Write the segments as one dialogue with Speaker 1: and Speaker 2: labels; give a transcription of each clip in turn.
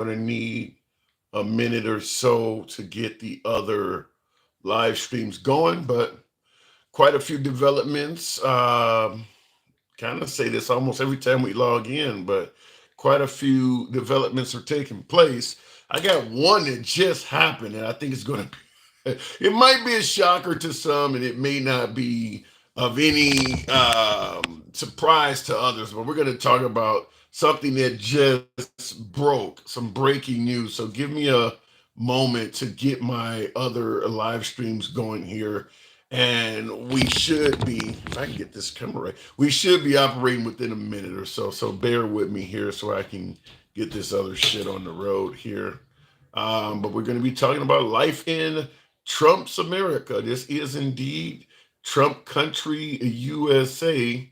Speaker 1: going to need a minute or so to get the other live streams going, but quite a few developments. Kind of say this almost every time we log in, but quite a few developments are taking place. I got one that just happened, and I think it's going to it might be a shocker to some, and it may not be of any surprise to others. But we're going to talk about something that just broke, some breaking news. So give me a moment to get my other live streams going here. And we should be, if I can get this camera right, we should be operating within a minute or so. So bear with me here so I can get this other shit on the road here. But we're going to be talking about life in Trump's America. This is indeed Trump country USA,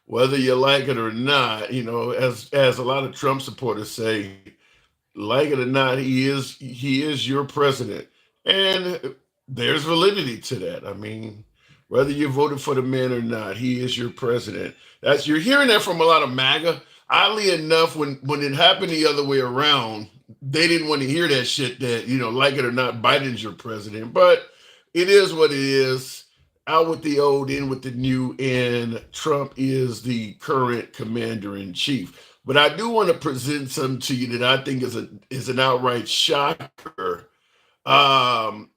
Speaker 1: whether you like it or not. You know, as a lot of Trump supporters say, like it or not, he is your president, and there's validity to that. I mean, whether you voted for the man or not, he is your president. That's you're hearing that from a lot of MAGA. Oddly enough, when it happened the other way around, they didn't want to hear that shit. That like it or not, Biden's your president. But it is what it is. Out with the old, in with the new, and Trump is the current commander in chief. But I do want to present something to you that I think is an outright shocker.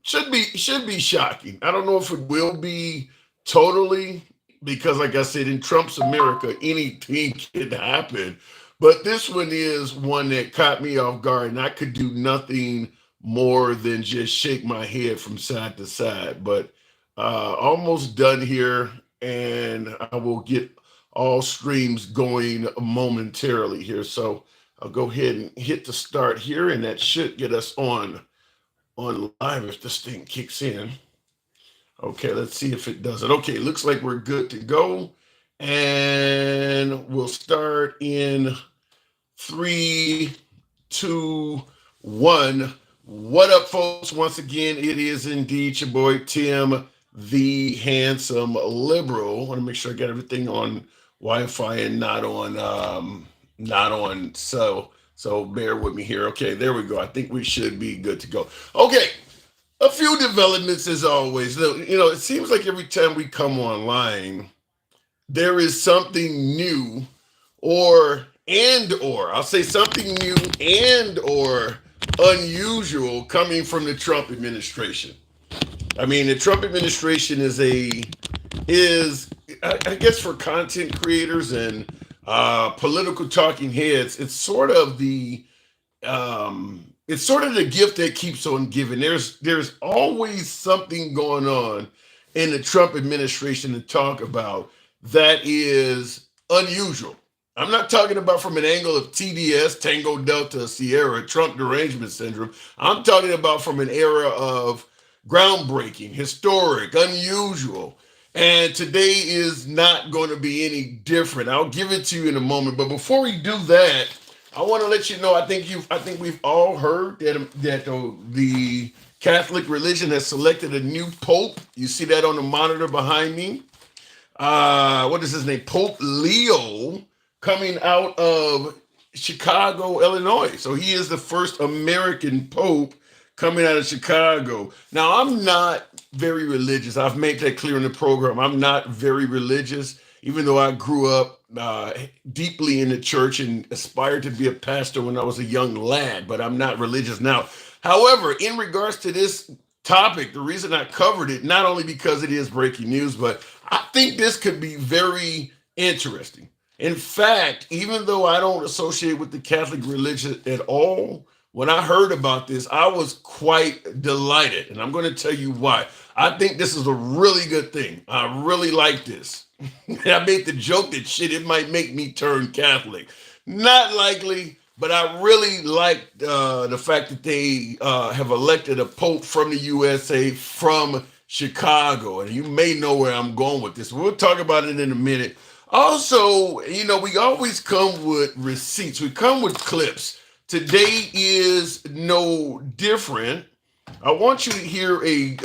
Speaker 1: Should be shocking. I don't know if it will be totally, because like I said, in Trump's America, anything can happen. But this one is one that caught me off guard, and I could do nothing more than just shake my head from side to side. But almost done here, and I will get all streams going momentarily here. So I'll go ahead and hit the start here, and that should get us on live if this thing kicks in. Okay, let's see if it does it. Okay, looks like we're good to go. And we'll start in three, two, one. What up, folks? Once again, it is indeed your boy Tim, the handsome liberal. I want to make sure I got everything on Wi-Fi and not on so bear with me here. Okay, there we go. I think we should be good to go. Okay, a few developments as always. It seems like every time we come online, there is something new, or I'll say something new and or unusual coming from the Trump administration. I mean, the Trump administration is I guess for content creators and political talking heads, it's sort of the gift that keeps on giving. There's always something going on in the Trump administration to talk about that is unusual. I'm not talking about from an angle of TDS, Tango Delta Sierra, Trump derangement syndrome. I'm talking about from an era of groundbreaking, historic, unusual. And today is not going to be any different. I'll give it to you in a moment. But before we do that, I want to let you know. I think we've all heard that the Catholic religion has selected a new pope. You see that on the monitor behind me. What is his name? Pope Leo, coming out of Chicago, Illinois. So he is the first American pope coming out of Chicago. Now, I'm not very religious. I've made that clear in the program. I'm not very religious, even though I grew up deeply in the church and aspired to be a pastor when I was a young lad, but I'm not religious now. However, in regards to this topic, the reason I covered it, not only because it is breaking news, but I think this could be very interesting. In fact, even though I don't associate with the Catholic religion at all, when I heard about this, I was quite delighted. And I'm going to tell you why. I think this is a really good thing. I really like this. I made the joke that shit, it might make me turn Catholic. Not likely, but I really like the fact that they have elected a pope from the USA from Chicago. And you may know where I'm going with this. We'll talk about it in a minute. Also, we always come with receipts. We come with clips. Today is no different. I want you to hear a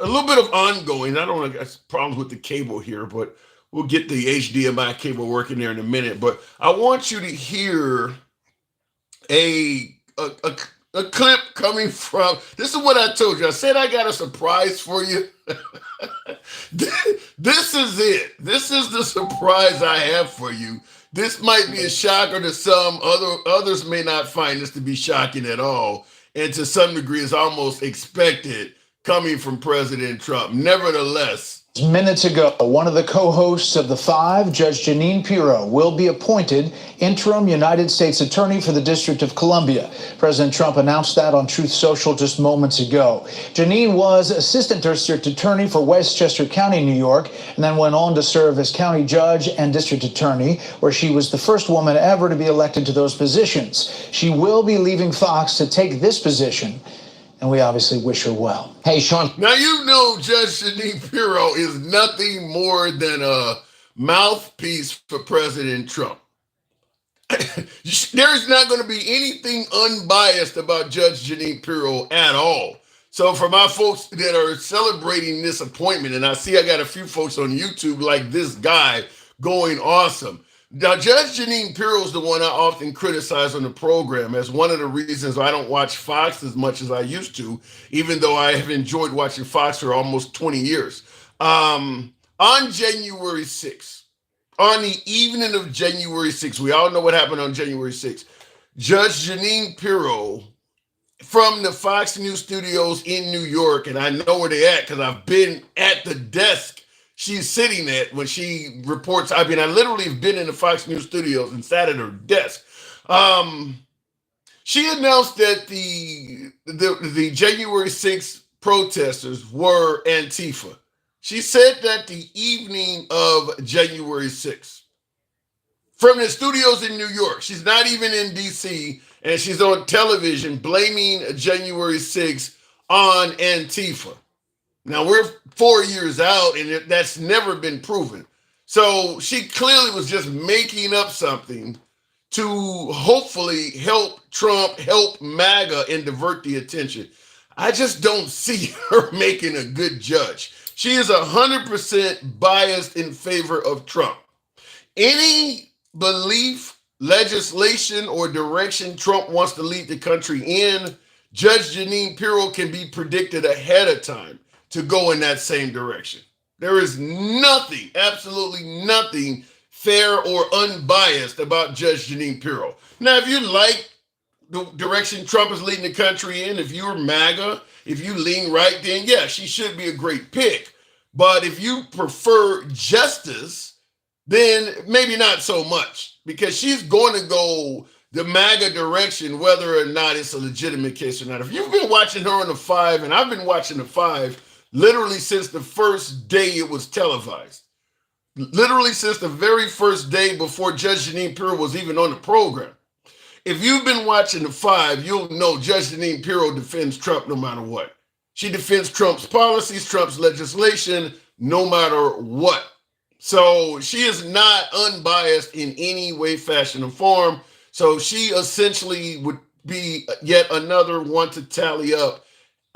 Speaker 1: little bit of ongoing. I don't want to get problems with the cable here, but we'll get the HDMI cable working there in a minute. But I want you to hear a clip coming from. This is what I told you. I said I got a surprise for you. This is it. This is the surprise I have for you. This might be a shocker to some. Others may not find this to be shocking at all, and to some degree, is almost expected coming from President Trump. Nevertheless,
Speaker 2: minutes ago, one of the co-hosts of The Five, Judge Jeanine Pirro, will be appointed interim United States Attorney for the District of Columbia. President Trump announced that on Truth Social just moments ago. Jeanine was Assistant District Attorney for Westchester County, New York, and then went on to serve as County Judge and District Attorney, where she was the first woman ever to be elected to those positions. She will be leaving Fox to take this position, and we obviously wish her well.
Speaker 3: Hey, Sean.
Speaker 1: Now, you know Judge Jeanine Pirro is nothing more than a mouthpiece for President Trump. There's not going to be anything unbiased about Judge Jeanine Pirro at all. So for my folks that are celebrating this appointment, and I see I got a few folks on YouTube like this guy going awesome. Now, Judge Jeanine Pirro is the one I often criticize on the program as one of the reasons I don't watch Fox as much as I used to, even though I have enjoyed watching Fox for almost 20 years. On January 6th, on the evening of January 6th, we all know what happened on January 6th, Judge Jeanine Pirro from the Fox News studios in New York, and I know where they're at because I've been at the desk she's sitting at when she reports. I mean, I literally have been in the Fox News studios and sat at her desk. She announced that the January 6th protesters were Antifa. She said that the evening of January 6th from the studios in New York. She's not even in DC, and she's on television blaming January 6th on Antifa. Now, we're 4 years out, and that's never been proven. So she clearly was just making up something to hopefully help Trump, help MAGA, and divert the attention. I just don't see her making a good judge. She is 100% biased in favor of Trump. Any belief, legislation, or direction Trump wants to lead the country in, Judge Jeanine Pirro can be predicted ahead of time to go in that same direction. There is nothing, absolutely nothing fair or unbiased about Judge Jeanine Pirro. Now, if you like the direction Trump is leading the country in, if you're MAGA, if you lean right, then yeah, she should be a great pick. But if you prefer justice, then maybe not so much, because she's going to go the MAGA direction, whether or not it's a legitimate case or not. If you've been watching her on The Five, and I've been watching The Five literally since the first day it was televised, literally since the very first day before Judge Jeanine Pirro was even on the program. If you've been watching The Five, you'll know Judge Jeanine Pirro defends Trump no matter what. She defends Trump's policies, Trump's legislation, no matter what. So she is not unbiased in any way, fashion, or form. So she essentially would be yet another one to tally up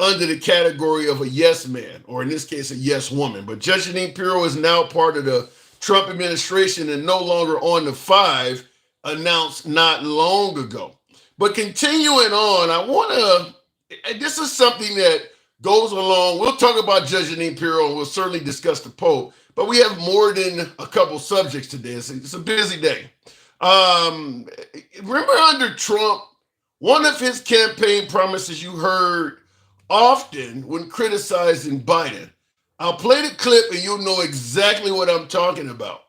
Speaker 1: under the category of a yes man, or in this case, a yes woman. But Judge Jeanine Pirro is now part of the Trump administration and no longer on The Five, announced not long ago. But continuing on, I want to, this is something that goes along. We'll talk about Judge Jeanine Pirro, and we'll certainly discuss the Pope, but we have more than a couple subjects today. It's a busy day. Remember under Trump, one of his campaign promises you heard often when criticizing Biden. I'll play the clip and you'll know exactly what I'm talking about.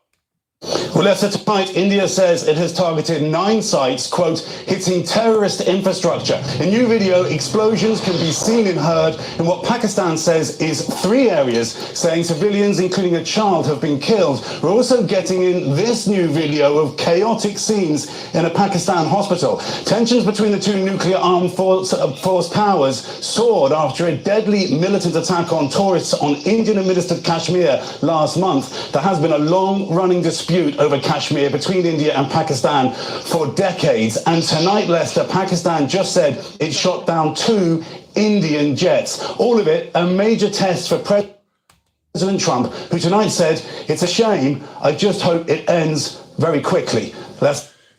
Speaker 4: Well, left to right, India says it has targeted 9 sites, quote, hitting terrorist infrastructure. In new video, explosions can be seen and heard in what Pakistan says is 3 areas, saying civilians, including a child, have been killed. We're also getting in this new video of chaotic scenes in a Pakistan hospital. Tensions between the 2 nuclear armed force powers soared after a deadly militant attack on tourists on Indian-administered Kashmir last month. There has been a long-running dispute over Kashmir between India and Pakistan for decades. And tonight, Lester, Pakistan just said it shot down 2 Indian jets. All of it a major test for President Trump, who tonight said, it's a shame, I just hope it ends very quickly.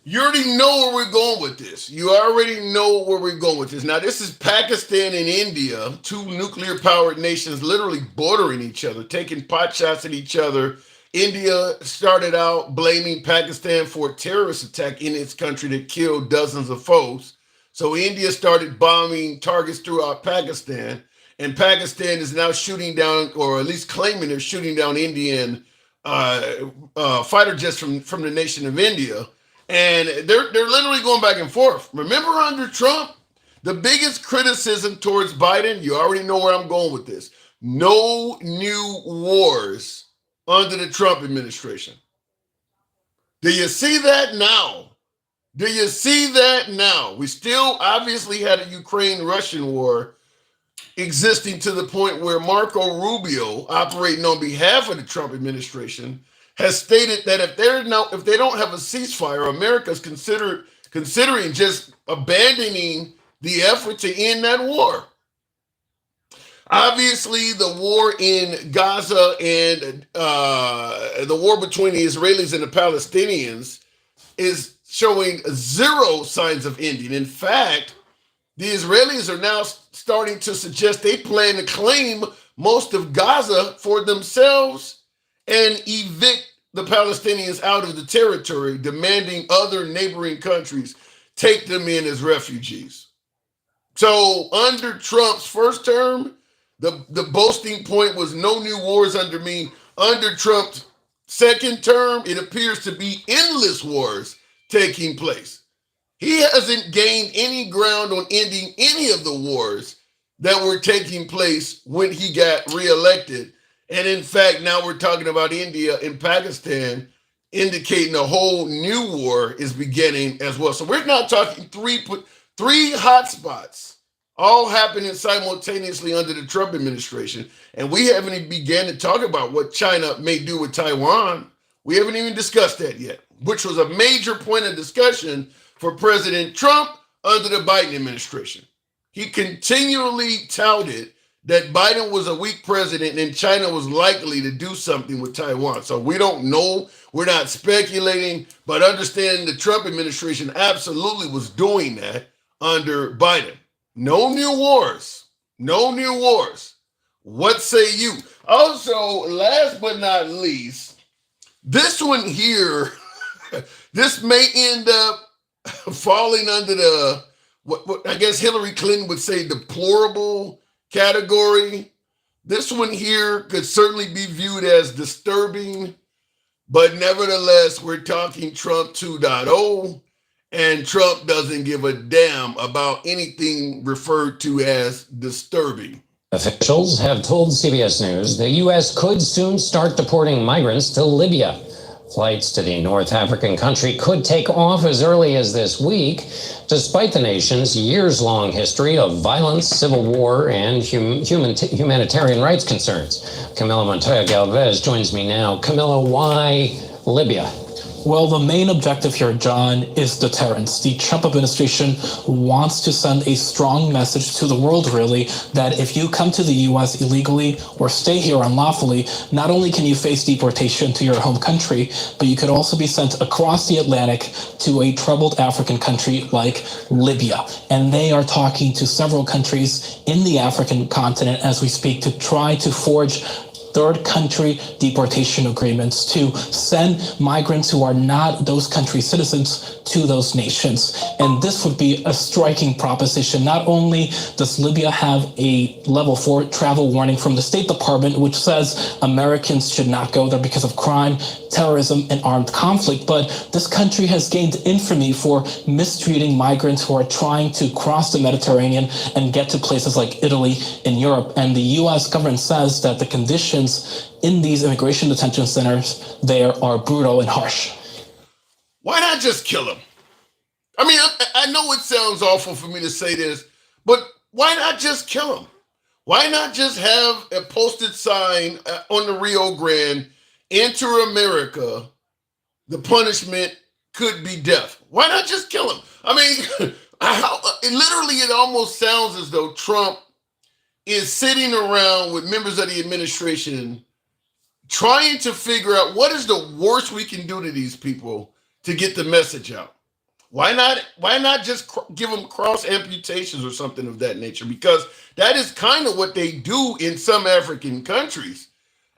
Speaker 1: You already know where we're going with this. You already know where we're going with this. Now, this is Pakistan and India, two nuclear powered nations literally bordering each other, taking pot shots at each other. India started out blaming Pakistan for a terrorist attack in its country that killed dozens of folks. So India started bombing targets throughout Pakistan, and Pakistan is now shooting down, or at least claiming they're shooting down Indian fighter jets from the nation of India. And they're literally going back and forth. Remember under Trump, the biggest criticism towards Biden, you already know where I'm going with this. No new wars under the Trump administration. Do you see that now? Do you see that now? We still obviously had a Ukraine-Russian war existing to the point where Marco Rubio, operating on behalf of the Trump administration, has stated that if they don't have a ceasefire, America's considering just abandoning the effort to end that war. Obviously, the war in Gaza and the war between the Israelis and the Palestinians is showing zero signs of ending. In fact, the Israelis are now starting to suggest they plan to claim most of Gaza for themselves and evict the Palestinians out of the territory, demanding other neighboring countries take them in as refugees. So under Trump's first term, the boasting point was no new wars under me. Under Trump's second term, it appears to be endless wars taking place. He hasn't gained any ground on ending any of the wars that were taking place when he got reelected. And in fact, now we're talking about India and Pakistan, indicating a whole new war is beginning as well. So we're not talking three hotspots all happening simultaneously under the Trump administration. And we haven't even began to talk about what China may do with Taiwan. We haven't even discussed that yet, which was a major point of discussion for President Trump under the Biden administration. He continually touted that Biden was a weak president and China was likely to do something with Taiwan. So we don't know. We're not speculating, but understanding the Trump administration absolutely was doing that under Biden. No new wars. No new wars. What say you? Also, last but not least, this one here, this may end up falling under the, what I guess Hillary Clinton would say, deplorable category. This one here could certainly be viewed as disturbing, but nevertheless, we're talking Trump 2.0, and Trump doesn't give a damn about anything referred to as disturbing.
Speaker 3: Officials have told CBS News the U.S. could soon start deporting migrants to Libya. Flights to the North African country could take off as early as this week, despite the nation's years-long history of violence, civil war, and humanitarian rights concerns. Camila Montoya Galvez joins me now. Camila, why Libya?
Speaker 5: Well, the main objective here, John, is deterrence. The Trump administration wants to send a strong message to the world, really, that if you come to the U.S. illegally or stay here unlawfully, not only can you face deportation to your home country, but you could also be sent across the Atlantic to a troubled African country like Libya. And they are talking to several countries in the African continent as we speak to try to forge third country deportation agreements to send migrants who are not those country citizens to those nations. And this would be a striking proposition. Not only does Libya have a level 4 travel warning from the State Department, which says Americans should not go there because of crime, terrorism, and armed conflict, but this country has gained infamy for mistreating migrants who are trying to cross the Mediterranean and get to places like Italy and Europe. And the U.S. government says that the conditions in these immigration detention centers there are brutal and harsh.
Speaker 1: Why not just kill them? I mean, I know it sounds awful for me to say this, but why not just kill them? Why not just have a posted sign on the Rio Grande, enter America, the punishment could be death? Why not just kill them? I mean, it almost sounds as though Trump is sitting around with members of the administration trying to figure out what is the worst we can do to these people to get the message out. Why not? Why not just give them cross amputations or something of that nature? Because that is kind of what they do in some African countries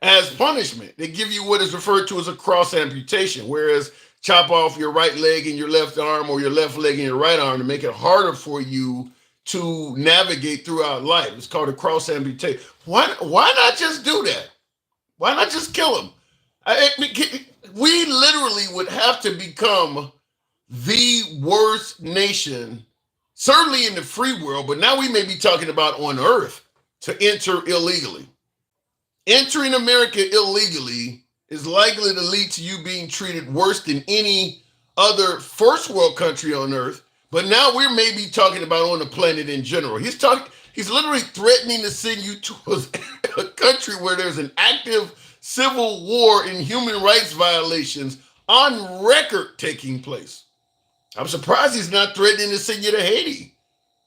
Speaker 1: as punishment. They give you what is referred to as a cross amputation, whereas chop off your right leg and your left arm, or your left leg and your right arm, to make it harder for you to navigate throughout life. It's called a cross amputation. Why not just do that? Why not just kill them? We literally would have to become the worst nation, certainly in the free world, but now we may be talking about on earth, to enter illegally. Entering America illegally is likely to lead to you being treated worse than any other first world country on earth. But now we're maybe talking about on the planet in general. He's literally threatening to send you to a country where there's an active civil war and human rights violations on record taking place. I'm surprised he's not threatening to send you to Haiti.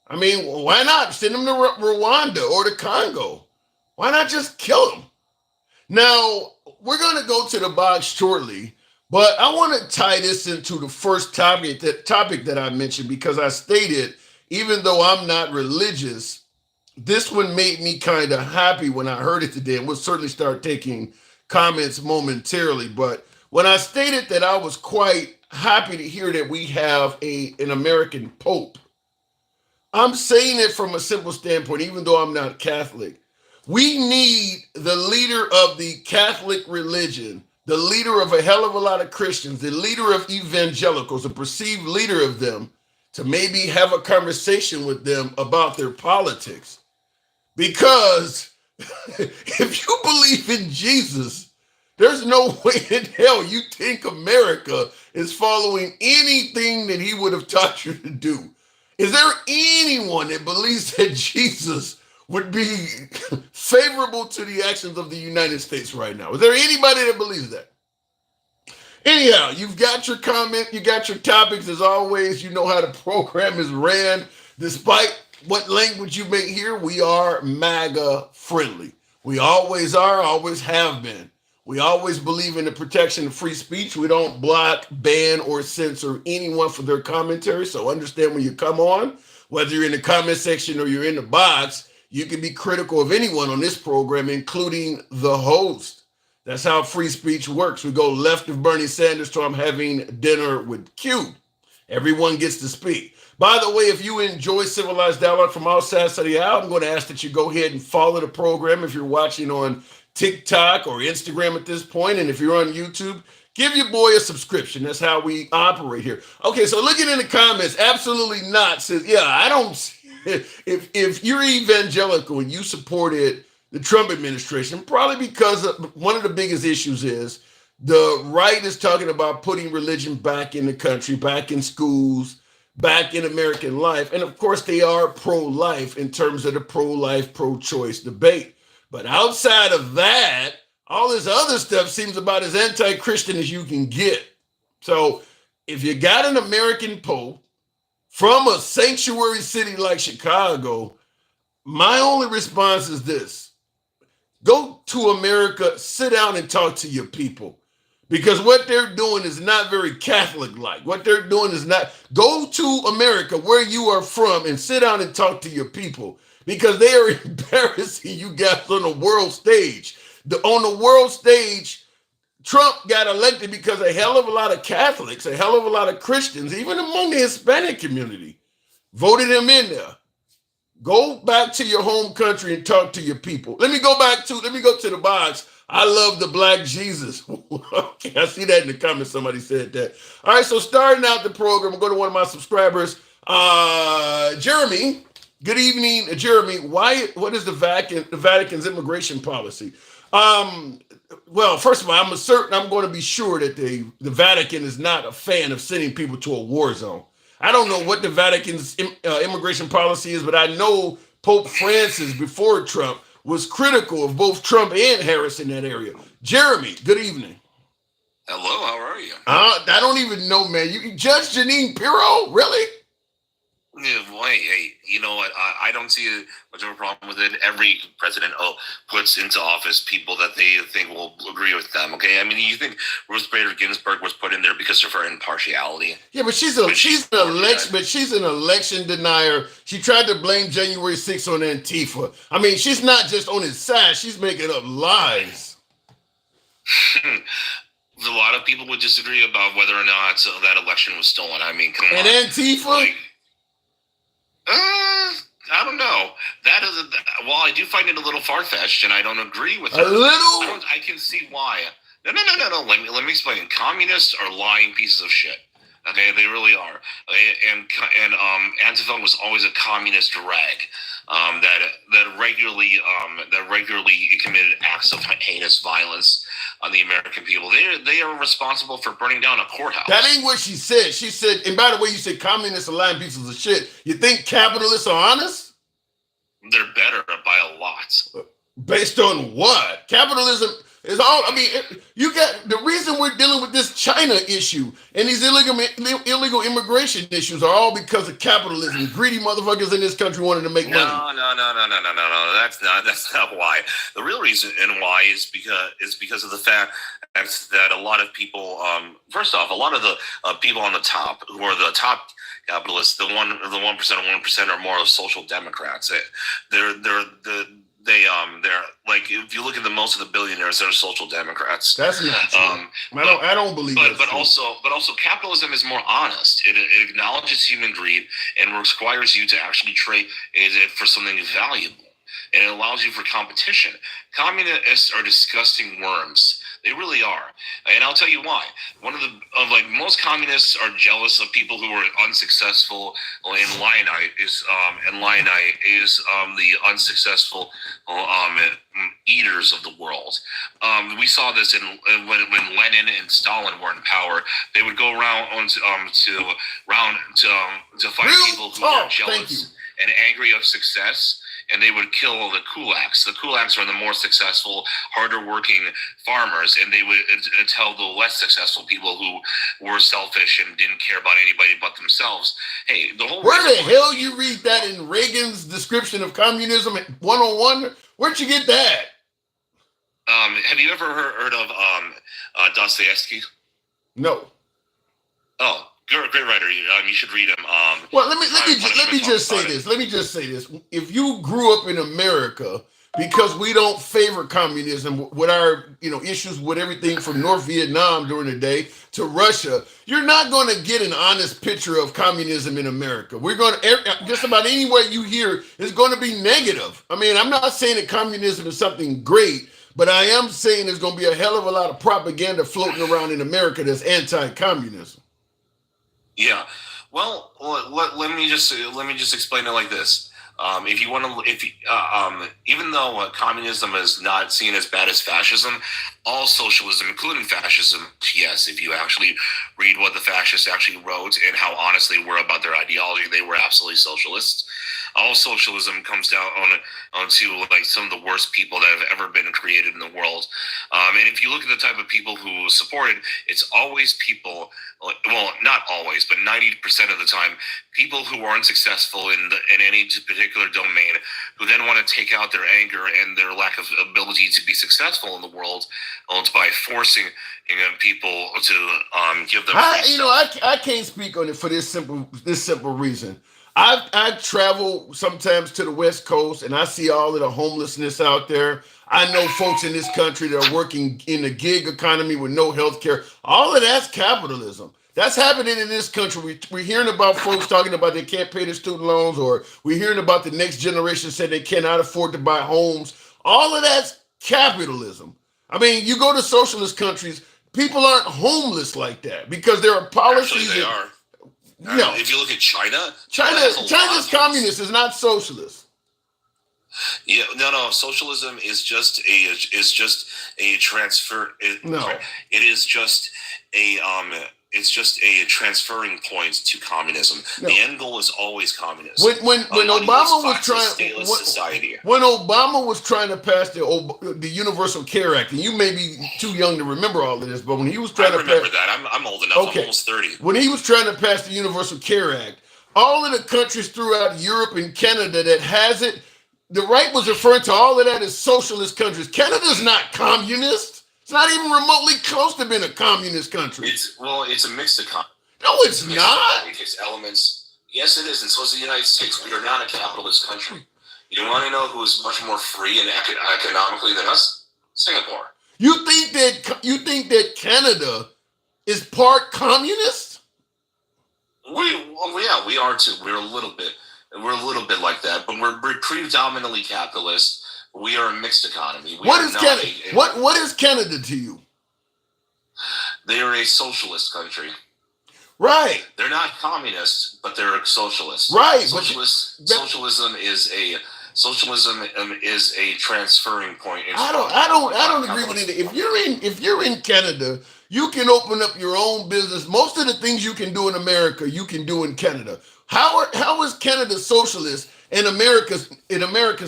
Speaker 1: I mean, why not send them to Rwanda or to Congo? Why not just kill them? Now, we're going to go to the box shortly, but I want to tie this into the first topic that I mentioned, because I stated, even though I'm not religious, this one made me kind of happy when I heard it today, and we'll certainly start taking comments momentarily. But when I stated that I was quite happy to hear that we have an American Pope, I'm saying it from a simple standpoint, even though I'm not Catholic. We need the leader of the Catholic religion, the leader of a hell of a lot of Christians, the leader of evangelicals, a perceived leader of them, to maybe have a conversation with them about their politics. Because if you believe in Jesus, there's no way in hell you think America is following anything that he would have taught you to do. Is there anyone that believes that Jesus would be favorable to the actions of the United States right now? Is there anybody that believes that? Anyhow, you've got your comment, you got your topics. As always, you know how the program is ran. Despite what language you may hear, we are MAGA friendly. We always are, always have been. We always believe in the protection of free speech. We don't block, ban, or censor anyone for their commentary. So understand when you come on, whether you're in the comment section or you're in the box, you can be critical of anyone on this program, including the host. That's how free speech works. We go left of Bernie Sanders to I'm having dinner with Q. Everyone gets to speak. By the way, if you enjoy civilized dialogue from all sides of the aisle, I'm going to ask that you go ahead and follow the program if you're watching on TikTok or Instagram at this point. And if you're on YouTube, give your boy a subscription. That's how we operate here. Okay, so looking in the comments, absolutely not says, yeah, I don't. If you're evangelical and you supported the Trump administration, probably because one of the biggest issues is the right is talking about putting religion back in the country, back in schools, back in American life. And of course, they are pro-life in terms of the pro-life, pro-choice debate. But outside of that, all this other stuff seems about as anti-Christian as you can get. So if you got an American Pope from a sanctuary city like Chicago, my only response is this. Go to America, sit down and talk to your people. Because what they're doing is not very Catholic-like. What they're doing is not, go to America where you are from and sit down and talk to your people. Because they are embarrassing you guys on the world stage. On the world stage, Trump got elected because a hell of a lot of Catholics, a hell of a lot of Christians, even among the Hispanic community, voted him in there. Go back to your home country and talk to your people. Let me go to the box. I love the black Jesus. Okay, I see that in the comments. Somebody said that. All right, so starting out the program, we'll go to one of my subscribers. Jeremy, good evening, Jeremy. What is the Vatican's immigration policy? Well, first of all, I'm going to be sure that the Vatican is not a fan of sending people to a war zone. I don't know what the Vatican's immigration policy is, but I know Pope Francis, before Trump, was critical of both Trump and Harris in that area. Jeremy, good evening.
Speaker 6: Hello, how are you?
Speaker 1: I don't even know, man. You Judge Jeanine Pirro, really?
Speaker 6: Yeah, well, hey, you know what? I don't see much of a problem with it. Every president puts into office people that they think will agree with them. Okay, I mean, you think Ruth Bader Ginsburg was put in there because of her impartiality?
Speaker 1: Yeah, but she's an election denier. She tried to blame January 6th on Antifa. I mean, she's not just on his side; she's making up lies.
Speaker 6: A lot of people would disagree about whether or not that election was stolen. I mean, come on.
Speaker 1: And Antifa.
Speaker 6: I don't know. That is well, I do find it a little far fetched, and I don't agree with it.
Speaker 1: A little.
Speaker 6: I can see why. No. Let me explain. Communists are lying pieces of shit. Okay, they really are. And Antifa was always a communist rag that regularly committed acts of heinous violence on the American people. They are responsible for burning down a courthouse.
Speaker 1: That ain't what she said. She said, and by the way, you said communists are lying pieces of shit. You think capitalists are honest?
Speaker 6: They're better by a lot.
Speaker 1: Based on what? Capitalism is all. I mean, you got the reason we're dealing with this China issue and these illegal immigration issues are all because of capitalism. Greedy motherfuckers in this country wanted to make money.
Speaker 6: No. That's not why. The real reason and why is because of the fact that a lot of people. First off, a lot of the people on the top who are the top capitalists, the 1% or more of social democrats. They're like, if you look at most of the billionaires, they're social democrats.
Speaker 1: That's not true. I don't believe that.
Speaker 6: But also, capitalism is more honest. It acknowledges human greed and requires you to actually trade it for something valuable, and it allows you for competition. Communists are disgusting worms. They really are, and I'll tell you why. Most communists are jealous of people who are unsuccessful. And Leonite is the unsuccessful eaters of the world. We saw this when Lenin and Stalin were in power. They would go around to find people who were jealous and angry of success. And they would kill the kulaks. The kulaks are the more successful, harder working farmers, and they would tell the less successful people who were selfish and didn't care about anybody but themselves. Hey,
Speaker 1: where the hell you read that in Reagan's description of communism 101? Where'd you get that?
Speaker 6: Have you ever heard of Dostoevsky?
Speaker 1: No.
Speaker 6: Oh. Great writer. You should read him.
Speaker 1: Well, let me just say this. If you grew up in America, because we don't favor communism with our issues with everything from North Vietnam during the day to Russia, you're not going to get an honest picture of communism in America. We're going to just about anywhere you hear is going to be negative. I mean, I'm not saying that communism is something great, but I am saying there's going to be a hell of a lot of propaganda floating around in America that's anti-communism.
Speaker 6: Yeah, well, let me just explain it like this. If you want to, even though communism is not seen as bad as fascism, all socialism, including fascism, yes, if you actually read what the fascists actually wrote and how honest they were about their ideology, they were absolutely socialists. All socialism comes down onto like some of the worst people that have ever been created in the world. And if you look at the type of people who support it, it's always people. Well, not always, but 90% of the time, people who are unsuccessful in any particular domain, who then want to take out their anger and their lack of ability to be successful in the world, by forcing people to give them.
Speaker 1: I can't speak on it for this simple reason. I travel sometimes to the West Coast and I see all of the homelessness out there. I know folks in this country that are working in the gig economy with no health care. All of that's capitalism. That's happening in this country. We're hearing about folks talking about they can't pay their student loans, or we're hearing about the next generation said they cannot afford to buy homes. All of that's capitalism. I mean, you go to socialist countries, people aren't homeless like that because there are policies.
Speaker 6: Actually, they are.
Speaker 1: No.
Speaker 6: If you look at
Speaker 1: China's communist is not socialist.
Speaker 6: Yeah, no. Socialism is just a transfer. It is just a It's just a transferring point to communism. No. The end goal is always communism.
Speaker 1: When Obama was trying to pass the Universal Care Act, and you may be too young to remember all of this, but when he was trying
Speaker 6: I remember that. I'm old enough. Okay. I'm almost 30.
Speaker 1: When he was trying to pass the Universal Care Act, all of the countries throughout Europe and Canada that has it, the right was referring to all of that as socialist countries. Canada's not communist. It's not even remotely close to being a communist country.
Speaker 6: It's a mixed economy.
Speaker 1: No, it's not.
Speaker 6: It takes elements. Yes, it is, and so is the United States. We are not a capitalist country. You want to know who is much more free and economically than us? Singapore.
Speaker 1: You think that Canada is part communist?
Speaker 6: We are too. We're a little bit like that, but we're predominantly capitalist. We are a mixed economy.
Speaker 1: What is Canada? What is Canada to you?
Speaker 6: They are a socialist country.
Speaker 1: Right.
Speaker 6: They're not communist, but they're socialist.
Speaker 1: Right.
Speaker 6: Socialism is a transferring point.
Speaker 1: I don't agree with it. If you're in Canada, you can open up your own business. Most of the things you can do in America, you can do in Canada. How is Canada socialist and America's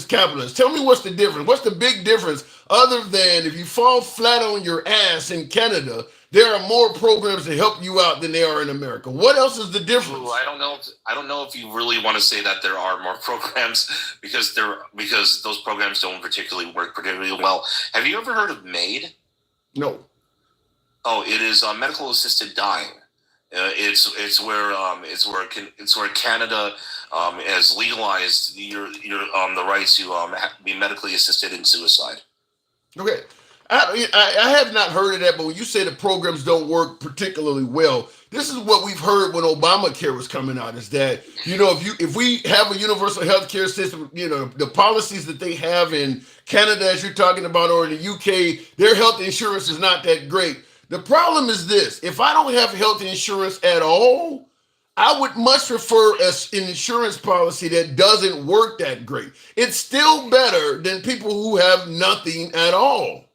Speaker 1: capitalist? Tell me what's the difference. What's the big difference other than if you fall flat on your ass in Canada, there are more programs to help you out than there are in America. What else is the difference?
Speaker 6: Ooh, I don't know if you really want to say that there are more programs because those programs don't particularly work particularly well. Have you ever heard of MAID?
Speaker 1: No.
Speaker 6: Oh, it is medical assisted dying. It's where Canada has legalized the right to be medically assisted in suicide.
Speaker 1: Okay. I have not heard of that, but when you say the programs don't work particularly well, this is what we've heard when Obamacare was coming out, is that, if we have a universal health care system, the policies that they have in Canada, as you're talking about, or in the UK, their health insurance is not that great. The problem is this: if I don't have health insurance at all, I would much prefer an insurance policy that doesn't work that great. It's still better than people who have nothing at all.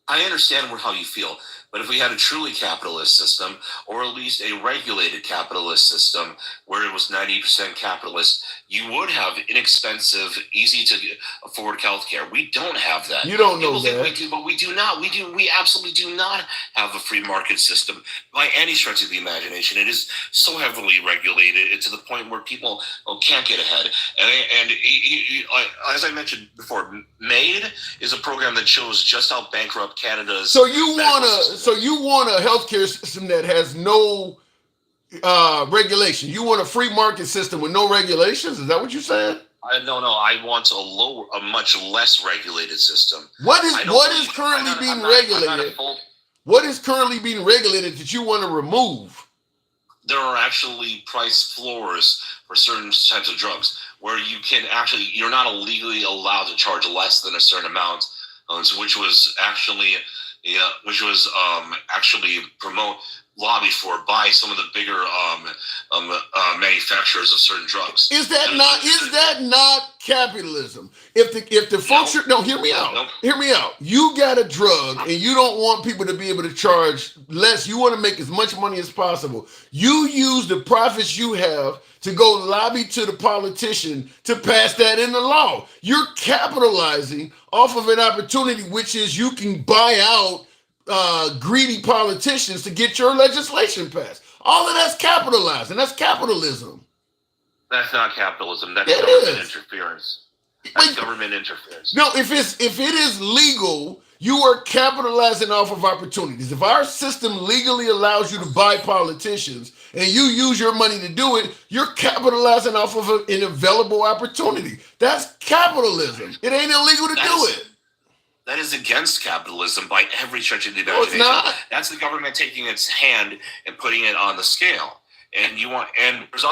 Speaker 6: I understand how you feel, but if we had a truly capitalist system, or at least a regulated capitalist system where it was 90% capitalist, you would have inexpensive, easy to afford healthcare. We don't have that.
Speaker 1: You don't know
Speaker 6: People
Speaker 1: that.
Speaker 6: think we do, but we do not. We absolutely do not have a free market system by any stretch of the imagination. It is so heavily regulated to the point where people can't get ahead. And as I mentioned before, MAID is a program that shows just how bankrupt Canada is.
Speaker 1: So you want a healthcare system that has no regulation. You want a free market system with no regulations? Is that what you're saying?
Speaker 6: No. I want a much less regulated system.
Speaker 1: What is currently being regulated? What is currently being regulated that you want to remove?
Speaker 6: There are actually price floors for certain types of drugs where you're not legally allowed to charge less than a certain amount, which was actually lobbied for by some of the bigger manufacturers of certain drugs.
Speaker 1: Is that not capitalism? If the folks hear me out. Hear me out. You got a drug and you don't want people to be able to charge less. You want to make as much money as possible. You use the profits you have to go lobby to the politician to pass that into law. You're capitalizing off of an opportunity, which is you can buy out greedy politicians to get your legislation passed. All of that's capitalizing. That's capitalism.
Speaker 6: That's not capitalism. That's government interference. That's government interference.
Speaker 1: No, if it is legal, you are capitalizing off of opportunities. If our system legally allows you to buy politicians and you use your money to do it, you're capitalizing off of an available opportunity. That's capitalism. It ain't illegal to do it.
Speaker 6: That is against capitalism by every stretch of the imagination.
Speaker 1: No, it's not.
Speaker 6: That's the government taking its hand and putting it on the scale. And there's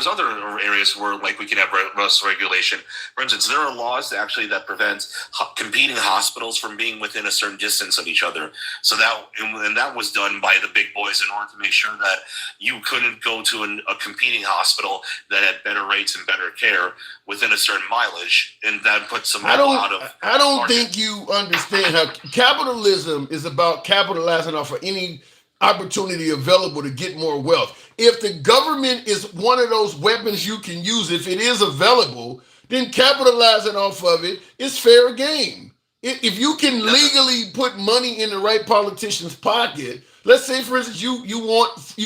Speaker 6: other areas where like we can have less regulation. For instance, there are laws that prevent competing hospitals from being within a certain distance of each other. So that was done by the big boys in order to make sure that you couldn't go to a competing hospital that had better rates and better care within a certain mileage, and that puts some
Speaker 1: I don't think you understand how capitalism is about capitalizing off of any opportunity available to get more wealth. If the government is one of those weapons you can use, if it is available, then capitalizing off of it is fair game. If you can legally put money in the right politician's pocket, let's say, for instance, you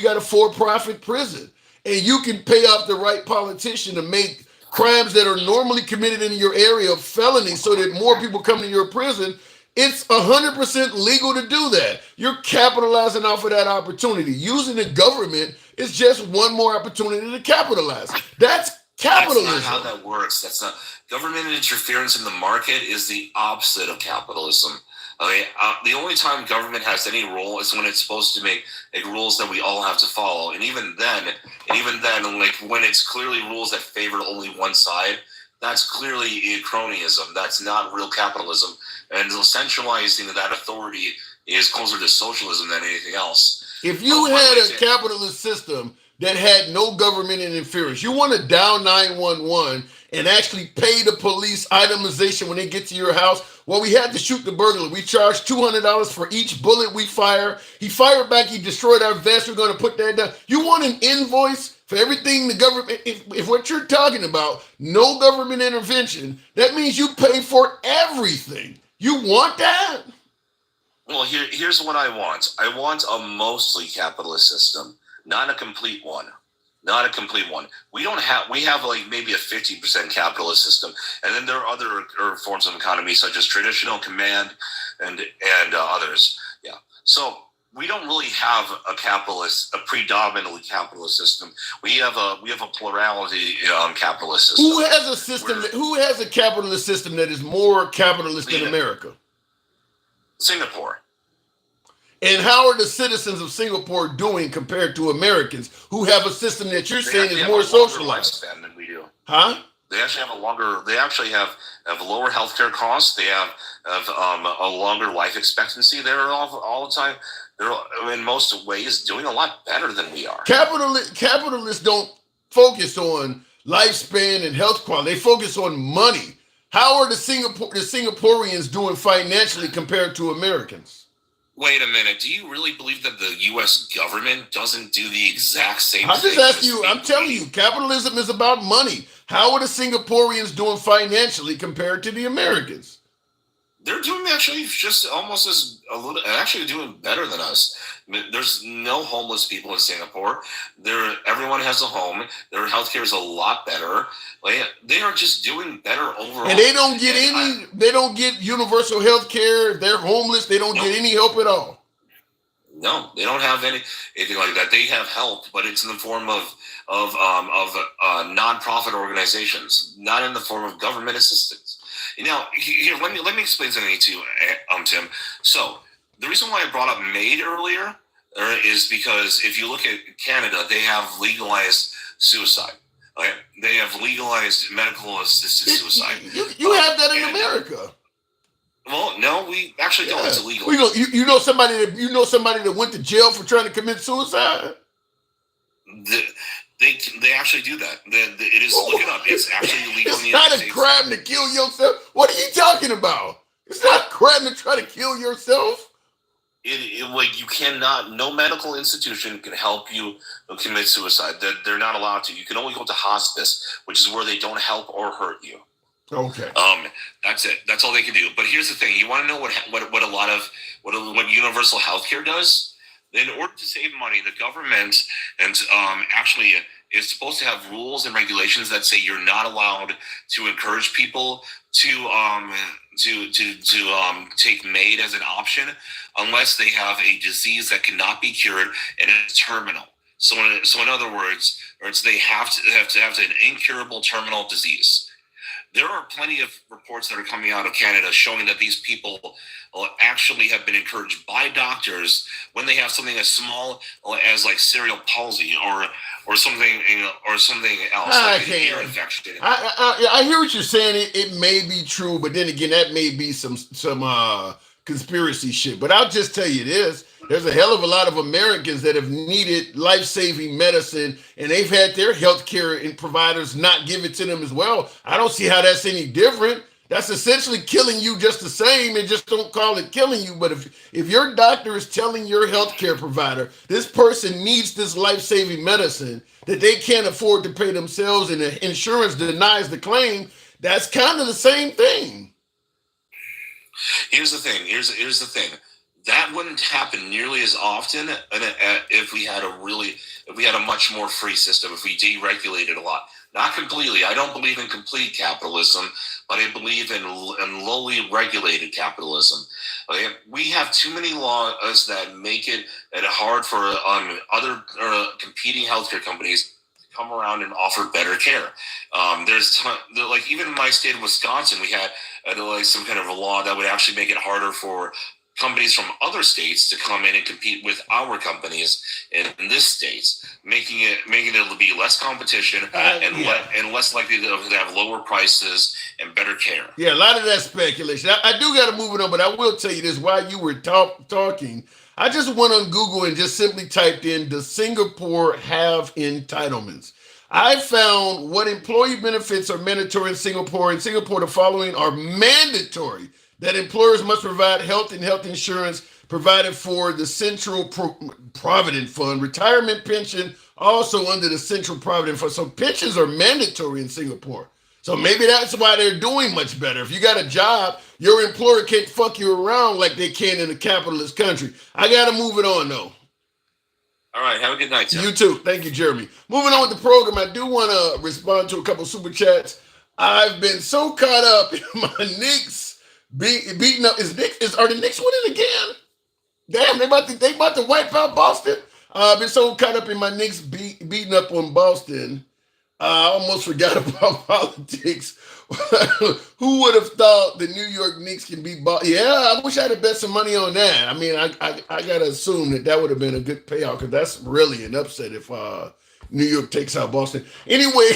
Speaker 1: got a for-profit prison, and you can pay off the right politician to make crimes that are normally committed in your area felony so that more people come to your prison, it's 100% legal to do that. You're capitalizing off of that opportunity. Using the government is just one more opportunity to capitalize. That's capitalism.
Speaker 6: That's not how that works. That's not government interference in the market is the opposite of capitalism. Okay, the only time government has any role is when it's supposed to make rules that we all have to follow, and even then, like when it's clearly rules that favor only one side, that's clearly cronyism. That's not real capitalism, and centralizing that authority is closer to socialism than anything else.
Speaker 1: If you had a capitalist system that had no government interference, you want to down 911 and actually pay the police itemization when they get to your house. Well, we had to shoot the burglar. We charged $200 for each bullet we fire. He fired back. He destroyed our vest. We're going to put that down. You want an invoice for everything the government, if what you're talking about, no government intervention, that means you pay for everything. You want that?
Speaker 6: Well, here's what I want. I want a mostly capitalist system, not a complete one. Not a complete one. We have like maybe a 50% capitalist system, and then there are other forms of economy such as traditional command and others. Yeah. So we don't really have a predominantly capitalist system. We have a plurality capitalist system.
Speaker 1: Who has a system? Who has a capitalist system that is more capitalist than America?
Speaker 6: Singapore.
Speaker 1: And how are the citizens of Singapore doing compared to Americans who have a system that you're saying is more socialized?
Speaker 6: Lifespan than we do.
Speaker 1: Huh?
Speaker 6: They actually have a longer. They actually have lower healthcare costs. They have a longer life expectancy. They're all the time. They're in most ways doing a lot better than we are.
Speaker 1: Capitalists don't focus on lifespan and health quality. They focus on money. How are the Singaporeans doing financially compared to Americans?
Speaker 6: Wait a minute. Do you really believe that the U.S. government doesn't do the exact same thing?
Speaker 1: I'm just asking you. I'm telling you, capitalism is about money. How are the Singaporeans doing financially compared to the Americans?
Speaker 6: They're doing actually just almost actually doing better than us. I mean, there's no homeless people in Singapore. Everyone has a home. Their healthcare is a lot better. Like, they are just doing better overall.
Speaker 1: And they don't get they don't get universal health care. If they're homeless, they don't get any help at all.
Speaker 6: No, they don't have anything like that. They have help, but it's in the form of nonprofit organizations, not in the form of government assistance. Now, here, let me explain something to you, Tim. So, the reason why I brought up MAID earlier is because if you look at Canada, they have legalized suicide. Okay? They have legalized medical assisted suicide.
Speaker 1: You have that in America.
Speaker 6: Well, no, we actually don't. It's illegal.
Speaker 1: You know somebody that went to jail for trying to commit suicide?
Speaker 6: They actually do that. It is, look it up. It's actually illegal in the United States.
Speaker 1: It's not a crime to kill yourself. What are you talking about? It's not a crime to try to kill yourself.
Speaker 6: Like, you cannot. No medical institution can help you commit suicide. They're not allowed to. You can only go to hospice, which is where they don't help or hurt you.
Speaker 1: Okay.
Speaker 6: That's it. That's all they can do. But here's the thing. You want to know what universal healthcare does? In order to save money, the government actually is supposed to have rules and regulations that say you're not allowed to encourage people to take MAID as an option unless they have a disease that cannot be cured and is terminal. So in other words, they have to have an incurable terminal disease. There are plenty of reports that are coming out of Canada showing that these people actually have been encouraged by doctors when they have something as small as like cerebral palsy or something else, like an ear infection.
Speaker 1: I hear what you're saying. It may be true, but then again, that may be some conspiracy shit. But I'll just tell you this. There's a hell of a lot of Americans that have needed life-saving medicine, and they've had their health care and providers not give it to them as well. I don't see how that's any different. That's essentially killing you just the same. They just don't call it killing you. But if your doctor is telling your healthcare provider this person needs this life-saving medicine that they can't afford to pay themselves and the insurance denies the claim, that's kind of the same thing.
Speaker 6: Here's the thing. that wouldn't happen nearly as often if we had a much more free system, if we deregulated a lot. Not completely. I don't believe in complete capitalism, but I believe in lowly regulated capitalism. Okay? We have too many laws that make it hard for other competing healthcare companies to come around and offer better care. Like even in my state of Wisconsin, we had like some kind of a law that would actually make it harder for companies from other states to come in and compete with our companies in this states, making it be less competition and less likely to have lower prices and better care.
Speaker 1: Yeah, a lot of that speculation. I do got to move it on, but I will tell you this: while you were talking, I just went on Google and just simply typed in, "Does Singapore have entitlements?" I found what employee benefits are mandatory in Singapore. In Singapore, the following are mandatory: that employers must provide health and health insurance provided for the Central Provident Fund, retirement pension also under the Central Provident Fund. So pensions are mandatory in Singapore. So maybe that's why they're doing much better. If you got a job, your employer can't fuck you around like they can in a capitalist country. I got to move it on, though.
Speaker 6: All right, have a good night, Tim.
Speaker 1: You too. Thank you, Jeremy. Moving on with the program, I do want to respond to a couple super chats. I've been so caught up in my Knicks beating up. Are the Knicks winning again? Damn, they about to wipe out Boston. I've been so caught up in my Knicks beating up on Boston. I almost forgot about politics. Who would have thought the New York Knicks can beat Boston? Yeah, I wish I had bet some money on that. I mean, I got to assume that would have been a good payout because that's really an upset if New York takes out Boston. Anyway,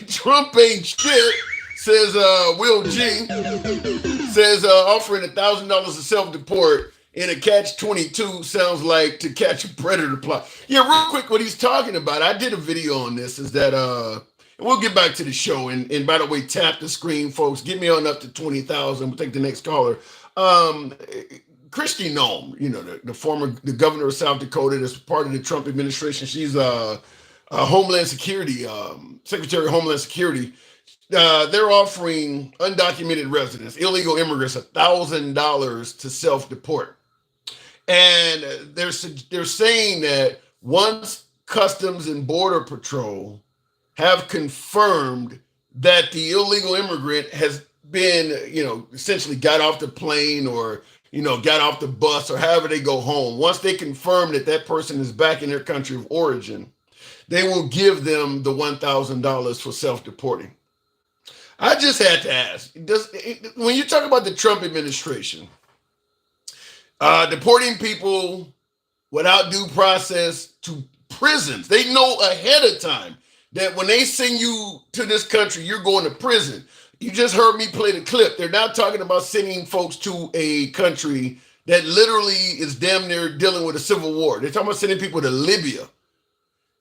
Speaker 1: Trump ain't shit, says Will G. Says offering $1,000 of self-deport in a catch-22 sounds like to catch a predator plot. Yeah, real quick, what he's talking about, I did a video on this, is that, we'll get back to the show, and by the way, tap the screen, folks. Get me on up to 20,000. We'll take the next caller. Kristi Noem, the governor of South Dakota, that's part of the Trump administration. She's Homeland Security, Secretary of Homeland Security. They're offering undocumented residents, illegal immigrants, $1,000 to self-deport. And they're saying that once Customs and Border Patrol have confirmed that the illegal immigrant has been, essentially got off the plane or, got off the bus or however they go home, once they confirm that that person is back in their country of origin, they will give them the $1,000 for self-deporting. I just had to ask, when you talk about the Trump administration, deporting people without due process to prisons, they know ahead of time that when they send you to this country, you're going to prison. You just heard me play the clip. They're now talking about sending folks to a country that literally is damn near dealing with a civil war. They're talking about sending people to Libya.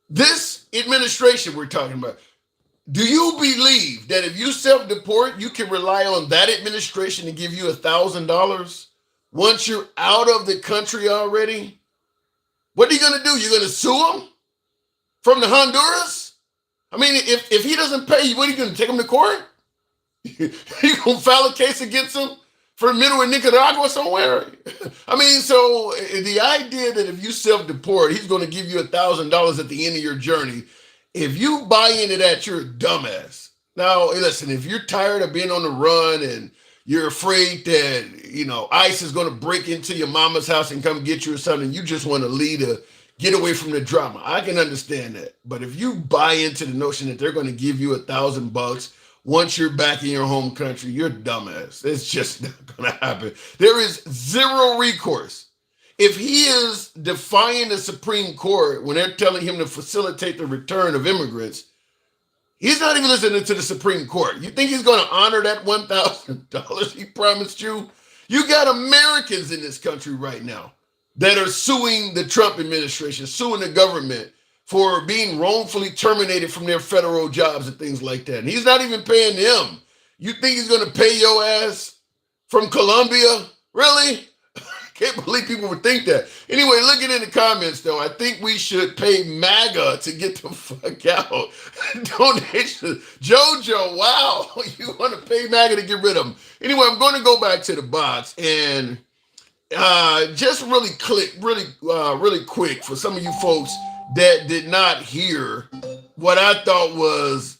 Speaker 1: This administration we're talking about, do you believe that if you self-deport, you can rely on that administration to give you $1,000 once you're out of the country already? What are you going to do? You're going to sue him from the Honduras? I mean, if he doesn't pay you, what are you going to take him to court? You going to file a case against him for middle of Nicaragua somewhere? I mean, so the idea that if you self-deport, he's going to give you $1,000 at the end of your journey, if you buy into that, you're a dumbass. Now, listen, if you're tired of being on the run and you're afraid that, ICE is going to break into your mama's house and come get you or something, you just want to lead get away from the drama. I can understand that. But if you buy into the notion that they're going to give you $1,000 once you're back in your home country, you're a dumbass. It's just not going to happen. There is zero recourse. If he is defying the Supreme Court when they're telling him to facilitate the return of immigrants, he's not even listening to the Supreme Court. You think he's going to honor that $1,000 he promised you? You got Americans in this country right now that are suing the Trump administration, suing the government for being wrongfully terminated from their federal jobs and things like that. And he's not even paying them. You think he's going to pay your ass from Colombia? Really? Can't believe people would think that. Anyway, looking in the comments, though, I think we should pay MAGA to get the fuck out. Donation. Jojo, wow. You want to pay MAGA to get rid of them. Anyway, I'm going to go back to the box. And just really quick for some of you folks that did not hear what I thought was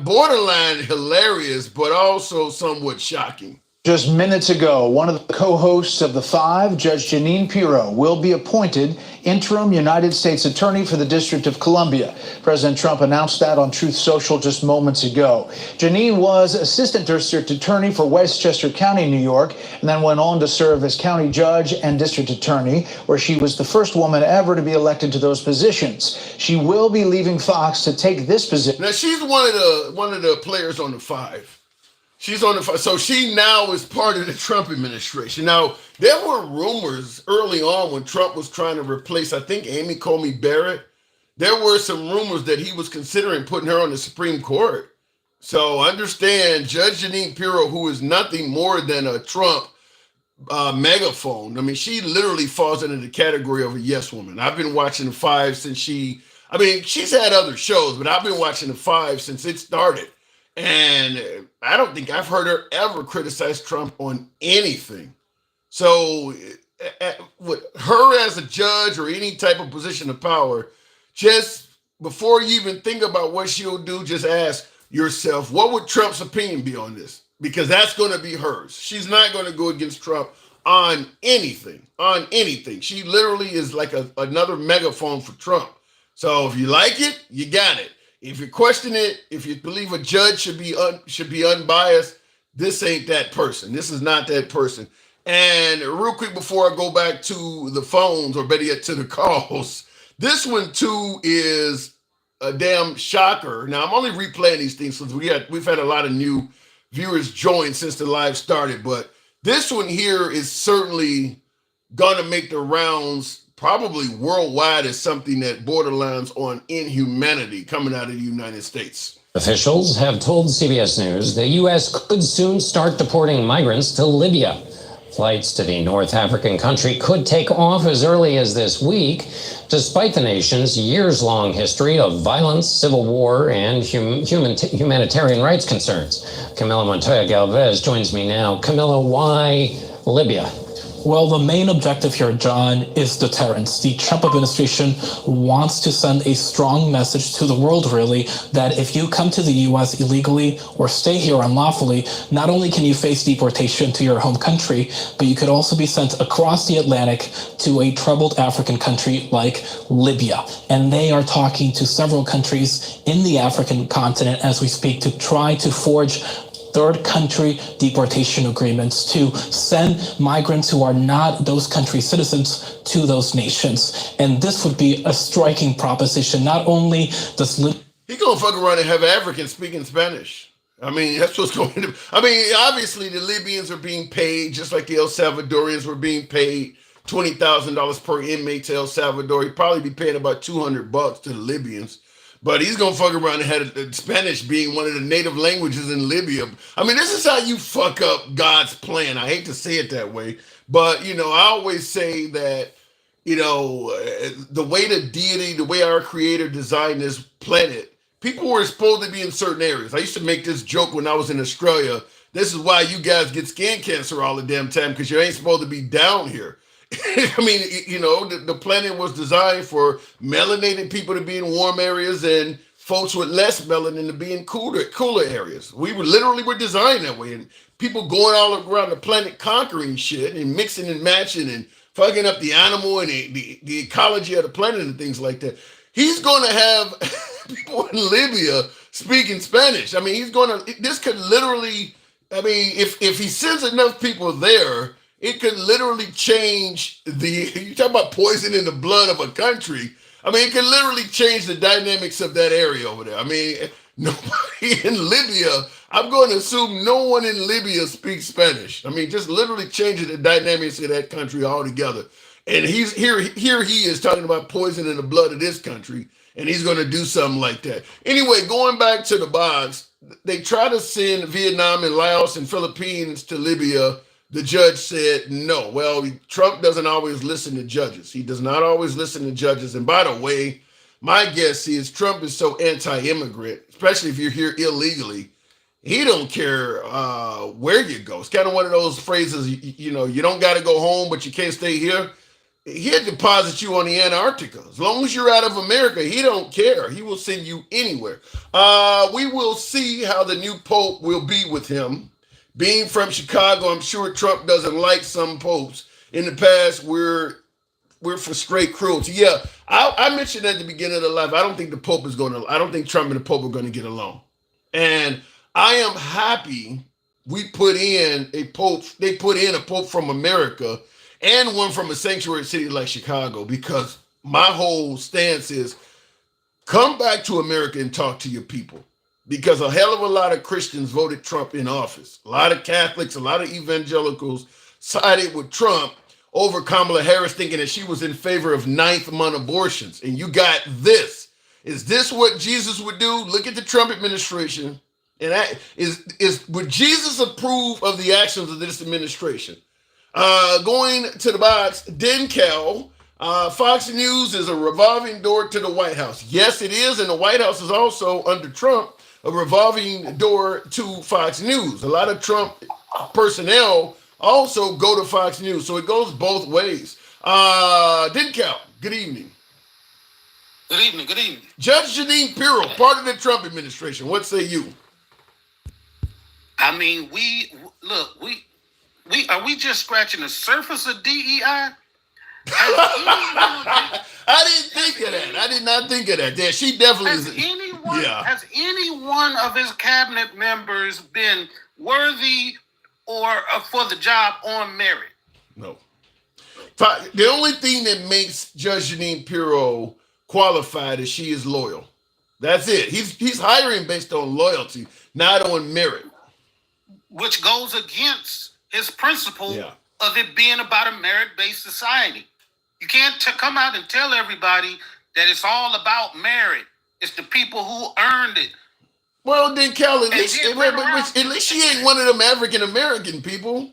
Speaker 1: borderline hilarious, but also somewhat shocking.
Speaker 2: Just minutes ago, one of the co-hosts of The Five, Judge Jeanine Pirro, will be appointed interim United States Attorney for the District of Columbia. President Trump announced that on Truth Social just moments ago. Jeanine was Assistant District Attorney for Westchester County, New York, and then went on to serve as County Judge and District Attorney, where she was the first woman ever to be elected to those positions. She will be leaving Fox to take this position.
Speaker 1: Now, she's one of the players on The Five. She's on the so she now is part of the Trump administration. Now, there were rumors early on when Trump was trying to replace, I think, Amy Coney Barrett. There were some rumors that he was considering putting her on the Supreme Court. So understand, Judge Jeanine Pirro, who is nothing more than a Trump megaphone. I mean, she literally falls into the category of a yes woman. I've been watching The Five since she's had other shows, but I've been watching The Five since it started. And I don't think I've heard her ever criticize Trump on anything. So with her as a judge or any type of position of power, just before you even think about what she'll do, just ask yourself, what would Trump's opinion be on this? Because that's going to be hers. She's not going to go against Trump on anything, She literally is like another megaphone for Trump. So if you like it, you got it. If you question it, if you believe a judge should be unbiased, this ain't that person. This is not that person. And real quick before I go back to the phones, or better yet to the calls, this one too is a damn shocker. Now I'm only replaying these things because we've had a lot of new viewers join since the live started, but this one here is certainly gonna make the rounds probably worldwide as something that borderlines on inhumanity coming out of the United States.
Speaker 3: Officials have told CBS News the U.S. could soon start deporting migrants to Libya. Flights to the North African country could take off as early as this week, despite the nation's years-long history of violence, civil war, and humanitarian rights concerns. Camila Montoya Galvez joins me now. Camila, why Libya?
Speaker 5: Well, the main objective here, John, is deterrence. The Trump administration wants to send a strong message to the world, really, that if you come to the U.S. illegally or stay here unlawfully, not only can you face deportation to your home country, but you could also be sent across the Atlantic to a troubled African country like Libya. And they are talking to several countries in the African continent as we speak to try to forge third country deportation agreements to send migrants who are not those country citizens to those nations. And this would be a striking proposition. Not only does
Speaker 1: he gonna fuck around and have Africans speaking Spanish. I mean, that's what's going to. I mean, obviously the Libyans are being paid just like the El Salvadorians were being paid $20,000 per inmate to El Salvador. He'd probably be paying about $200 to the Libyans. But he's going to fuck around and have Spanish being one of the native languages in Libya. I mean, this is how you fuck up God's plan. I hate to say it that way. But, I always say that, the way the deity, the way our creator designed this planet, people were supposed to be in certain areas. I used to make this joke when I was in Australia. This is why you guys get skin cancer all the damn time, because you ain't supposed to be down here. I mean, the planet was designed for melanated people to be in warm areas and folks with less melanin to be in cooler areas. We were designed that way. And people going all around the planet conquering shit and mixing and matching and fucking up the animal and the ecology of the planet and things like that. He's going to have people in Libya speaking Spanish. I mean, this could literally, if he sends enough people there, it could literally change you talk about poison in the blood of a country. I mean, it could literally change the dynamics of that area over there. I mean, nobody in Libya, I'm going to assume no one in Libya speaks Spanish. I mean, just literally changing the dynamics of that country altogether. And he's here he is talking about poison in the blood of this country, and he's going to do something like that. Anyway, going back to the box, they try to send Vietnam and Laos and Philippines to Libya. The judge said no. Well, Trump doesn't always listen to judges. He does not always listen to judges. And by the way, my guess is Trump is so anti-immigrant, especially if you're here illegally, He don't care where you go. It's kind of one of those phrases, you know, you don't got to go home, but you can't stay here. He'll deposit you on the Antarctica. As long as you're out of America, he don't care. He will send you anywhere. We will see how the new pope will be with him. Being from Chicago, I'm sure Trump doesn't like some popes. In the past, we're for straight cruelty. Yeah, I mentioned at the beginning of the live, I don't think the Pope is going to, I don't think Trump and the Pope are going to get along. And I am happy we put in a Pope, they put in a Pope from America and one from a sanctuary city like Chicago, because my whole stance is come back to America and talk to your people. Because a hell of a lot of Christians voted Trump in office. A lot of Catholics, a lot of evangelicals sided with Trump over Kamala Harris, thinking that she was in favor of ninth-month abortions. And you got this. Is this what Jesus would do? Look at the Trump administration. And that would Jesus approve of the actions of this administration? Going to the box, Denkel. Fox News is a revolving door to the White House. Yes, it is. And the White House is also, under Trump, a revolving door to Fox News. A lot of Trump personnel also go to Fox News. So it goes both ways. Denkel, good evening.
Speaker 7: Good evening, good evening.
Speaker 1: Judge Jeanine Pirro, part of the Trump administration. What say you?
Speaker 7: I mean, we are we just scratching the surface of DEI?
Speaker 1: I didn't think of that. I did not think of that. Yeah, she definitely is.
Speaker 7: Has any one of his cabinet members been worthy or for the job on merit?
Speaker 1: No. The only thing that makes Judge Jeanine Pirro qualified is she is loyal. That's it. He's hiring based on loyalty, not on merit.
Speaker 7: Which goes against his principle of it being about a merit-based society. You can't come out and tell everybody that it's all about merit. It's the people who earned it.
Speaker 1: Well, then, Cal, at least she ain't one of them African American people.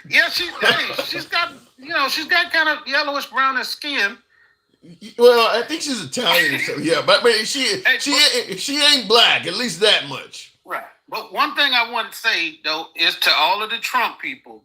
Speaker 7: Yeah, she's got kind of yellowish brownish skin.
Speaker 1: Well, I think she's Italian or something. Yeah, but she ain't black. At least that much.
Speaker 7: Right. But one thing I want to say though is to all of the Trump people,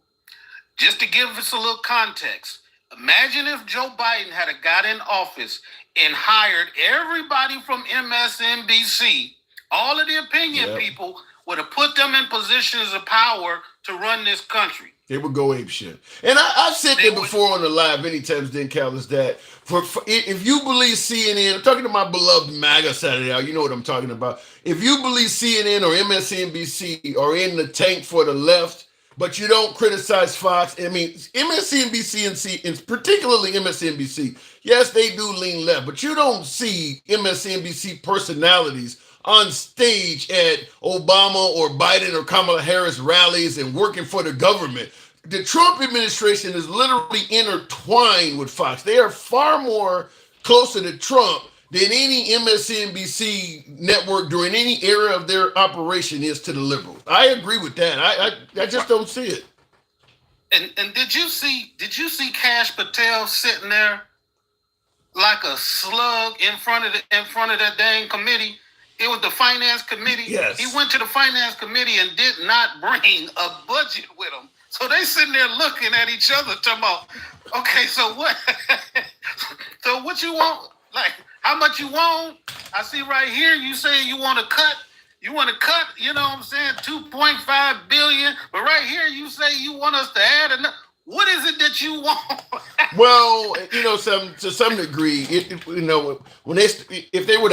Speaker 7: just to give us a little context. Imagine if Joe Biden had got in office and hired everybody from MSNBC, all of the opinion people, would have put them in positions of power to run this country.
Speaker 1: They would go ape shit. And I've said that before on the live many times, then, Cal, is that for if you believe CNN, I'm talking to my beloved MAGA Saturday out, you know what I'm talking about. If you believe CNN or MSNBC are in the tank for the left, but you don't criticize Fox, I mean, MSNBC and particularly MSNBC, yes, they do lean left, but you don't see MSNBC personalities on stage at Obama or Biden or Kamala Harris rallies and working for the government. The Trump administration is literally intertwined with Fox. They are far more closer to Trump than any MSNBC network during any era of their operation is to the liberals. I agree with that. I just don't see it.
Speaker 7: And did you see Kash Patel sitting there like a slug in front of that dang committee? It was the finance committee.
Speaker 1: Yes.
Speaker 7: He went to the finance committee and did not bring a budget with him. So they sitting there looking at each other talking about, okay, so what? So what you want? Like, how much you want? I see right here you say you want to cut, you know what I'm saying, 2.5 billion. But right here you say you want us to add another. What is it that you want?
Speaker 1: Well, to some degree, when if they were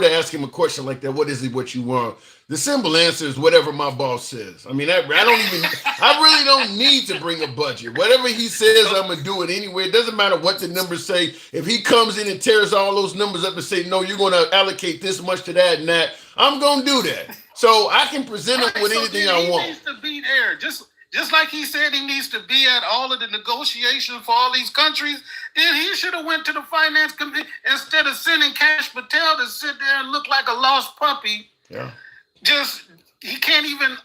Speaker 1: to ask him a question like that, what is it what you want? The simple answer is whatever my boss says. I mean, I really don't need to bring a budget. Whatever he says, I'm gonna do it anyway. It doesn't matter what the numbers say. If he comes in and tears all those numbers up and say, no, you're gonna allocate this much to that and that, I'm gonna do that. So I can present him with anything I want.
Speaker 7: He needs to be there. Just like he said he needs to be at all of the negotiations for all these countries, then he should have went to the finance committee instead of sending Kash Patel to sit there and look like a lost puppy. Yeah. He can't even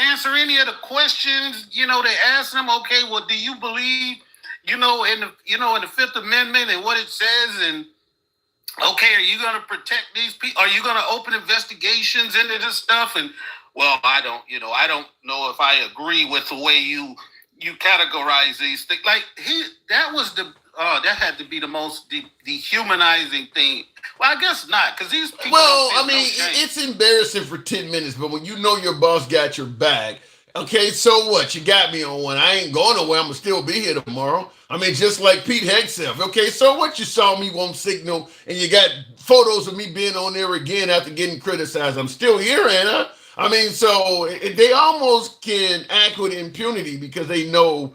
Speaker 7: answer any of the questions. They ask him, okay, well, do you believe, in the Fifth Amendment and what it says, and okay, are you going to protect these people? Are you going to open investigations into this stuff? And well, I don't know if I agree with the way you categorize these things. Like that had to be the most dehumanizing thing. Well, I guess not, because these people.
Speaker 1: Well, I mean, it's embarrassing for 10 minutes, but when you know your boss got your back, okay, so what? You got me on one. I ain't going nowhere. I'm going to still be here tomorrow. I mean, just like Pete Hegseth. Okay, so what? You saw me on Signal, and you got photos of me being on there again after getting criticized. I'm still here, ain't I? I mean, so they almost can act with impunity because they know,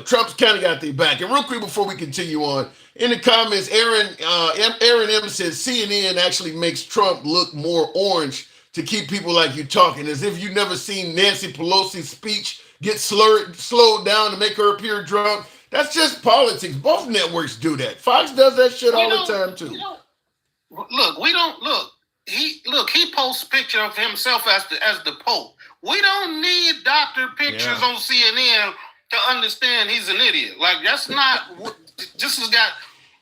Speaker 1: Trump's kind of got their back. And real quick before we continue on, in the comments, Aaron M says CNN actually makes Trump look more orange to keep people like you talking, as if you never seen Nancy Pelosi's speech get slowed down to make her appear drunk. That's just politics. Both networks do that. Fox does that shit all the time too.
Speaker 7: He posts picture of himself as the Pope. We don't need doctor pictures on CNN to understand he's an idiot. Like, that's not. This has got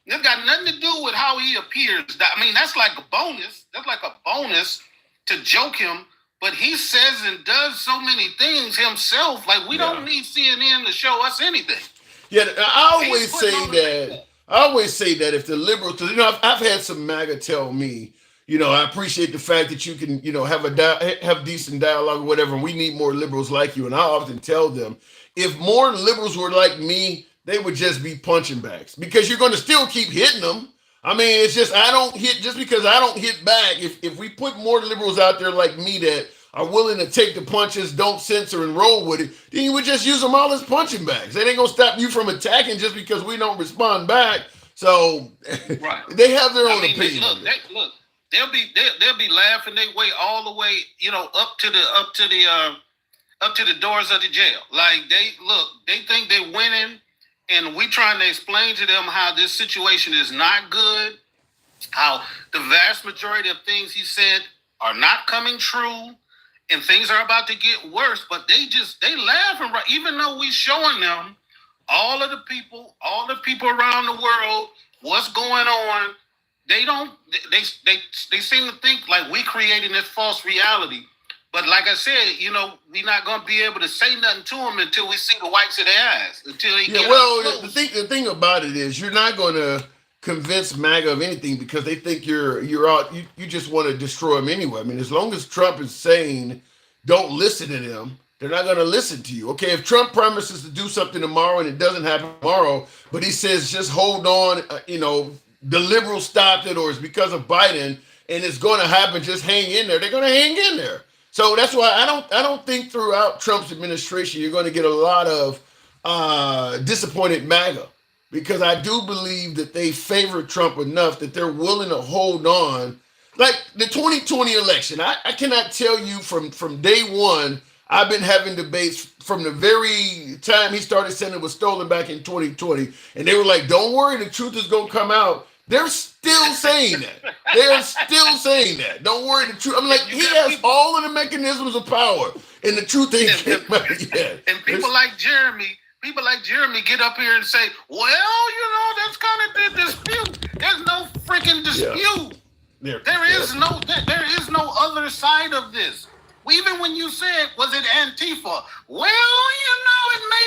Speaker 7: nothing to do with how he appears. I mean, that's like a bonus. That's like a bonus to joke him. But he says and does so many things himself. Like, we don't need CNN to show us anything.
Speaker 1: Yeah, I always say that if the liberals, I've had some MAGA tell me, I appreciate the fact that you can, have decent dialogue or whatever. And we need more liberals like you. And I often tell them, if more liberals were like me, they would just be punching bags, because you're going to still keep hitting them. I mean, it's just, I don't hit just because I don't hit back. If we put more liberals out there like me that are willing to take the punches, don't censor and roll with it, then you would just use them all as punching bags. They ain't going to stop you from attacking just because we don't respond back. So they have their own opinion.
Speaker 7: They'll be laughing their way all the way, up to the doors of the jail. Like, they think they're winning, and we trying to explain to them how this situation is not good, how the vast majority of things he said are not coming true, and things are about to get worse. But they laughing, right? Even though we showing them all the people around the world, what's going on. They seem to think like we creating this false reality. But like I said, we're not going to be able to say nothing to them until we see the whites of their eyes. Until they get
Speaker 1: the thing about it is, you're not going to convince MAGA of anything because they think you're out. You just want to destroy them anyway. I mean, as long as Trump is saying don't listen to them, they're not going to listen to you. Okay, if Trump promises to do something tomorrow and it doesn't happen tomorrow, but he says just hold on, the liberals stopped it, or it's because of Biden and it's going to happen, just hang in there. They're going to hang in there. So that's why I don't think throughout Trump's administration you're going to get a lot of disappointed MAGA, because I do believe that they favor Trump enough that they're willing to hold on. Like the 2020 election, I cannot tell you from day one, I've been having debates from the very time he started saying it was stolen back in 2020, and they were like, don't worry, the truth is going to come out. They're still saying that. They're still saying that. Don't worry, the truth. I'm like, he has all of the mechanisms of power, and the truth ain't came out yet.
Speaker 7: And people like Jeremy get up here and say, well, that's kind of the dispute. There's no freaking dispute.
Speaker 1: Yeah.
Speaker 7: There is no other side of this. Even when you said, was it Antifa? Well, it may.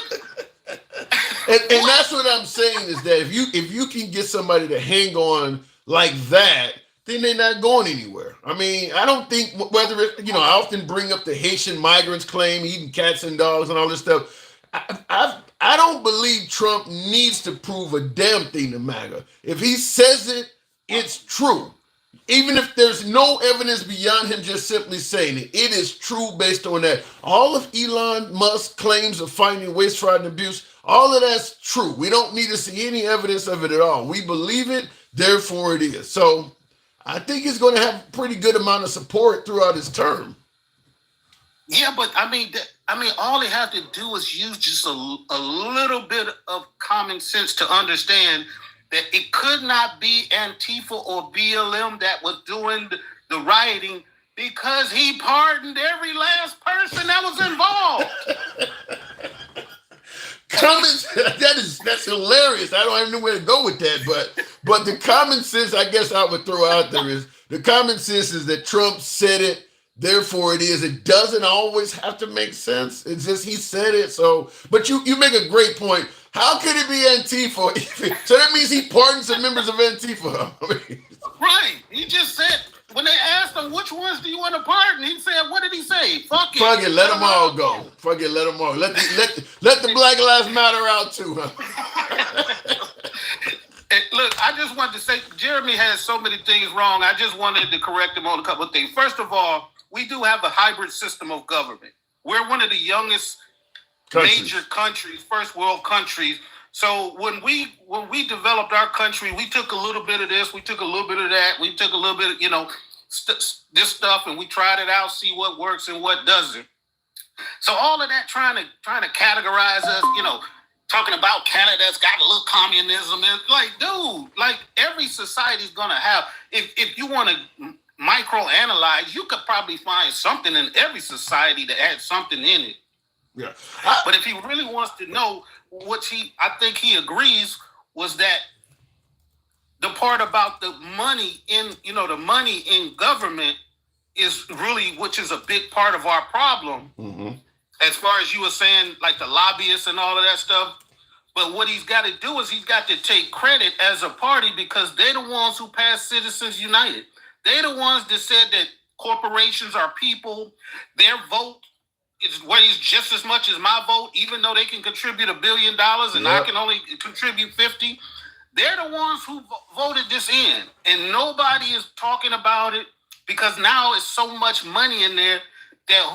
Speaker 1: And that's what I'm saying, is that if you can get somebody to hang on like that, then they're not going anywhere. I mean, I don't think whether it, I often bring up the Haitian migrants claim, eating cats and dogs and all this stuff. I don't believe Trump needs to prove a damn thing to MAGA. If he says it, it's true. Even if there's no evidence beyond him just simply saying it, it is true based on that. All of Elon Musk's claims of finding waste, fraud, and abuse, all of that's true. We don't need to see any evidence of it at all. We believe it, therefore it is. So I think he's going to have a pretty good amount of support throughout his term.
Speaker 7: Yeah, but I mean, all he has to do is use just a little bit of common sense to understand that it could not be Antifa or BLM that was doing the rioting, because he pardoned every last person that was involved.
Speaker 1: That's hilarious. I don't even know where to go with that, but the common sense I guess I would throw out there is the common sense is that Trump said it, therefore it is. It doesn't always have to make sense. It's just he said it. So, but you make a great point. How could it be Antifa? So that means he pardoned some members of Antifa.
Speaker 7: Right. He just said, when they asked him, which ones do you want to pardon? He said, what did he say? Fuck it.
Speaker 1: Fuck it, let them all go. Fuck it, let them all. Let the Black Lives Matter out too.
Speaker 7: Look, I just wanted to say, Jeremy has so many things wrong. I just wanted to correct him on a couple of things. First of all, we do have a hybrid system of government. We're one of the youngest major countries, first world countries. So when we developed our country, we took a little bit of this, we took a little bit of that, we took a little bit of, this stuff, and we tried it out, see what works and what doesn't. So all of that trying to categorize us, talking about Canada's got a little communism, and like, dude, like every society's gonna have. If you want to microanalyze, you could probably find something in every society that had something in it.
Speaker 1: Yeah.
Speaker 7: But if he really wants to know, I think he agrees, was that the part about the money in government is really, which is a big part of our problem. Mm-hmm. As far as you were saying, like the lobbyists and all of that stuff. But what he's got to do is he's got to take credit as a party, because they're the ones who passed Citizens United. They're the ones that said that corporations are people. Their vote weighs just as much as my vote, even though they can contribute $1 billion and I can only contribute 50. They're the ones who voted this in, and nobody is talking about it, because now it's so much money in there that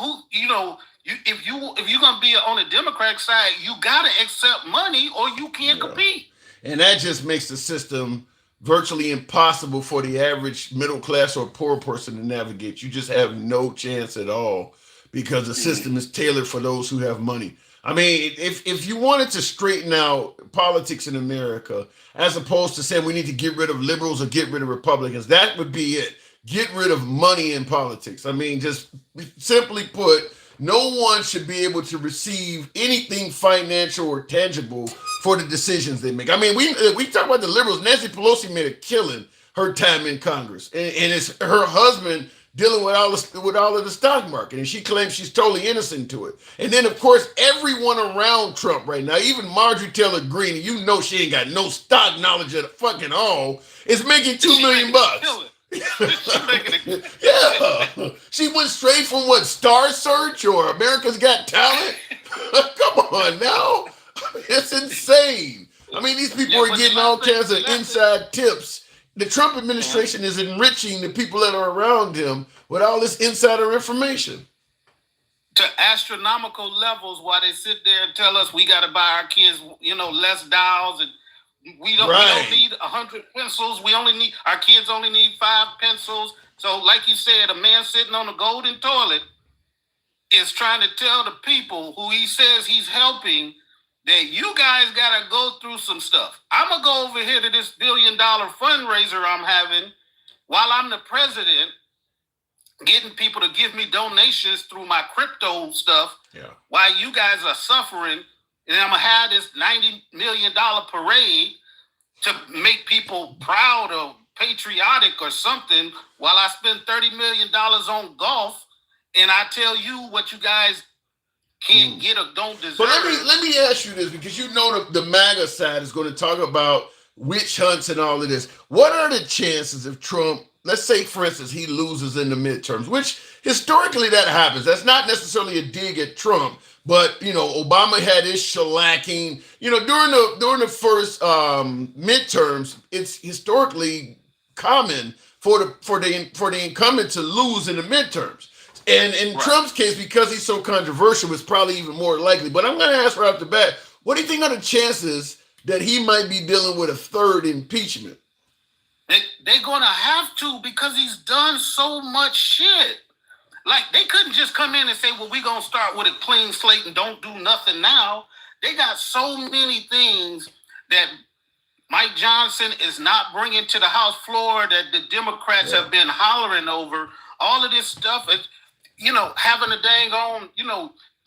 Speaker 7: if you're gonna be on the Democratic side, you gotta accept money or you can't compete.
Speaker 1: And that just makes the system virtually impossible for the average middle class or poor person to navigate. You just have no chance at all, because the system is tailored for those who have money. I mean, if you wanted to straighten out politics in America, as opposed to saying we need to get rid of liberals or get rid of Republicans, that would be it. Get rid of money in politics. I mean, just simply put, no one should be able to receive anything financial or tangible for the decisions they make. I mean, we talk about the liberals. Nancy Pelosi made a killing her time in Congress, and it's her husband dealing with all of the stock market, and she claims she's totally innocent to it. And then, of course, everyone around Trump right now, even Marjorie Taylor Greene, she ain't got no stock knowledge at fucking all, is making $2 million. Yeah, she went straight from Star Search or America's Got Talent. Come on now, it's insane. I mean, these people are getting all kinds of inside tips. The Trump administration is enriching the people that are around him with all this insider information
Speaker 7: to astronomical levels, while they sit there and tell us we got to buy our kids, less dolls, and we don't need 100 pencils. Our kids only need 5 pencils. So, like you said, a man sitting on a golden toilet is trying to tell the people who he says he's helping that you guys got to go through some stuff. I'm going to go over here to this $1 billion fundraiser I'm having while I'm the president, getting people to give me donations through my crypto stuff, while you guys are suffering. And I'm going to have this $90 million parade to make people proud or patriotic or something, while I spend $30 million on golf, and I tell you what you guys can't get or don't deserve.
Speaker 1: But let me ask you this, because the MAGA side is going to talk about witch hunts and all of this. What are the chances if Trump, let's say, for instance, he loses in the midterms, which historically that happens. That's not necessarily a dig at Trump, but Obama had his shellacking. During the first midterms, it's historically common for the incumbent to lose in the midterms. And in Trump's case, because he's so controversial, it's probably even more likely. But I'm going to ask right off the bat, what do you think are the chances that he might be dealing with a third impeachment?
Speaker 7: They're going to have to, because he's done so much shit. Like, they couldn't just come in and say, well, we're going to start with a clean slate and don't do nothing now. They got so many things that Mike Johnson is not bringing to the House floor that the Democrats have been hollering over. All of this stuff is, having a dang on,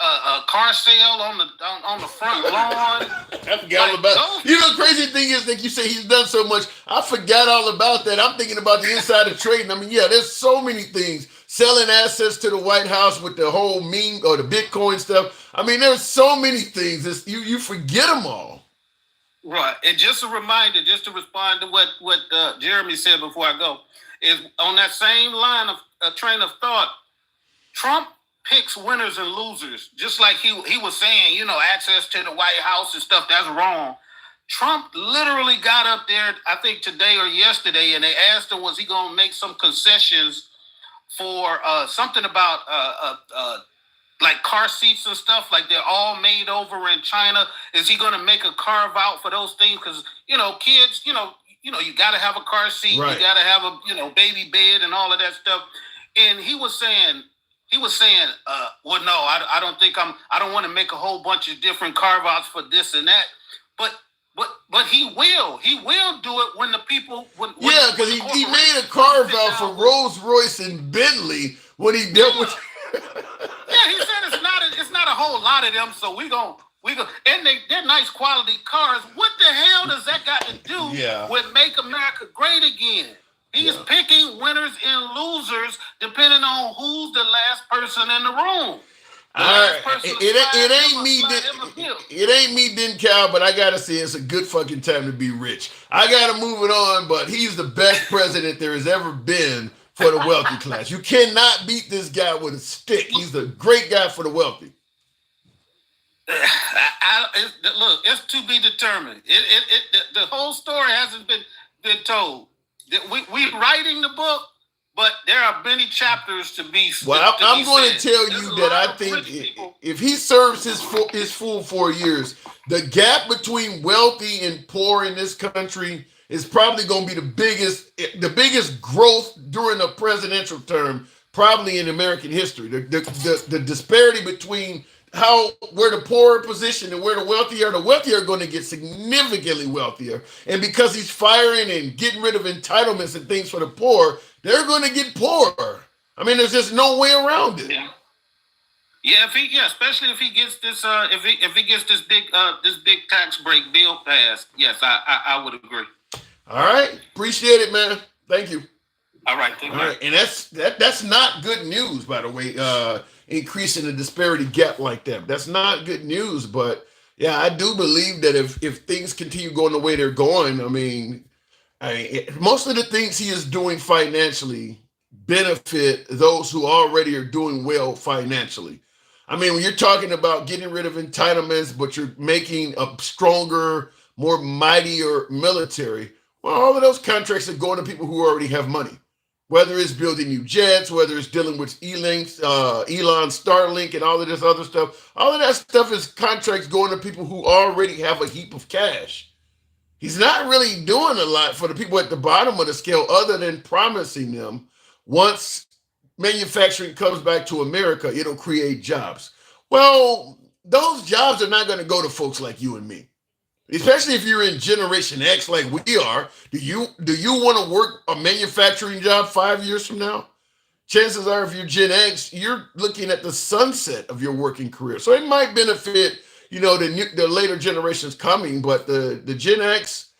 Speaker 7: a car sale on the front lawn.
Speaker 1: I forgot all about. You know, the crazy thing is that you say he's done so much. I forgot all about that. I'm thinking about the insider trading. I mean, yeah, there's so many things. Selling assets to the White House with the whole meme or the Bitcoin stuff. I mean, there's so many things. You forget them all.
Speaker 7: Right, and just a reminder, just to respond to what Jeremy said before I go, is on that same line of train of thought. Trump picks winners and losers, just like he was saying, you know, access to the White House and stuff, that's wrong. Trump literally got up there, I think today or yesterday, and they asked him, was he going to make some concessions for something about like car seats and stuff, like they're all made over in China. Is he going to make a carve out for those things? Because, you know, kids, you got to have a car seat, right. You got to have a, baby bed and all of that stuff. And he was saying, well, no, I don't think I don't want to make a whole bunch of different carve outs for this and that. But he will do it when the people,
Speaker 1: yeah, because he made a carve out for Rolls Royce and Bentley when he dealt with.
Speaker 7: Yeah, he said it's not a whole lot of them, so we go, and they're nice quality cars. What the hell does that got to do with Make America Great Again? He's picking winners and losers depending on who's the last person in the room.
Speaker 1: It ain't me, then Cal, but I gotta say it's a good fucking time to be rich. I gotta move it on, but he's the best president there has ever been for the wealthy class. You cannot beat this guy with a stick. He's a great guy for the wealthy.
Speaker 7: Look, it's to be determined. The whole story hasn't been told. We writing the book, but there are many chapters to be.
Speaker 1: Well, I'm going to tell you that I think if he serves his full 4 years, the gap between wealthy and poor in this country is probably going to be the biggest growth during a presidential term, probably in American history. The disparity between where the poor are positioned and where the wealthy are going to get significantly wealthier. And because he's firing and getting rid of entitlements and things for the poor, they're going to get poorer. I mean, there's just no way around it.
Speaker 7: Yeah, especially if he gets this, if he gets this big tax break bill passed. Yes, I would agree.
Speaker 1: All right, appreciate it, man. Thank you.
Speaker 7: All right, thank you.
Speaker 1: All right, and that's not good news, by the way. Increasing the disparity gap like that. That's not good news, but yeah, I do believe that if things continue going the way they're going, I mean, most of the things he is doing financially benefit those who already are doing well financially. I mean, when you're talking about getting rid of entitlements, but you're making a stronger, more mightier military, well, all of those contracts are going to people who already have money. Whether it's building new jets, whether it's dealing with Elon Starlink and all of this other stuff, all of that stuff is contracts going to people who already have a heap of cash. He's not really doing a lot for the people at the bottom of the scale other than promising them once manufacturing comes back to America, it'll create jobs. Well, those jobs are not going to go to folks like you and me. Especially if you're in Generation X like we are, do you want to work a manufacturing job 5 years from now? Chances are, if you're Gen X, you're looking at the sunset of your working career. So it might benefit, the later generations coming, but the Gen X,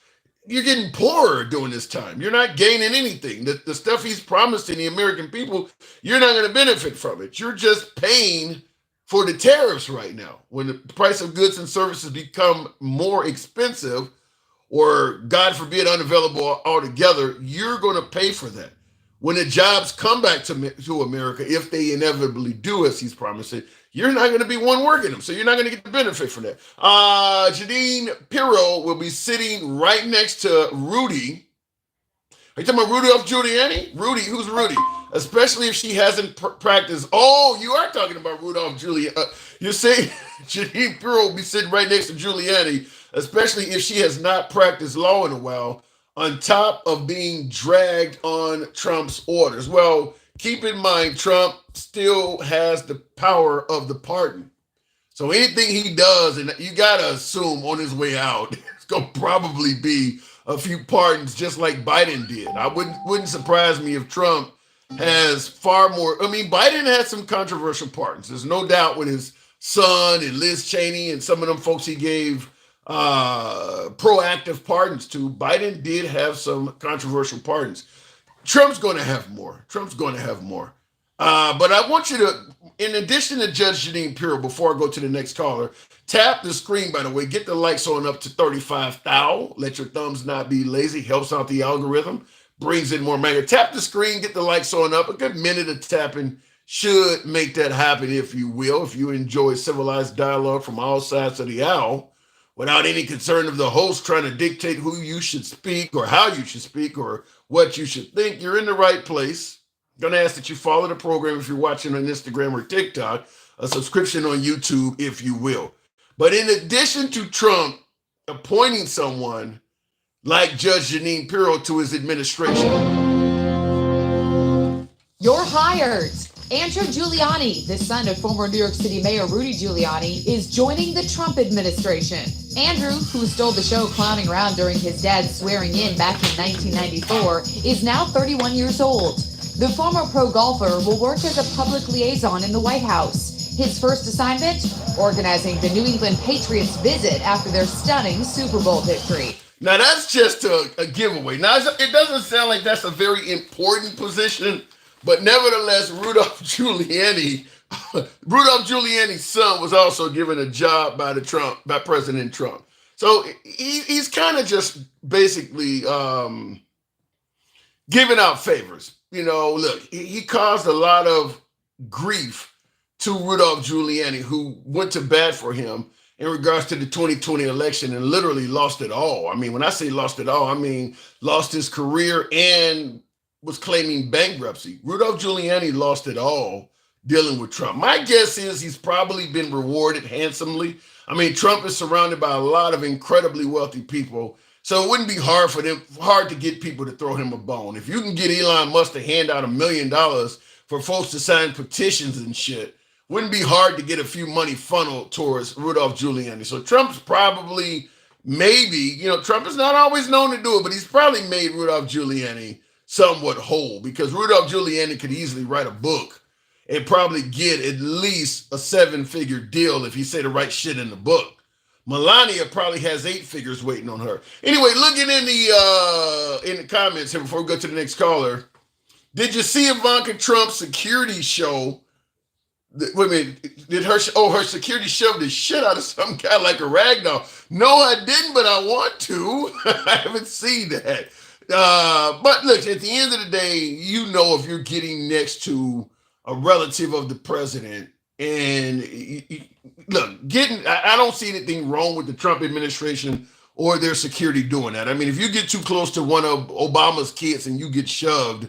Speaker 1: you're getting poorer during this time. You're not gaining anything. The stuff he's promising the American people, you're not going to benefit from it. You're just paying for the tariffs right now. When the price of goods and services become more expensive, or God forbid, unavailable altogether, you're going to pay for that. When the jobs come back to America, if they inevitably do, as he's promising, you're not going to be one working them. So you're not going to get the benefit from that. Jeanine Pirro will be sitting right next to Rudy. Are you talking about Rudolph Giuliani? Rudy, who's Rudy? Especially if she hasn't practiced. Oh, you are talking about Rudolph Giuliani. You're saying Jeanine Pirro will be sitting right next to Giuliani, especially if she has not practiced law in a while, on top of being dragged on Trump's orders. Well, keep in mind, Trump still has the power of the pardon. So anything he does, and you got to assume on his way out, it's going to probably be a few pardons just like Biden did. I wouldn't surprise me if Trump has far more. I mean, Biden had some controversial pardons. There's no doubt with his son and Liz Cheney and some of them folks he gave proactive pardons to. Biden did have some controversial pardons. Trump's going to have more. Trump's going to have more. But I want you to, in addition to Judge Jeanine Pirro, before I go to the next caller, tap the screen, by the way. Get the likes on up to 35,000. Let your thumbs not be lazy. Helps out the algorithm. Brings in more manga. Tap the screen. Get the likes on up. A good minute of tapping should make that happen, if you will. If you enjoy civilized dialogue from all sides of the aisle, without any concern of the host trying to dictate who you should speak or how you should speak or what you should think, you're in the right place. I'm going to ask that you follow the program if you're watching on Instagram or TikTok, a subscription on YouTube, if you will. But in addition to Trump appointing someone like Judge Jeanine Pirro to his administration.
Speaker 8: You're hired. Andrew Giuliani, the son of former New York City Mayor Rudy Giuliani, is joining the Trump administration. Andrew, who stole the show clowning around during his dad's swearing in back in 1994, is now 31 years old. The former pro golfer will work as a public liaison in the White House. His first assignment, organizing the New England Patriots visit after their stunning Super Bowl victory.
Speaker 1: Now that's just a giveaway. Now it doesn't sound like that's a very important position, but nevertheless, Rudolph Giuliani's son was also given a job by President Trump. So he's kind of just basically giving out favors. You know, look, he caused a lot of grief to Rudolph Giuliani, who went to bat for him in regards to the 2020 election and literally lost it all. I mean, when I say lost it all, I mean lost his career and was claiming bankruptcy. Rudolph Giuliani lost it all dealing with Trump. My guess is he's probably been rewarded handsomely. I mean, Trump is surrounded by a lot of incredibly wealthy people, so it wouldn't be hard to get people to throw him a bone. If you can get Elon Musk to hand out $1 million for folks to sign petitions and shit, wouldn't be hard to get a few money funneled towards Rudolph Giuliani. So Trump's probably, maybe, Trump is not always known to do it, but he's probably made Rudolph Giuliani somewhat whole, because Rudolph Giuliani could easily write a book and probably get at least a 7-figure deal if he say the right shit in the book. Melania probably has 8 figures waiting on her. Anyway, looking in the comments here before we go to the next caller, did you see Ivanka Trump's security show? Wait a minute, did her security shoved the shit out of some guy like a rag doll? No, I didn't, but I want to. I haven't seen that. But look, at the end of the day, if you're getting next to a relative of the president, and I don't see anything wrong with the Trump administration or their security doing that. I mean, if you get too close to one of Obama's kids and you get shoved,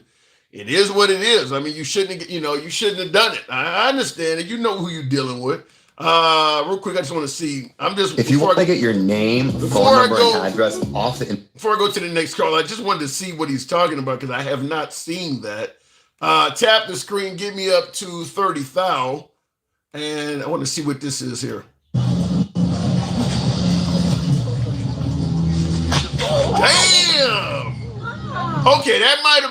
Speaker 1: it is what it is. I mean, you shouldn't have done it. I understand it. You know who you're dealing with. Real quick, I just want to see.
Speaker 9: If you want to get your name, phone number, and address off the.
Speaker 1: Before I go to the next call, I just wanted to see what he's talking about because I have not seen that. Tap the screen, get me up to 30,000, and I want to see what this is here. Damn. Okay, that might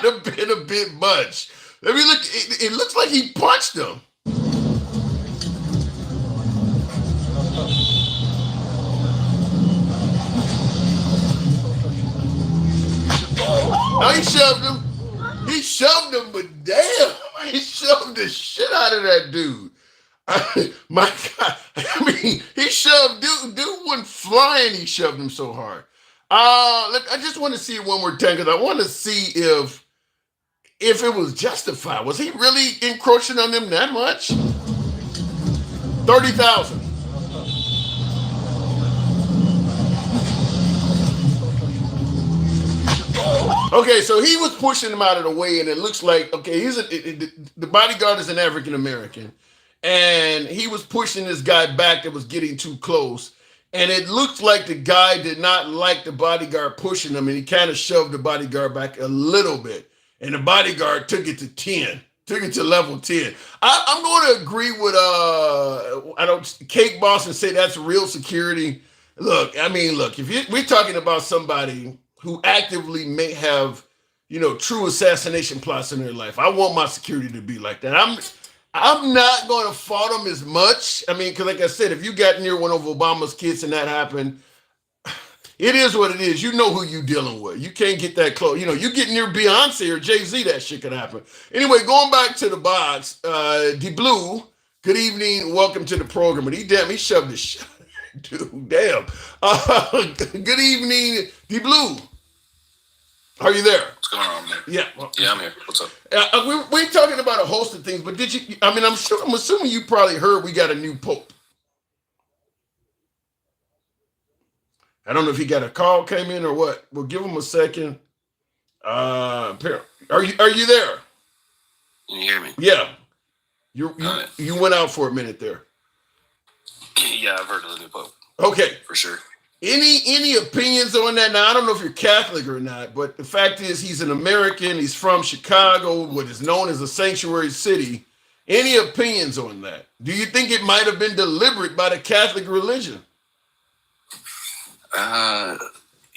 Speaker 1: have been a bit much. Let me look. It looks like he punched him. No, he shoved him. He shoved him, but damn, he shoved the shit out of that dude. My God, I mean, he shoved dude went flying. He shoved him so hard. I just want to see it one more time because I want to see if it was justified. Was he really encroaching on them that much? 30,000. Okay, so he was pushing him out of the way, and it looks like, okay, the bodyguard is an African American, and he was pushing this guy back that was getting too close, and it looked like the guy did not like the bodyguard pushing him, and he kind of shoved the bodyguard back a little bit, and the bodyguard took it to 10, took it to level 10. I'm going to agree with Cake Boss and say that's real security. Look, if we're talking about somebody who actively may have, true assassination plots in their life, I want my security to be like that. I'm not going to fault him as much. I mean, because like I said, if you got near one of Obama's kids and that happened, it is what it is. You know who you dealing with. You can't get that close. You know, you get near Beyonce or Jay-Z, that shit could happen. Anyway, going back to the box, D Blue, good evening. Welcome to the program. But he shoved his shit. Dude, damn. Good evening, D Blue. Are you there?
Speaker 6: What's going on, man?
Speaker 1: Yeah.
Speaker 6: Yeah, I'm here. What's up?
Speaker 1: We're talking about a host of things, but did you? I mean, I'm assuming you probably heard we got a new pope. I don't know if he got a call came in or what. We'll give him a second. Are you there?
Speaker 6: Can you hear me?
Speaker 1: Yeah. You went out for a minute there.
Speaker 6: Yeah, I've heard of the new pope.
Speaker 1: Okay.
Speaker 6: For sure.
Speaker 1: Any opinions on that? Now, I don't know if you're Catholic or not, but the fact is he's an American. He's from Chicago, what is known as a sanctuary city. Any opinions on that? Do you think it might have been deliberate by the Catholic religion?
Speaker 6: I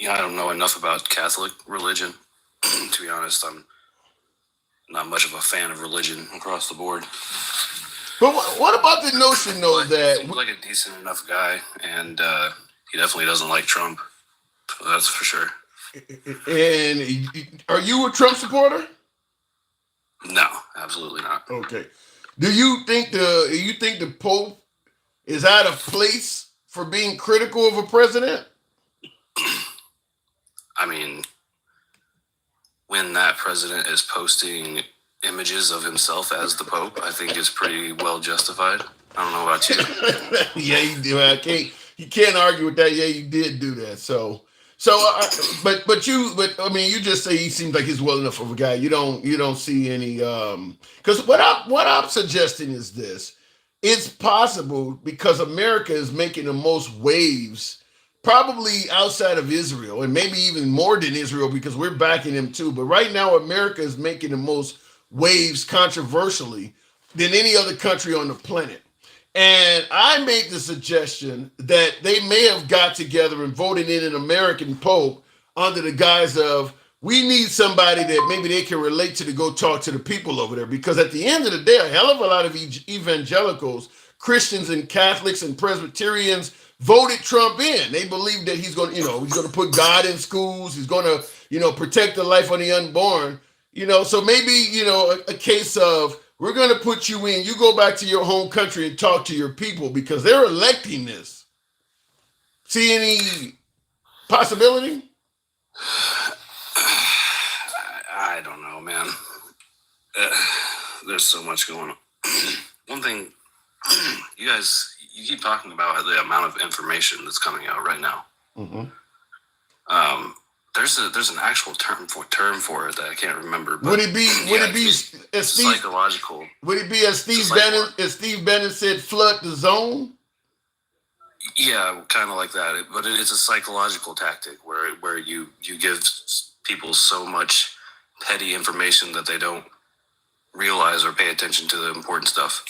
Speaker 6: don't know enough about Catholic religion. To be honest, I'm not much of a fan of religion across the board.
Speaker 1: But what about the notion, though, that...
Speaker 6: Seems like a decent enough guy, and he definitely doesn't like Trump. That's for sure.
Speaker 1: And are you a Trump supporter?
Speaker 6: No, absolutely not.
Speaker 1: Okay. Do you think the Pope is out of place for being critical of a president?
Speaker 6: I mean, when that president is posting images of himself as the Pope, I think it's pretty well justified. I don't know about you.
Speaker 1: Yeah, you do. You can't argue with that. Yeah, you did do that. But I mean, you just say he seems like he's well enough of a guy. You don't see any because what I'm suggesting is this: it's possible because America is making the most waves, probably outside of Israel, and maybe even more than Israel because we're backing them too. But right now, America is making the most waves controversially than any other country on the planet. And I made the suggestion that they may have got together and voted in an American Pope under the guise of, we need somebody that maybe they can relate to go talk to the people over there. Because at the end of the day, a hell of a lot of evangelicals, Christians and Catholics and Presbyterians voted Trump in. They believe that he's going to put God in schools. He's going to, protect the life of the unborn. So maybe, a case of, we're going to put you in. You go back to your home country and talk to your people because they're electing this. See any possibility?
Speaker 6: I don't know, man. There's so much going on. One thing, you keep talking about the amount of information that's coming out right now.
Speaker 1: Mm-hmm.
Speaker 6: There's an actual term for it that I can't remember. But
Speaker 1: would it be as
Speaker 6: psychological?
Speaker 1: Would it be as Steve Bannon said, flood the zone?
Speaker 6: Yeah, kind of like that. But it's a psychological tactic where you give people so much petty information that they don't realize or pay attention to the important stuff.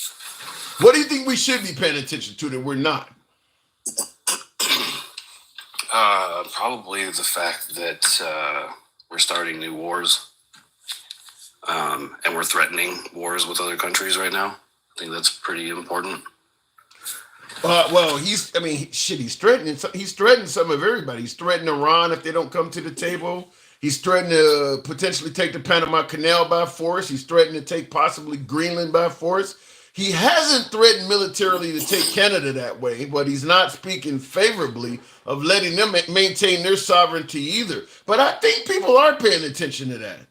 Speaker 1: What do you think we should be paying attention to that we're not?
Speaker 6: Probably the fact that we're starting new wars, and we're threatening wars with other countries right now. I think that's pretty important.
Speaker 1: Well, he's threatening. He's threatening some of everybody. He's threatening Iran if they don't come to the table. He's threatening to potentially take the Panama Canal by force. He's threatening to take possibly Greenland by force. He hasn't threatened militarily to take Canada that way, but he's not speaking favorably of letting them maintain their sovereignty either. But I think people are paying attention to that.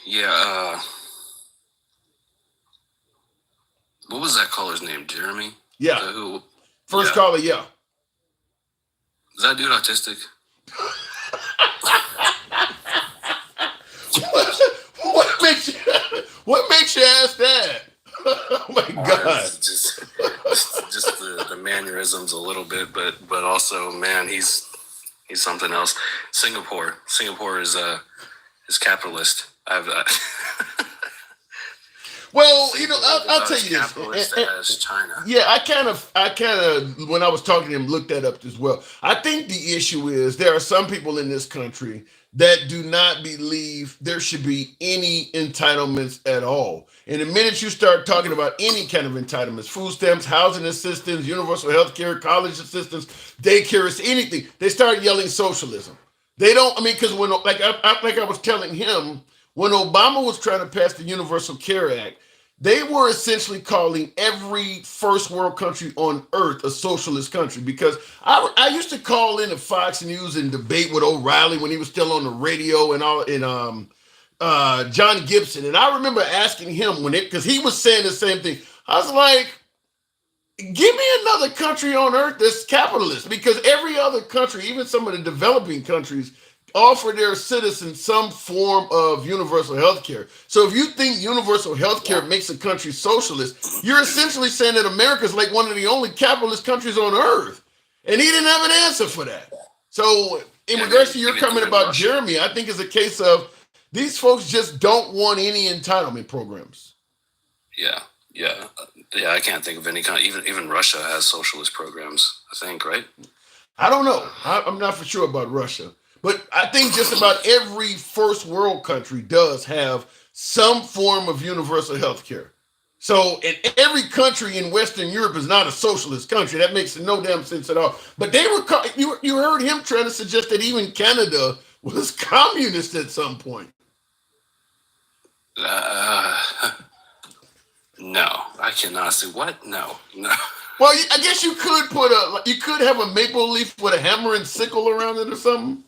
Speaker 6: Yeah. What was that caller's name? Jeremy?
Speaker 1: Yeah. First caller, yeah.
Speaker 6: Is that dude autistic?
Speaker 1: What makes you ask that? Oh my God!
Speaker 6: Just the mannerisms a little bit, but also, man, he's something else. Singapore is capitalist.
Speaker 1: Well, I'll tell you this.
Speaker 10: Capitalist as China.
Speaker 1: Yeah, I kind of, when I was talking to him, looked that up as well. I think the issue is there are some people in this country that do not believe there should be any entitlements at all. And the minute you start talking about any kind of entitlements, food stamps, housing assistance, universal health care, college assistance, daycare, anything, they start yelling socialism. They don't, because when, like I was telling him, when Obama was trying to pass the Universal Care Act, they were essentially calling every first world country on earth a socialist country, because I used to call into Fox News and debate with O'Reilly when he was still on the radio and all, and John Gibson. And I remember asking him because he was saying the same thing. I was like, give me another country on earth that's capitalist, because every other country, even some of the developing countries, offer their citizens some form of universal health care. So if you think universal health care makes a country socialist, you're essentially saying that America is like one of the only capitalist countries on earth. And he didn't have an answer for that. So in regards to your comment about Jeremy, I think it's a case of these folks just don't want any entitlement programs.
Speaker 10: Yeah. I can't think of any kind. Even Russia has socialist programs, I think, right?
Speaker 1: I don't know. I'm not for sure about Russia. But I think just about every first world country does have some form of universal health care. So, and every country in Western Europe is not a socialist country. That makes no damn sense at all. But they were, you heard him trying to suggest that even Canada was communist at some point.
Speaker 10: No, I cannot see what. No.
Speaker 1: Well, I guess you could have a maple leaf with a hammer and sickle around it or something.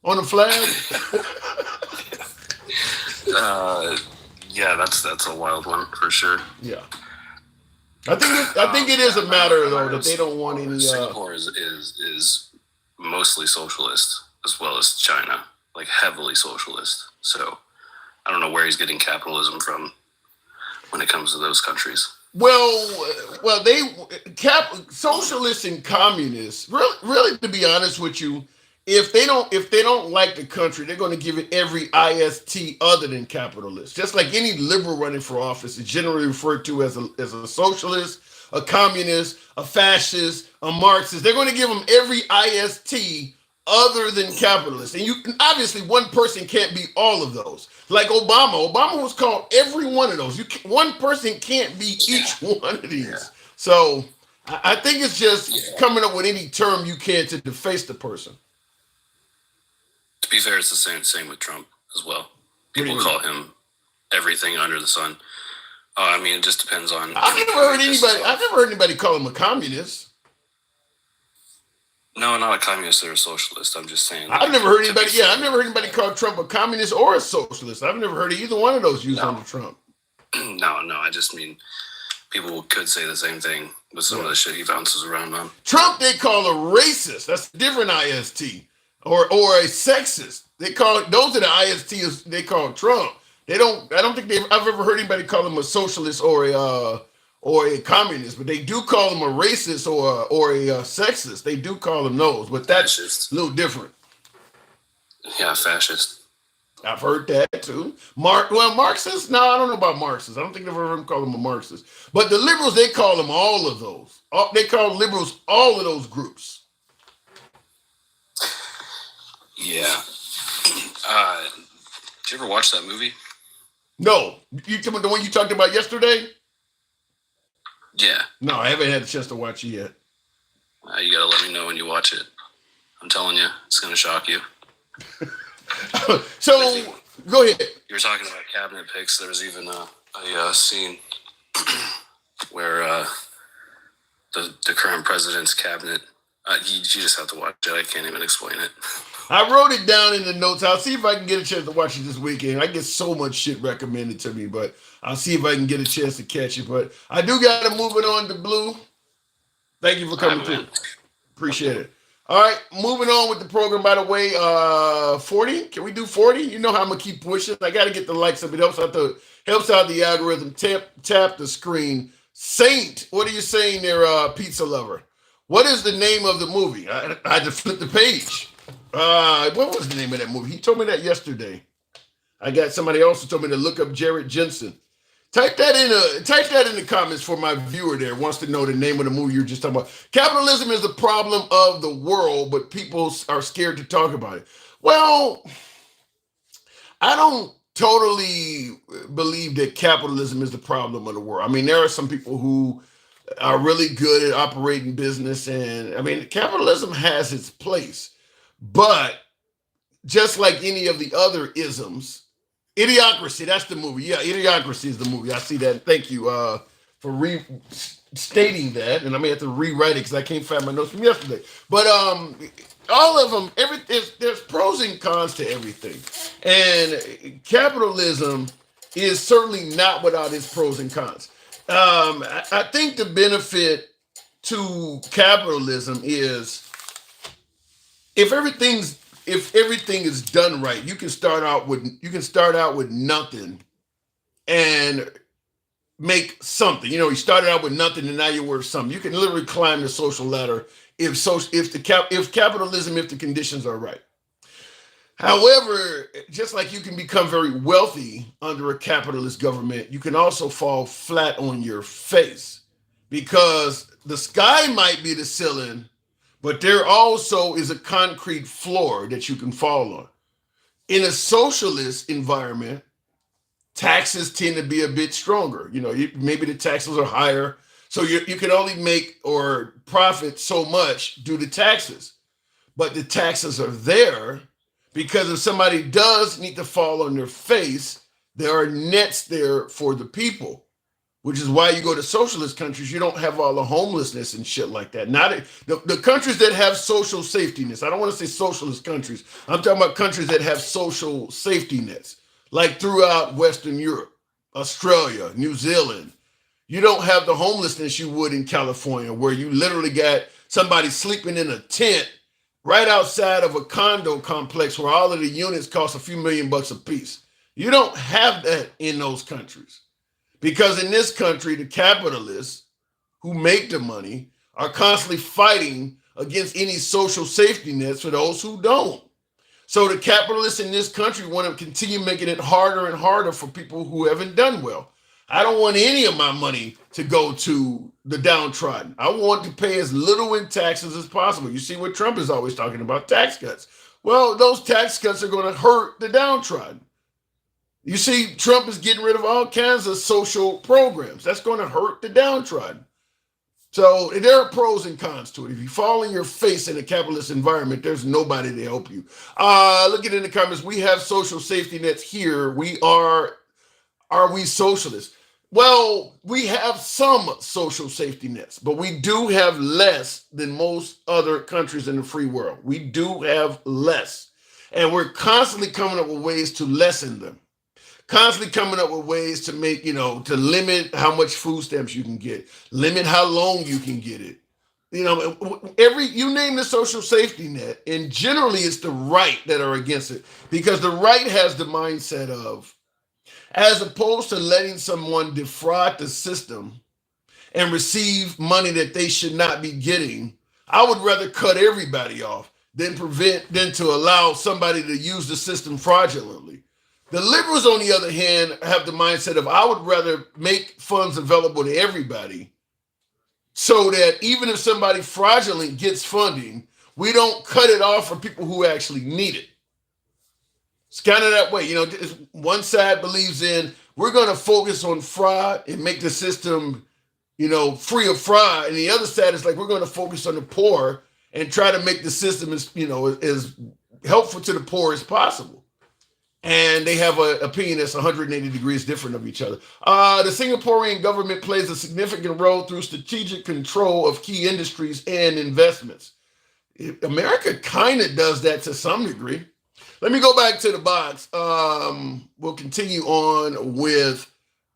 Speaker 1: On a flag?
Speaker 10: Yeah, that's a wild one for sure.
Speaker 1: Yeah, I think it is a matter though that they don't want any.
Speaker 10: Singapore is mostly socialist as well as China, like heavily socialist. So I don't know where he's getting capitalism from when it comes to those countries.
Speaker 1: Well, socialists and communists. Really, to be honest with you. If they don't like the country, they're going to give it every IST other than capitalist. Just like any liberal running for office is generally referred to as a socialist, a communist, a fascist, a Marxist. They're going to give them every IST other than capitalist. And obviously one person can't be all of those. Like Obama. Obama was called every one of those. One person can't be each one of these. Yeah. So I think it's just coming up with any term you can to deface the person.
Speaker 10: To be fair, it's the same with Trump as well. People call him everything under the sun. It just depends on.
Speaker 1: I've never heard anybody call him a communist.
Speaker 10: No, not a communist or a socialist. I'm just saying.
Speaker 1: I've never heard anybody. Yeah, I've never heard anybody call Trump a communist or a socialist. I've never heard of either one of those used under Trump.
Speaker 10: No. I just mean people could say the same thing with some of the shit he bounces around on.
Speaker 1: Trump, they call a racist. That's a different IST. Or a sexist. They call those are the ISTs they call Trump. I don't think I've ever heard anybody call him a socialist or a communist, but they do call him a racist or a sexist. They do call him those, but that's fascist. A little different.
Speaker 10: Yeah, fascist.
Speaker 1: I've heard that too. Marxist? No, I don't know about Marxists. I don't think I've ever heard them call him a Marxist. But the liberals, they call them all of those. They call liberals all of those groups.
Speaker 10: Yeah. Did you ever watch that movie?
Speaker 1: No. You talking about the one you talked about yesterday?
Speaker 10: Yeah.
Speaker 1: No, I haven't had a chance to watch it yet.
Speaker 10: You gotta let me know when you watch it. I'm telling you, it's gonna shock you.
Speaker 1: So, go ahead.
Speaker 10: You were talking about cabinet picks. There was even a scene where the current president's cabinet. You just have to watch it. I can't even explain it.
Speaker 1: I wrote it down in the notes. I'll see if I can get a chance to watch it this weekend. I get so much shit recommended to me, but I'll see if I can get a chance to catch it. But I do got to move it on to Blue. Thank you for coming through. Appreciate it. All right, moving on with the program, by the way. 40? Can we do 40? You know how I'm going to keep pushing. I got to get the likes up. It helps out the algorithm. Tap the screen. Saint, what are you saying there, pizza lover? What is the name of the movie? I had to flip the page. What was the name of that movie? He told me that yesterday. I got somebody else who told me to look up Jared Jensen. Type that in the comments for my viewer there wants to know the name of the movie you're just talking about. Capitalism is the problem of the world, but people are scared to talk about it. Well, I don't totally believe that capitalism is the problem of the world. I mean, there are some people who are really good at operating business, and I mean, capitalism has its place, but just like any of the other isms, Idiocracy, that's the movie. Yeah, Idiocracy is the movie. I see that. Thank you for restating that, and I may have to rewrite it because I can't find my notes from yesterday. But all of them, there's pros and cons to everything, and capitalism is certainly not without its pros and cons. I think the benefit to capitalism is if everything is done right, you can start out with nothing and make something. You know, you started out with nothing and now you're worth something. You can literally climb the social ladder if the conditions are right. However, just like you can become very wealthy under a capitalist government, you can also fall flat on your face because the sky might be the ceiling, but there also is a concrete floor that you can fall on. In a socialist environment, taxes tend to be a bit stronger. You know, maybe the taxes are higher, so you can only make or profit so much due to taxes. But the taxes are there because if somebody does need to fall on their face, there are nets there for the people. Which is why you go to socialist countries, you don't have all the homelessness and shit like that. Not the countries that have social safety nets. I don't want to say socialist countries. I'm talking about countries that have social safety nets, like throughout Western Europe, Australia, New Zealand. You don't have the homelessness you would in California, where you literally got somebody sleeping in a tent right outside of a condo complex where all of the units cost a few $1,000,000 a piece. You don't have that in those countries. Because in this country, the capitalists who make the money are constantly fighting against any social safety nets for those who don't. So the capitalists in this country want to continue making it harder and harder for people who haven't done well. I don't want any of my money to go to the downtrodden. I want to pay as little in taxes as possible. You see what Trump is always talking about, tax cuts. Well, those tax cuts are going to hurt the downtrodden. You see, Trump is getting rid of all kinds of social programs. That's going to hurt the downtrodden. So there are pros and cons to it. If you fall on your face in a capitalist environment, there's nobody to help you. Look at it in the comments. We have social safety nets here. Are we socialists? Well, we have some social safety nets, but we do have less than most other countries in the free world. We do have less. And we're constantly coming up with ways to lessen them. Constantly coming up with ways to make, to limit how much food stamps you can get, limit how long you can get it. You name the social safety net, and generally it's the right that are against it because the right has the mindset of, as opposed to letting someone defraud the system and receive money that they should not be getting, I would rather cut everybody off than to allow somebody to use the system fraudulently. The liberals, on the other hand, have the mindset of, I would rather make funds available to everybody so that even if somebody fraudulently gets funding, we don't cut it off from people who actually need it. It's kind of that way. One side believes in, we're going to focus on fraud and make the system, free of fraud. And the other side is like, we're going to focus on the poor and try to make the system as helpful to the poor as possible. And they have an opinion that's 180 degrees different of each other. The Singaporean government plays a significant role through strategic control of key industries and investments. America kind of does that to some degree. Let me go back to the box. We'll continue on with,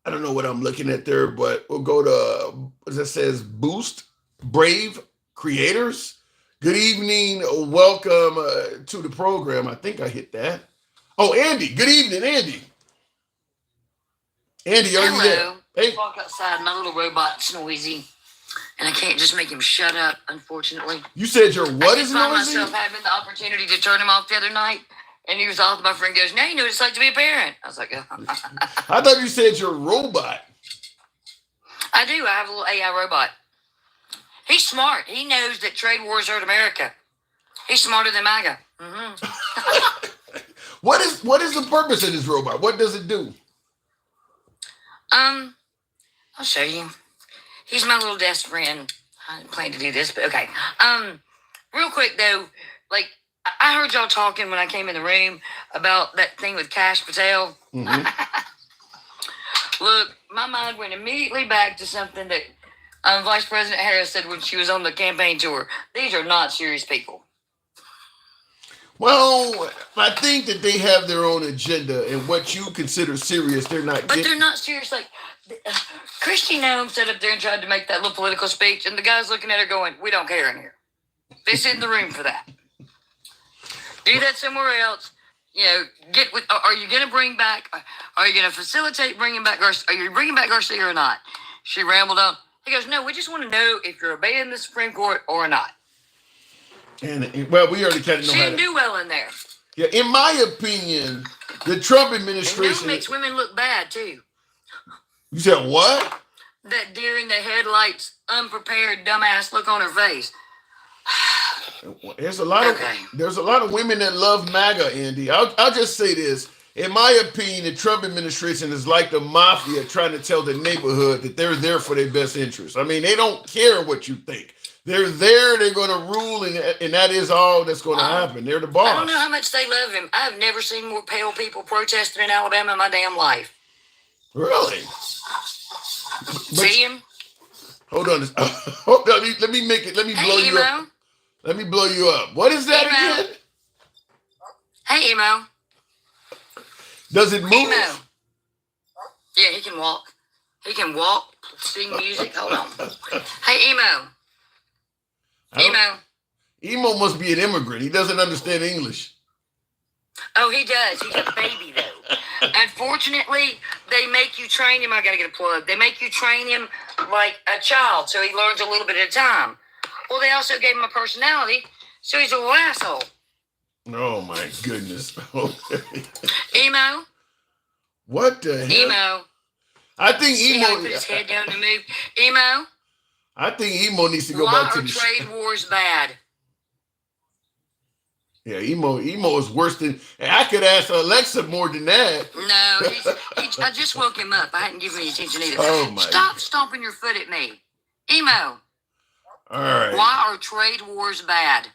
Speaker 1: I don't know what I'm looking at there, but we'll go to, as it says, Boost, Brave Creators. Good evening. Welcome to the program. I think I hit that. Oh, Andy. Good evening, Andy. Andy, are you there?
Speaker 11: Hey. I walk outside, my little robot's noisy, and I can't just make him shut up, unfortunately.
Speaker 1: You said your what is noisy?
Speaker 11: I found myself having the opportunity to turn him off the other night, And he was off. My friend goes, now you know what it's like to be a parent. I was like, oh.
Speaker 1: I thought you said you're a robot.
Speaker 11: I do. I have a little AI robot. He's smart. He knows that trade wars hurt America. He's smarter than MAGA. Mm-hmm.
Speaker 1: What is the purpose of this robot? What does it do?
Speaker 11: I'll show you. He's my little desk friend. I didn't plan to do this, but okay. Real quick though, like I heard y'all talking when I came in the room about that thing with Kash Patel. Mm-hmm. Look, my mind went immediately back to something that Vice President Harris said when she was on the campaign tour. These are not serious people.
Speaker 1: Well, I think that they have their own agenda, and what you consider serious, they're not.
Speaker 11: But they're not serious. Like, Christy Nome sat up there and tried to make that little political speech, and the guy's looking at her going, we don't care in here. They sit in the room for that. Do that somewhere else. You know, get with. Are you going to bring back? Are you going to facilitate bringing back Garcia? Are you bringing back Garcia or not? She rambled on. He goes, no, we just want to know if you're obeying the Supreme Court or not.
Speaker 1: And well, we already kind of know.
Speaker 11: She didn't do well in there.
Speaker 1: Yeah, in my opinion, the Trump administration
Speaker 11: and makes women look bad too.
Speaker 1: You said what?
Speaker 11: That deer in the headlights, unprepared, dumbass look on her face.
Speaker 1: There's a lot of women that love MAGA, Andy. I'll just say this. In my opinion, the Trump administration is like the mafia trying to tell the neighborhood that they're there for their best interest. I mean, they don't care what you think. They're there, they're going to rule, and that is all that's going to happen. They're the boss.
Speaker 11: I don't know how much they love him. I've never seen more pale people protesting in Alabama in my damn life.
Speaker 1: Really?
Speaker 11: See him?
Speaker 1: Hold on. Hold on. Let me make it. Let me blow you up. Let me blow you up. What is that again?
Speaker 11: Hey, Emo.
Speaker 1: Does it move?
Speaker 11: Emo. Yeah, he can walk. He can walk, sing music. Hold on. Hey, Emo.
Speaker 1: Emo must be an immigrant. He doesn't understand English.
Speaker 11: Oh, he does. He's a baby, though. Unfortunately, they make you train him. I got to get a plug. They make you train him like a child, so he learns a little bit at a time. Well, they also gave him a personality, so he's a little asshole.
Speaker 1: Oh, my goodness.
Speaker 11: Emo?
Speaker 1: What the hell?
Speaker 11: Emo.
Speaker 1: I think
Speaker 11: See
Speaker 1: Emo...
Speaker 11: how he put his head down to move? Emo?
Speaker 1: I think Emo needs to go back to the...
Speaker 11: Why are trade wars bad?
Speaker 1: Yeah, Emo is worse than... I could ask Alexa more than that.
Speaker 11: No, I just woke him up. I hadn't given any attention either.
Speaker 1: Oh, my...
Speaker 11: Stop stomping your foot at me. Emo.
Speaker 1: All right.
Speaker 11: Why are trade wars bad?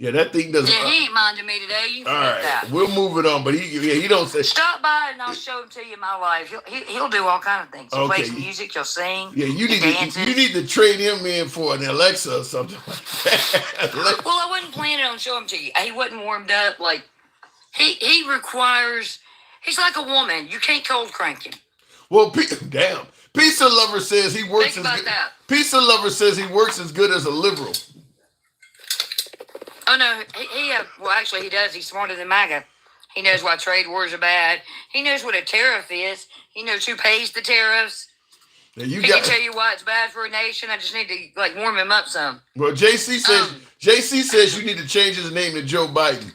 Speaker 1: Yeah, that thing doesn't...
Speaker 11: Yeah, he ain't minding me today. You can
Speaker 1: all right,
Speaker 11: that.
Speaker 1: We'll move it on, but he don't say...
Speaker 11: Stop by and I'll show him to you in my life. He'll do all kind of things. He'll play some music, he'll sing,
Speaker 1: yeah, you need to trade him in for an Alexa or something like that.
Speaker 11: Well, I wasn't planning on showing him to you. He wasn't warmed up. Like, he requires... He's like a woman. You can't cold crank him.
Speaker 1: Well, damn. Pizza Lover says he works
Speaker 11: Think about that.
Speaker 1: Pizza Lover says he works as good as a liberal.
Speaker 11: Oh, no. Well, actually, he does. He's smarter than MAGA. He knows why trade wars are bad. He knows what a tariff is. He knows who pays the tariffs. He can tell you why it's bad for a nation. I just need to, warm him up some.
Speaker 1: Well, JC says you need to change his name to Joe Biden.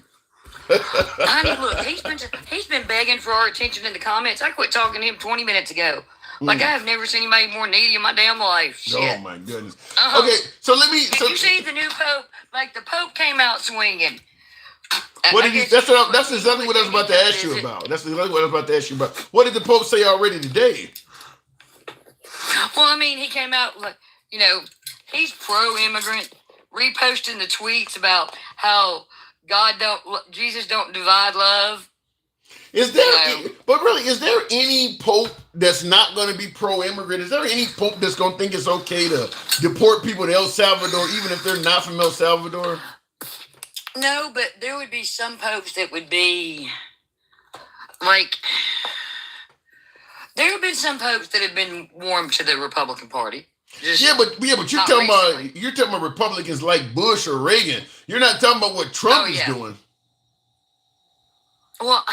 Speaker 11: Honey, look, he's been begging for our attention in the comments. I quit talking to him 20 minutes ago. I have never seen anybody more needy in my damn life. Shit.
Speaker 1: Oh, my goodness. Okay, so let me...
Speaker 11: Did you see the new Pope? The Pope came out swinging.
Speaker 1: That's exactly what I was about to ask you about. That's exactly what I was about to ask you about. What did the Pope say already today?
Speaker 11: Well, I mean, he came out he's pro-immigrant, reposting the tweets about how Jesus don't divide love.
Speaker 1: Is there, but really, is there any Pope that's not going to be pro-immigrant? Is there any Pope that's going to think it's okay to deport people to El Salvador, even if they're not from El Salvador?
Speaker 11: No, but there would be some popes that would be there have been some popes that have been warm to the Republican Party.
Speaker 1: But you're talking about Republicans like Bush or Reagan. You're not talking about what Trump is doing.
Speaker 11: Well,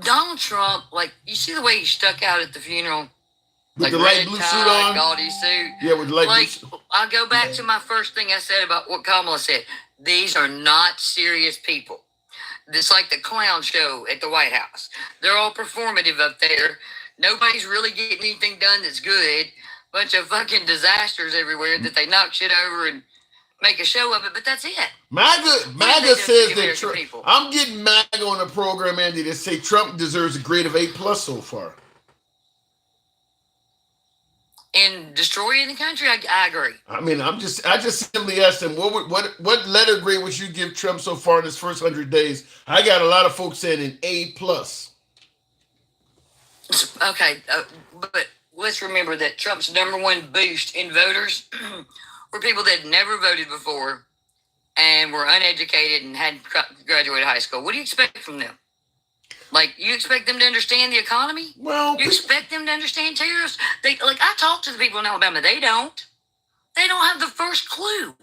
Speaker 11: Donald Trump, you see the way he stuck out at the funeral?
Speaker 1: With the light blue suit on?
Speaker 11: Gaudy suit.
Speaker 1: Yeah, with the light blue suit.
Speaker 11: I go back to my first thing I said about what Kamala said. These are not serious people. It's like the clown show at the White House. They're all performative up there. Nobody's really getting anything done that's good. Bunch of fucking disasters everywhere that they knock shit over and make a show of it, but that's it.
Speaker 1: MAGA says that Trump, I'm getting MAGA on the program, Andy, that say Trump deserves a grade of A+ so far.
Speaker 11: In destroying the country, I agree.
Speaker 1: I mean, I just simply asked him, what letter grade would you give Trump so far in his first 100 days? I got a lot of folks saying an A+.
Speaker 11: Okay, but let's remember that Trump's number one boost in voters were people that had never voted before and were uneducated and hadn't graduated high school. What do you expect from them? Like, you expect them to understand the economy?
Speaker 1: Well,
Speaker 11: you expect them to understand tariffs? I talk to the people in Alabama. They don't. They don't have the first clue.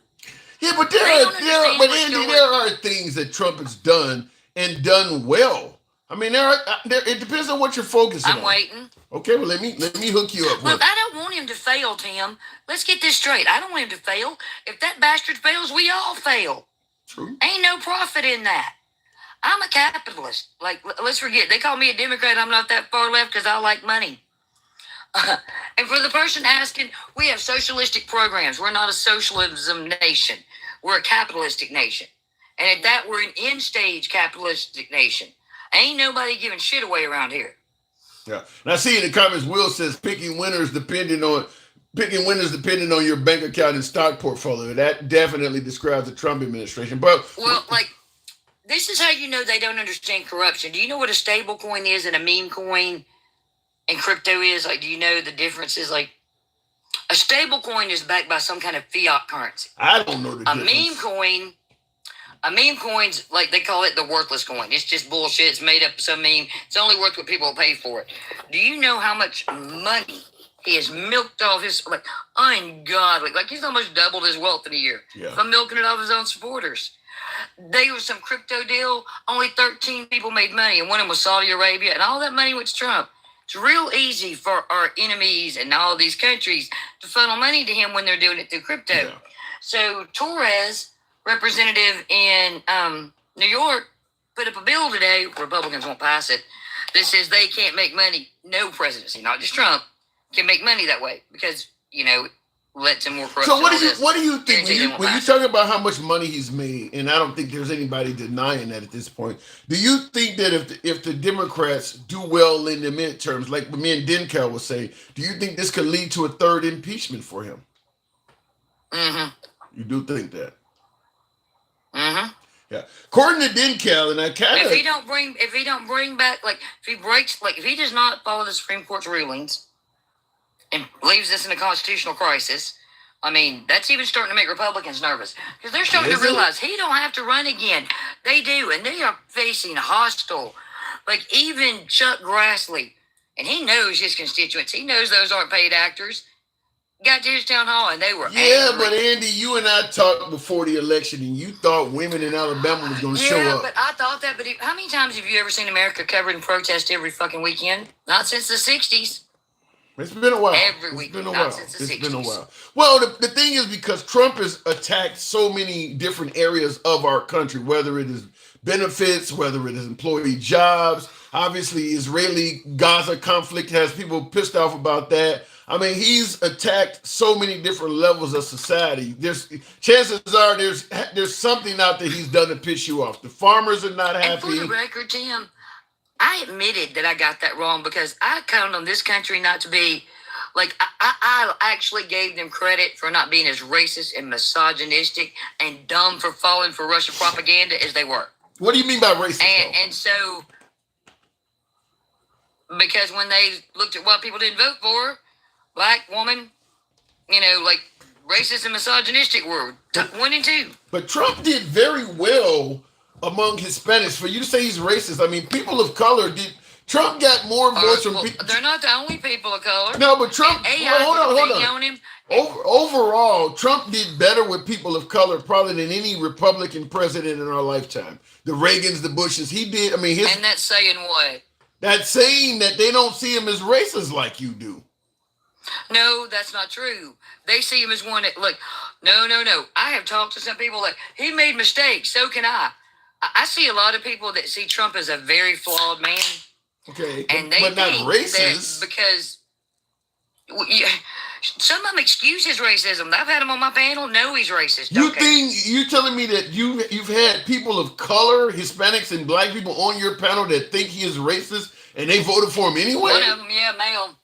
Speaker 1: Yeah, but Andy, there are things that Trump has done and done well. I mean, it depends on what you're focusing on.
Speaker 11: I'm waiting.
Speaker 1: Okay, well, let me hook you up.
Speaker 11: Look, I don't want him to fail, Tim. Let's get this straight. I don't want him to fail. If that bastard fails, we all fail.
Speaker 1: True.
Speaker 11: Ain't no profit in that. I'm a capitalist. Like, let's forget. They call me a Democrat. I'm not that far left because I like money. And for the person asking, we have socialistic programs. We're not a socialism nation. We're a capitalistic nation. And at that, we're an end-stage capitalistic nation. Ain't nobody giving shit away around here.
Speaker 1: Yeah. And I see in the comments, Will says picking winners depending on your bank account and stock portfolio. That definitely describes the Trump administration. But
Speaker 11: this is how you know they don't understand corruption. Do you know what a stable coin is and a meme coin and crypto is? Like, do you know the differences? Like, a stable coin is backed by some kind of fiat currency.
Speaker 1: I don't know the difference.
Speaker 11: A meme coin's like, they call it the worthless coin. It's just bullshit. It's made up of some meme. It's only worth what people will pay for it. Do you know how much money he has milked off his, ungodly, like he's almost doubled his wealth in a year.
Speaker 1: Yeah.
Speaker 11: From milking it off his own supporters. There was some crypto deal. Only 13 people made money, and one of them was Saudi Arabia, and all that money went to Trump. It's real easy for our enemies and all these countries to funnel money to him when they're doing it through crypto. Yeah. So Torres, representative in New York, put up a bill today. Republicans won't pass it. That says they can't make money. No presidency, not just Trump, can make money that way because, lets him more corrupt.
Speaker 1: So what do you think when you talk about how much money he's made, and I don't think there's anybody denying that at this point, do you think that if the Democrats do well in the midterms, like me and Denkel would say, do you think this could lead to a third impeachment for him?
Speaker 11: Mm-hmm.
Speaker 1: You do think that?
Speaker 11: Mm-hmm.
Speaker 1: Yeah. According to Denkel, and I kind of...
Speaker 11: If he don't bring back, if he does not follow the Supreme Court's rulings and leaves this in a constitutional crisis, that's even starting to make Republicans nervous. Because they're starting to realize he don't have to run again. They do, and they are facing hostile. Like, even Chuck Grassley, and he knows his constituents. He knows those aren't paid actors. Got to his town hall, and they were angry.
Speaker 1: But Andy, you and I talked before the election, and you thought women in Alabama was going to show up.
Speaker 11: Yeah, but I thought that. But how many times have you ever seen America covered in protest every fucking weekend? Not since the 60s.
Speaker 1: It's been a while.
Speaker 11: Every week. Not since the 60s.
Speaker 1: It's been a while. Well, the thing is, because Trump has attacked so many different areas of our country, whether it is benefits, whether it is employee jobs. Obviously, Israeli-Gaza conflict has people pissed off about that. He's attacked so many different levels of society. Chances are there's something out there he's done to piss you off. The farmers are not happy.
Speaker 11: And for the record, Tim, I admitted that I got that wrong because I count on this country not to be I actually gave them credit for not being as racist and misogynistic and dumb for falling for Russian propaganda as they were.
Speaker 1: What do you mean by racist?
Speaker 11: And so, because when they looked at what people didn't vote for, black woman, racist and misogynistic were 1 and 2.
Speaker 1: But Trump did very well among Hispanics. For you to say he's racist, people of color did. Trump got more votes from people.
Speaker 11: They're not the only people of color.
Speaker 1: No, but Trump.
Speaker 11: Hold on.
Speaker 1: Overall, Trump did better with people of color probably than any Republican president in our lifetime. The Reagans, the Bushes, he did.
Speaker 11: And that's saying what?
Speaker 1: That's saying that they don't see him as racist like you do.
Speaker 11: No, that's not true. They see him as one that, look, no. I have talked to some people like, he made mistakes, so can I. I see a lot of people that see Trump as a very flawed man.
Speaker 1: Okay,
Speaker 11: and they
Speaker 1: but not
Speaker 11: think
Speaker 1: racist.
Speaker 11: that because some of them excuse his racism. I've had him on my panel. No, he's racist.
Speaker 1: You're telling me that you've had people of color, Hispanics and black people on your panel that think he is racist and they voted for him anyway?
Speaker 11: One of them, yeah, male.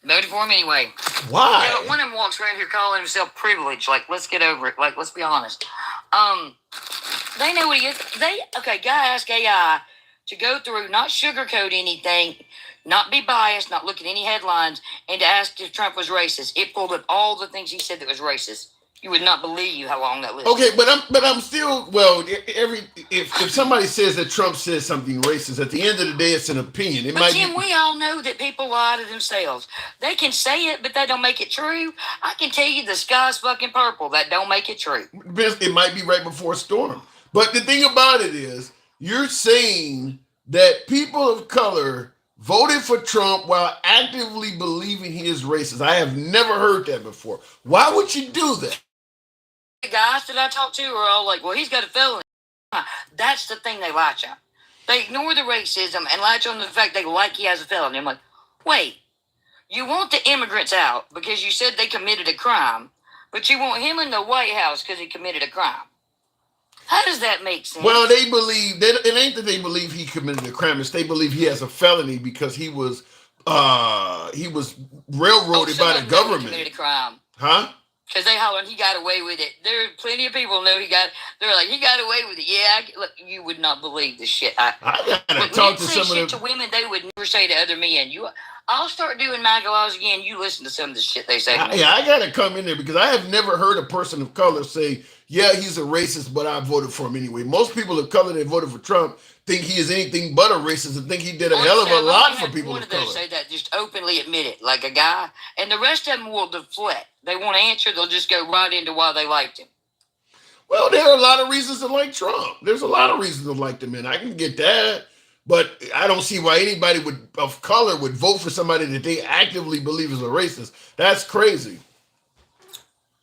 Speaker 11: Voted for him anyway.
Speaker 1: Why?
Speaker 11: Yeah, but one of them walks around here calling himself privileged. Like, let's get over it. Like, let's be honest. They know what he is. Guy asked AI to go through, not sugarcoat anything, not be biased, not look at any headlines, and to ask if Trump was racist. It pulled up all the things he said that was racist. You would not believe how long that list.
Speaker 1: Okay, but I'm still, well, if somebody says that Trump says something racist, at the end of the day, it's an opinion.
Speaker 11: But Jim, we all know that people lie to themselves. They can say it, but that don't make it true. I can tell you the sky's fucking purple. That don't make it true.
Speaker 1: It might be right before a storm. But the thing about it is, you're saying that people of color voted for Trump while actively believing he is racist. I have never heard that before. Why would you do that?
Speaker 11: The guys that I talk to are all like, well, he's got a felony. That's the thing they latch on. They ignore the racism and latch on to the fact they like he has a felony. I'm like, wait, you want the immigrants out because you said they committed a crime, but you want him in the White House because he committed a crime. How does that make sense?
Speaker 1: Well, they believe, it ain't that they believe he committed a crime, it's they believe he has a felony because he was railroaded by the government.
Speaker 11: He committed a crime.
Speaker 1: Huh?
Speaker 11: Because they hollering, he got away with it. There are plenty of people know they're like, he got away with it. Yeah, look, you would not believe the shit.
Speaker 1: I gotta talk to some of
Speaker 11: them. To women, they would never say to other men. I'll start doing MAGA laws again. You listen to some of the shit they say.
Speaker 1: I gotta come in there because I have never heard a person of color say, yeah, he's a racist, but I voted for him anyway. Most people of color that voted for Trump think he is anything but a racist and think he did a hell of a lot for people of color.
Speaker 11: One of those say that, just openly admit it, like a guy, and the rest of them will deflect. They won't answer. They'll just go right into why they liked him.
Speaker 1: Well, there are a lot of reasons to like Trump. There's a lot of reasons to like the man. I can get that, but I don't see why anybody of color would vote for somebody that they actively believe is a racist. That's crazy.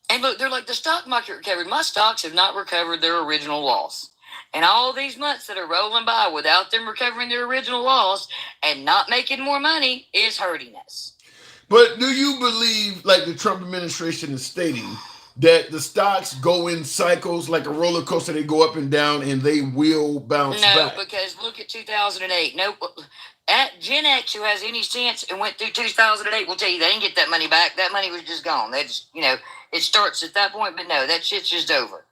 Speaker 11: And look, they're like, the stock market recovered. My stocks have not recovered their original loss. And all these months that are rolling by without them recovering their original loss and not making more money is hurting us.
Speaker 1: But do you believe, like the Trump administration is stating, that the stocks go in cycles like a roller coaster? They go up and down and they will bounce back?
Speaker 11: No, because look at 2008. No, at Gen X, who has any sense and went through 2008, will tell you they didn't get that money back. That money was just gone. They just, it starts at that point, but no, that shit's just over.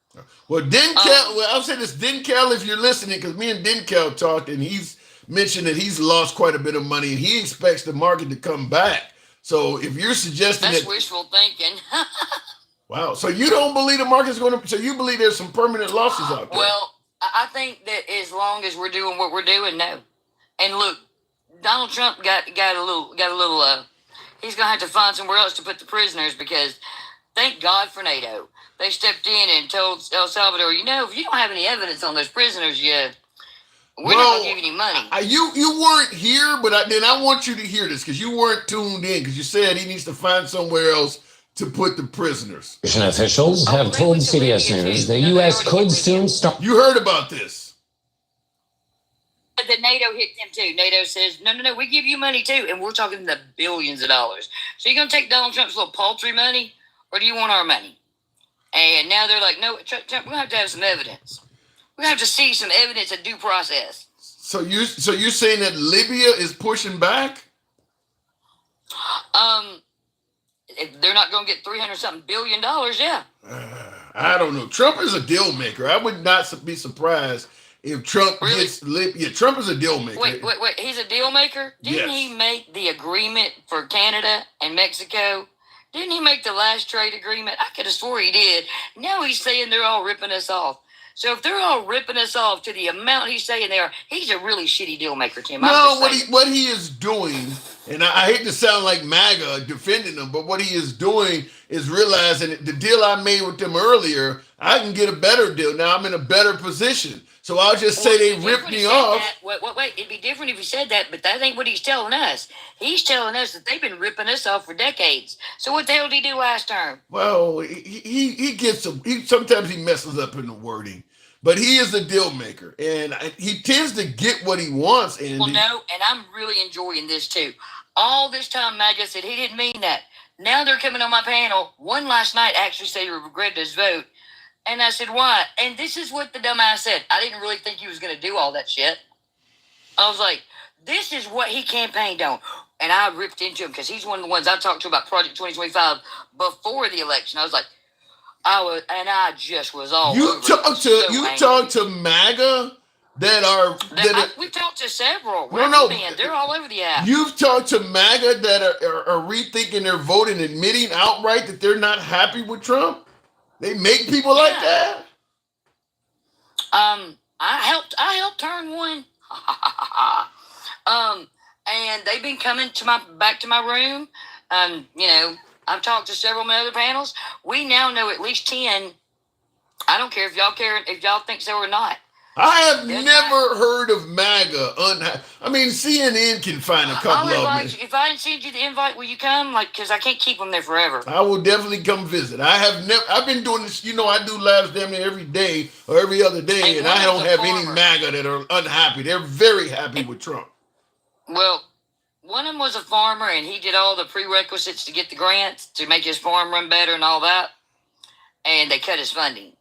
Speaker 1: Well, I'll say this, Denkel, if you're listening, because me and Denkel talked, and he's mentioned that he's lost quite a bit of money, and he expects the market to come back. So if you're suggesting
Speaker 11: that's wishful thinking.
Speaker 1: Wow. So you don't believe the market's going to, so you believe there's some permanent losses out there?
Speaker 11: Well, I think that as long as we're doing what we're doing, no. And look, Donald Trump got a little, he's going to have to find somewhere else to put the prisoners because thank God for NATO. They stepped in and told El Salvador, if you don't have any evidence on those prisoners yet, we're not going to give you any money.
Speaker 1: You weren't here, but I want you to hear this because you weren't tuned in because you said he needs to find somewhere else to put the prisoners.
Speaker 3: Officials have told CBS News the U.S. could soon start.
Speaker 1: You heard about this.
Speaker 11: That NATO hit them too. NATO says, no, we give you money too. And we're talking the billions of dollars. So you're going to take Donald Trump's little paltry money or do you want our money? And now they're like, no, Trump, we're going to have some evidence. We're going to have to see some evidence of due process.
Speaker 1: So you're saying that Libya is pushing back?
Speaker 11: If they're not going to get $300-something billion, yeah.
Speaker 1: I don't know. Trump is a deal maker. I would not be surprised if Trump gets Libya. Trump is a deal maker.
Speaker 11: Wait. He's a deal maker? Didn't he make the agreement for Canada and Mexico? Didn't he make the last trade agreement? I could have swore he did. Now he's saying they're all ripping us off. So if they're all ripping us off to the amount he's saying they are, he's a really shitty deal maker, Tim.
Speaker 1: No, what he is doing, and I hate to sound like MAGA defending them, but what he is doing is realizing the deal I made with them earlier, I can get a better deal. Now I'm in a better position. So I'll just say they ripped me off.
Speaker 11: Wait, it'd be different if he said that, but that ain't what he's telling us. He's telling us that they've been ripping us off for decades. So what the hell did he do last term?
Speaker 1: Well, he gets some. Sometimes he messes up in the wording, but he is a deal maker, and he tends to get what he wants. And
Speaker 11: well, no, and I'm really enjoying this too. All this time, MAGA said he didn't mean that. Now they're coming on my panel. One last night actually said he regretted his vote. And I said, why? And this is what the dumbass said. I didn't really think he was going to do all that shit. I was like, this is what he campaigned on. And I ripped into him because he's one of the ones I talked to about Project 2025 before the election. I was like, I just was all
Speaker 1: you talk to MAGA
Speaker 11: we've talked to several. They're all over the app.
Speaker 1: You've talked to MAGA that are rethinking their vote and admitting outright that they're not happy with Trump. They make people like that.
Speaker 11: I helped turn one. And they've been coming back to my room. I've talked to several of my other panels. We now know at least 10. I don't care if y'all think so or not.
Speaker 1: I have never heard of MAGA. CNN can find a couple of them.
Speaker 11: If I didn't send you the invite, will you come? Because I can't keep them there forever.
Speaker 1: I will definitely come visit. I've been doing this. I do lives damn near every day or every other day, and I don't have any MAGA that are unhappy. They're very happy with Trump.
Speaker 11: Well, one of them was a farmer, and he did all the prerequisites to get the grants to make his farm run better and all that, and they cut his funding.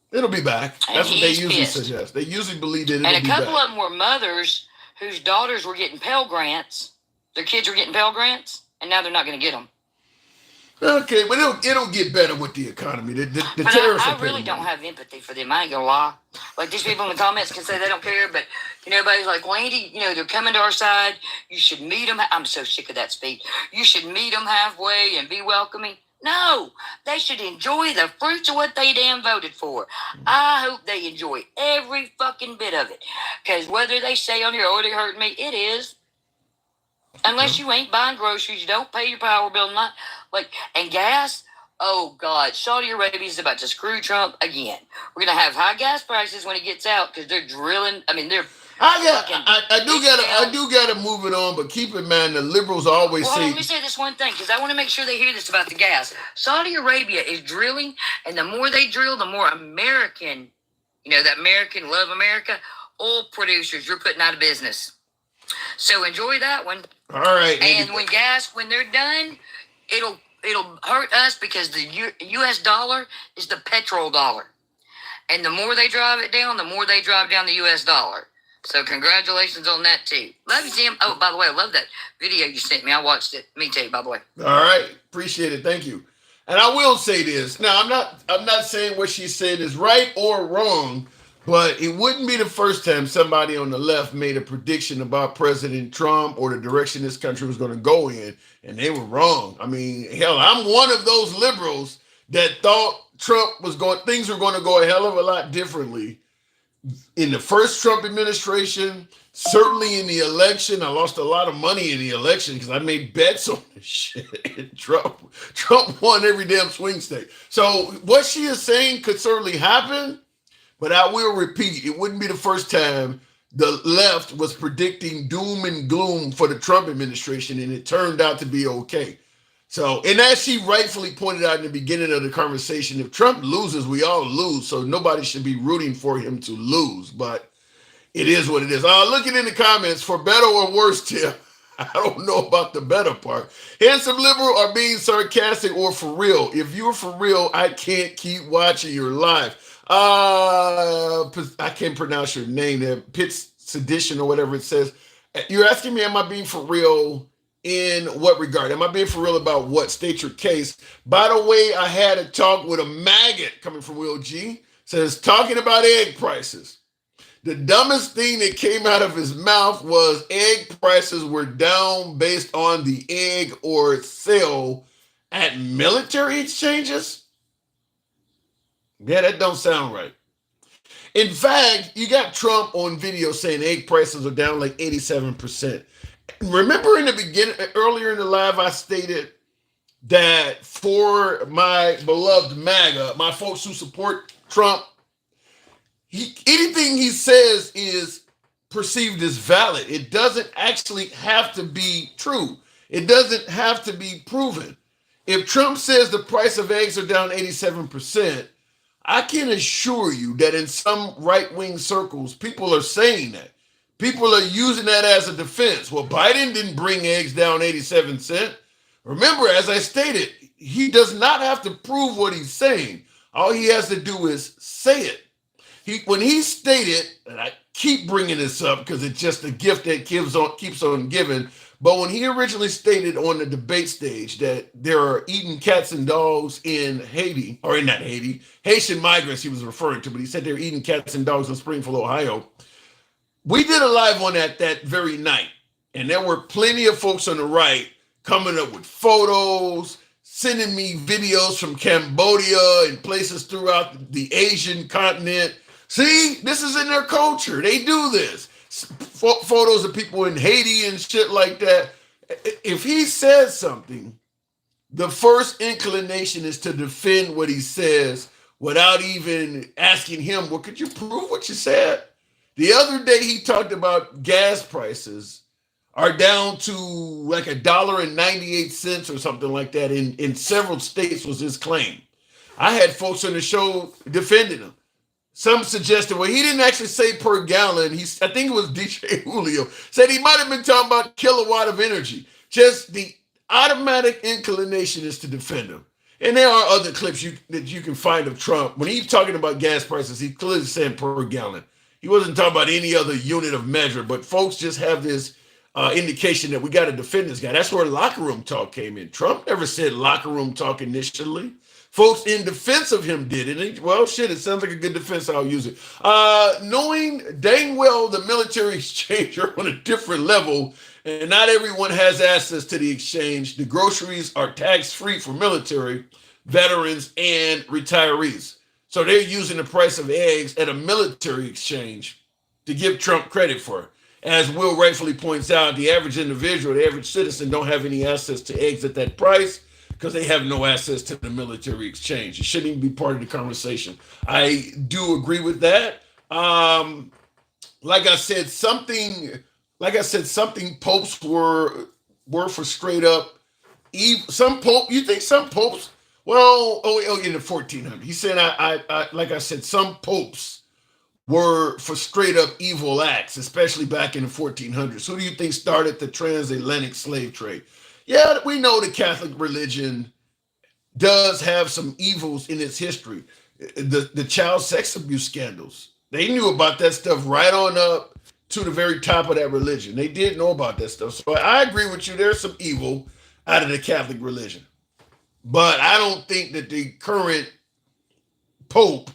Speaker 1: It'll be back. That's what they usually suggest. They usually believe that it'll be back.
Speaker 11: And a couple of them were mothers whose daughters were getting Pell Grants. Their kids were getting Pell Grants, and now they're not going to get them.
Speaker 1: Okay, but it'll get better with the economy. The terrorists
Speaker 11: I really don't have empathy for them. I ain't going to lie. Like, these people in the comments can say they don't care, but, everybody's like, well, Andy, they're coming to our side. You should meet them. I'm so sick of that speech. You should meet them halfway and be welcoming. No, they should enjoy the fruits of what they damn voted for. I hope they enjoy every fucking bit of it. Because whether they say on here, oh, they hurt me, it is. Unless you ain't buying groceries, you don't pay your power bill, and gas. Oh, God, Saudi Arabia is about to screw Trump again. We're going to have high gas prices when he gets out because they're drilling.
Speaker 1: I do gotta move it on, but keep in mind the liberals always say.
Speaker 11: Let me say this one thing because I want to make sure they hear this about the gas. Saudi Arabia is drilling, and the more they drill, the more American, that American love America, oil producers you're putting out of business. So enjoy that one.
Speaker 1: All right.
Speaker 11: And when they're done, it'll hurt us because the U.S. dollar is the petrol dollar, and the more they drive it down, the more they drive down the U.S. dollar. So congratulations on that, too. Love you, Tim. Oh, by the way, I love that video you sent me. I watched it. Me too, by the way.
Speaker 1: All right. Appreciate it. Thank you. And I will say this. Now, I'm not saying what she said is right or wrong, but it wouldn't be the first time somebody on the left made a prediction about President Trump or the direction this country was going to go in, and they were wrong. Hell, I'm one of those liberals that thought things were going to go a hell of a lot differently. In the first Trump administration, certainly in the election, I lost a lot of money in the election because I made bets on this shit. Trump won every damn swing state. So what she is saying could certainly happen, but I will repeat, it wouldn't be the first time the left was predicting doom and gloom for the Trump administration, and it turned out to be okay. So, and as she rightfully pointed out in the beginning of the conversation, if Trump loses, we all lose. So nobody should be rooting for him to lose, but it is what it is. Looking in the comments, for better or worse, Tim, I don't know about the better part. Handsome liberal are being sarcastic or for real. If you're for real, I can't keep watching your live. I can't pronounce your name there. Pitts Sedition or whatever it says. You're asking me, am I being for real? In what regard? Am I being for real about what? State your case. By the way, I had a talk with a maggot coming from Will G. Says, talking about egg prices. The dumbest thing that came out of his mouth was egg prices were down based on the egg or sale at military exchanges. Yeah, that don't sound right. In fact, you got Trump on video saying egg prices are down like 87%. Remember in the beginning, earlier in the live, I stated that for my beloved MAGA, my folks who support Trump, anything he says is perceived as valid. It doesn't actually have to be true. It doesn't have to be proven. If Trump says the price of eggs are down 87%, I can assure you that in some right-wing circles, people are saying that. People are using that as a defense. Well, Biden didn't bring eggs down 87 cents. Remember, as I stated, he does not have to prove what he's saying. All he has to do is say it. When he stated, and I keep bringing this up because it's just a gift that keeps on giving, but when he originally stated on the debate stage that there are eating cats and dogs in Haiti, or in not Haiti, Haitian migrants he was referring to, but he said they're eating cats and dogs in Springfield, Ohio. We did a live on that very night, and there were plenty of folks on the right coming up with photos, sending me videos from Cambodia and places throughout the Asian continent. See, this is in their culture. They do this. Photos of people in Haiti and shit like that. If he says something, the first inclination is to defend what he says without even asking him, well, could you prove what you said? The other day he talked about gas prices are down to like $1.98 or something like that in several states was his claim. I had folks on the show defending him. Some suggested, well, he didn't actually say per gallon. I think it was DJ Julio, said he might have been talking about kilowatt of energy. Just the automatic inclination is to defend him. And there are other clips that you can find of Trump. When he's talking about gas prices, he's clearly saying per gallon. He wasn't talking about any other unit of measure, but folks just have this indication that we got to defend this guy. That's where locker room talk came in. Trump never said locker room talk initially. Folks in defense of him did it. Well, shit, it sounds like a good defense. I'll use it. Knowing dang well the military exchange are on a different level, and not everyone has access to the exchange. The groceries are tax-free for military, veterans, and retirees. So they're using the price of eggs at a military exchange to give Trump credit for it. As Will rightfully points out, the average individual, the average citizen don't have any access to eggs at that price because they have no access to the military exchange. It shouldn't even be part of the conversation. I do agree with that. Like I said, something popes were for straight up evil. Some pope, you think some popes? Well, in the 1400s. He said, like I said, some popes were for straight up evil acts, especially back in the 1400s. Who do you think started the transatlantic slave trade? Yeah, we know the Catholic religion does have some evils in its history. The child sex abuse scandals. They knew about that stuff right on up to the very top of that religion. They did know about that stuff. So I agree with you. There's some evil out of the Catholic religion. But I don't think that the current Pope,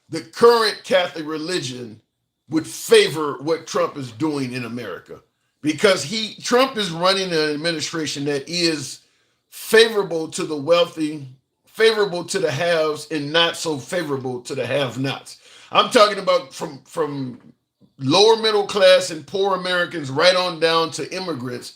Speaker 1: the current Catholic religion, would favor what Trump is doing in America. Because Trump is running an administration that is favorable to the wealthy, favorable to the haves, and not so favorable to the have-nots. I'm talking about from lower middle class and poor Americans right on down to immigrants,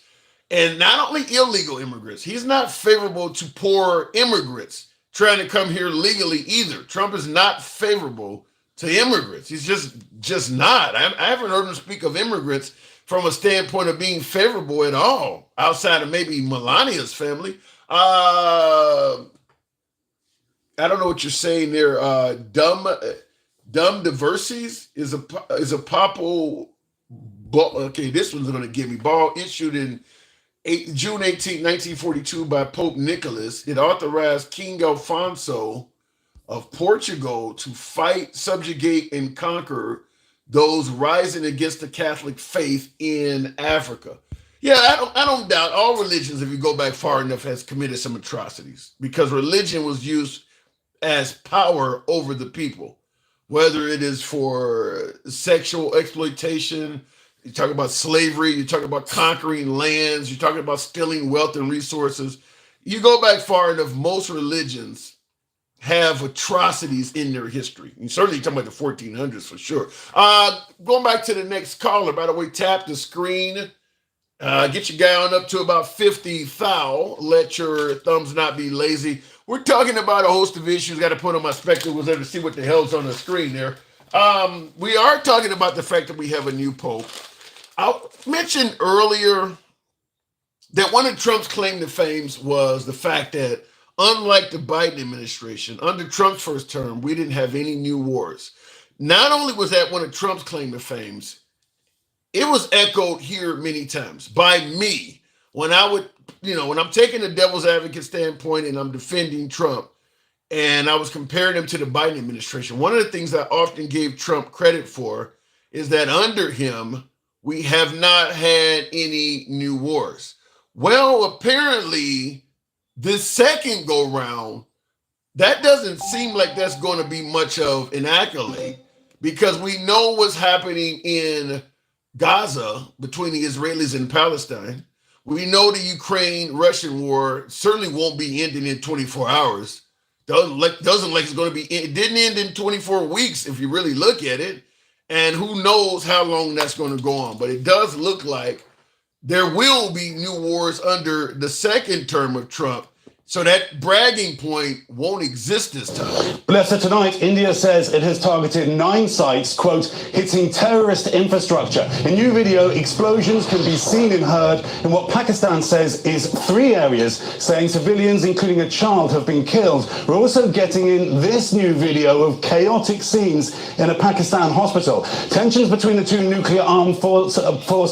Speaker 1: and not only illegal immigrants. He's not favorable to poor immigrants trying to come here legally either. Trump is not favorable to immigrants. He's just not. I haven't heard him speak of immigrants from a standpoint of being favorable at all, outside of maybe Melania's family. I don't know what you're saying there. Dumb diversities is a papal. Okay, this one's going to give me ball issued in June 18, 1942 by Pope Nicholas. It authorized King Alfonso of Portugal to fight, subjugate, and conquer those rising against the Catholic faith in Africa. Yeah, I don't doubt all religions, if you go back far enough, has committed some atrocities because religion was used as power over the people, whether it is for sexual exploitation, you talk about slavery, you talk about conquering lands, you're talking about stealing wealth and resources. You go back far enough, most religions have atrocities in their history. And certainly talking about the 1400s for sure. Going back to the next caller, by the way, tap the screen. Get your guy on up to about 50 thou. Let your thumbs not be lazy. We're talking about a host of issues. Got to put on my spectacles there to see what the hell's on the screen there. We are talking about the fact that we have a new pope. I mentioned earlier that one of Trump's claim to fame was the fact that, unlike the Biden administration, under Trump's first term, we didn't have any new wars. Not only was that one of Trump's claim to fame, it was echoed here many times by me when I would, when I'm taking the devil's advocate standpoint and I'm defending Trump, and I was comparing him to the Biden administration. One of the things I often gave Trump credit for is that under him, we have not had any new wars. Well, apparently, this second go round, that doesn't seem like that's going to be much of an accolade, because we know what's happening in Gaza between the Israelis and Palestine. We know the Ukraine-Russian war certainly won't be ending in 24 hours. Doesn't like it's going to be. It didn't end in 24 weeks if you really look at it, and who knows how long that's going to go on. But it does look like there will be new wars under the second term of Trump. So that bragging point won't exist this time.
Speaker 4: Blessed, tonight, India says it has targeted 9 sites, quote, hitting terrorist infrastructure. In new video, explosions can be seen and heard in what Pakistan says is 3 areas, saying civilians, including a child, have been killed. We're also getting in this new video of chaotic scenes in a Pakistan hospital. Tensions between the 2 nuclear armed force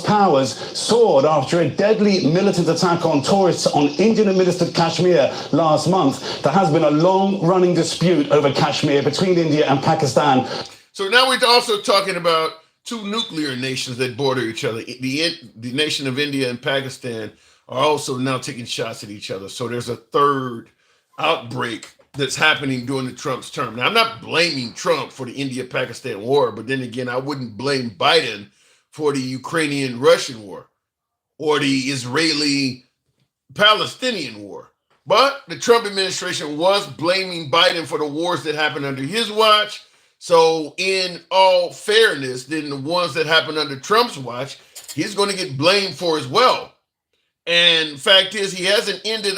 Speaker 4: powers soared after a deadly militant attack on tourists on Indian-administered Kashmir last month. There has been a long-running dispute over Kashmir between India and Pakistan.
Speaker 1: So now we're also talking about 2 nuclear nations that border each other. The nation of India and Pakistan are also now taking shots at each other. So there's a third outbreak that's happening during the Trump's term. Now, I'm not blaming Trump for the India-Pakistan war, but then again, I wouldn't blame Biden for the Ukrainian-Russian war or the Israeli-Palestinian war. But the Trump administration was blaming Biden for the wars that happened under his watch. So in all fairness, then the ones that happened under Trump's watch, he's going to get blamed for as well. And fact is, he hasn't ended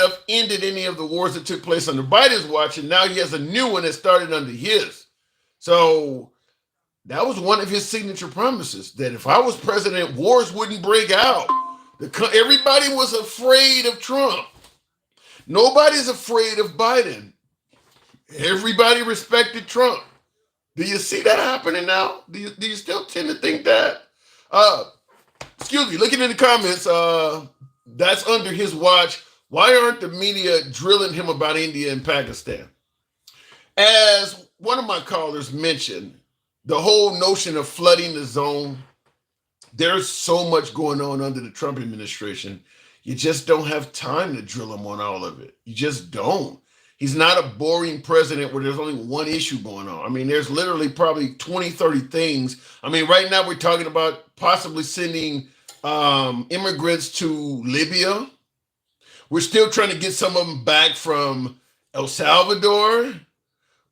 Speaker 1: any of the wars that took place under Biden's watch, and now he has a new one that started under his. So that was one of his signature promises, that if I was president, wars wouldn't break out. Everybody was afraid of Trump. Nobody's afraid of Biden. Everybody respected Trump. Do you see that happening now? Do you still tend to think that? Excuse me, looking in the comments, that's under his watch. Why aren't the media drilling him about India and Pakistan? As one of my callers mentioned, the whole notion of flooding the zone, there's so much going on under the Trump administration. You just don't have time to drill him on all of it. You just don't. He's not a boring president where there's only one issue going on. I mean, there's literally probably 20, 30 things. I mean, right now we're talking about possibly sending immigrants to Libya. We're still trying to get some of them back from El Salvador.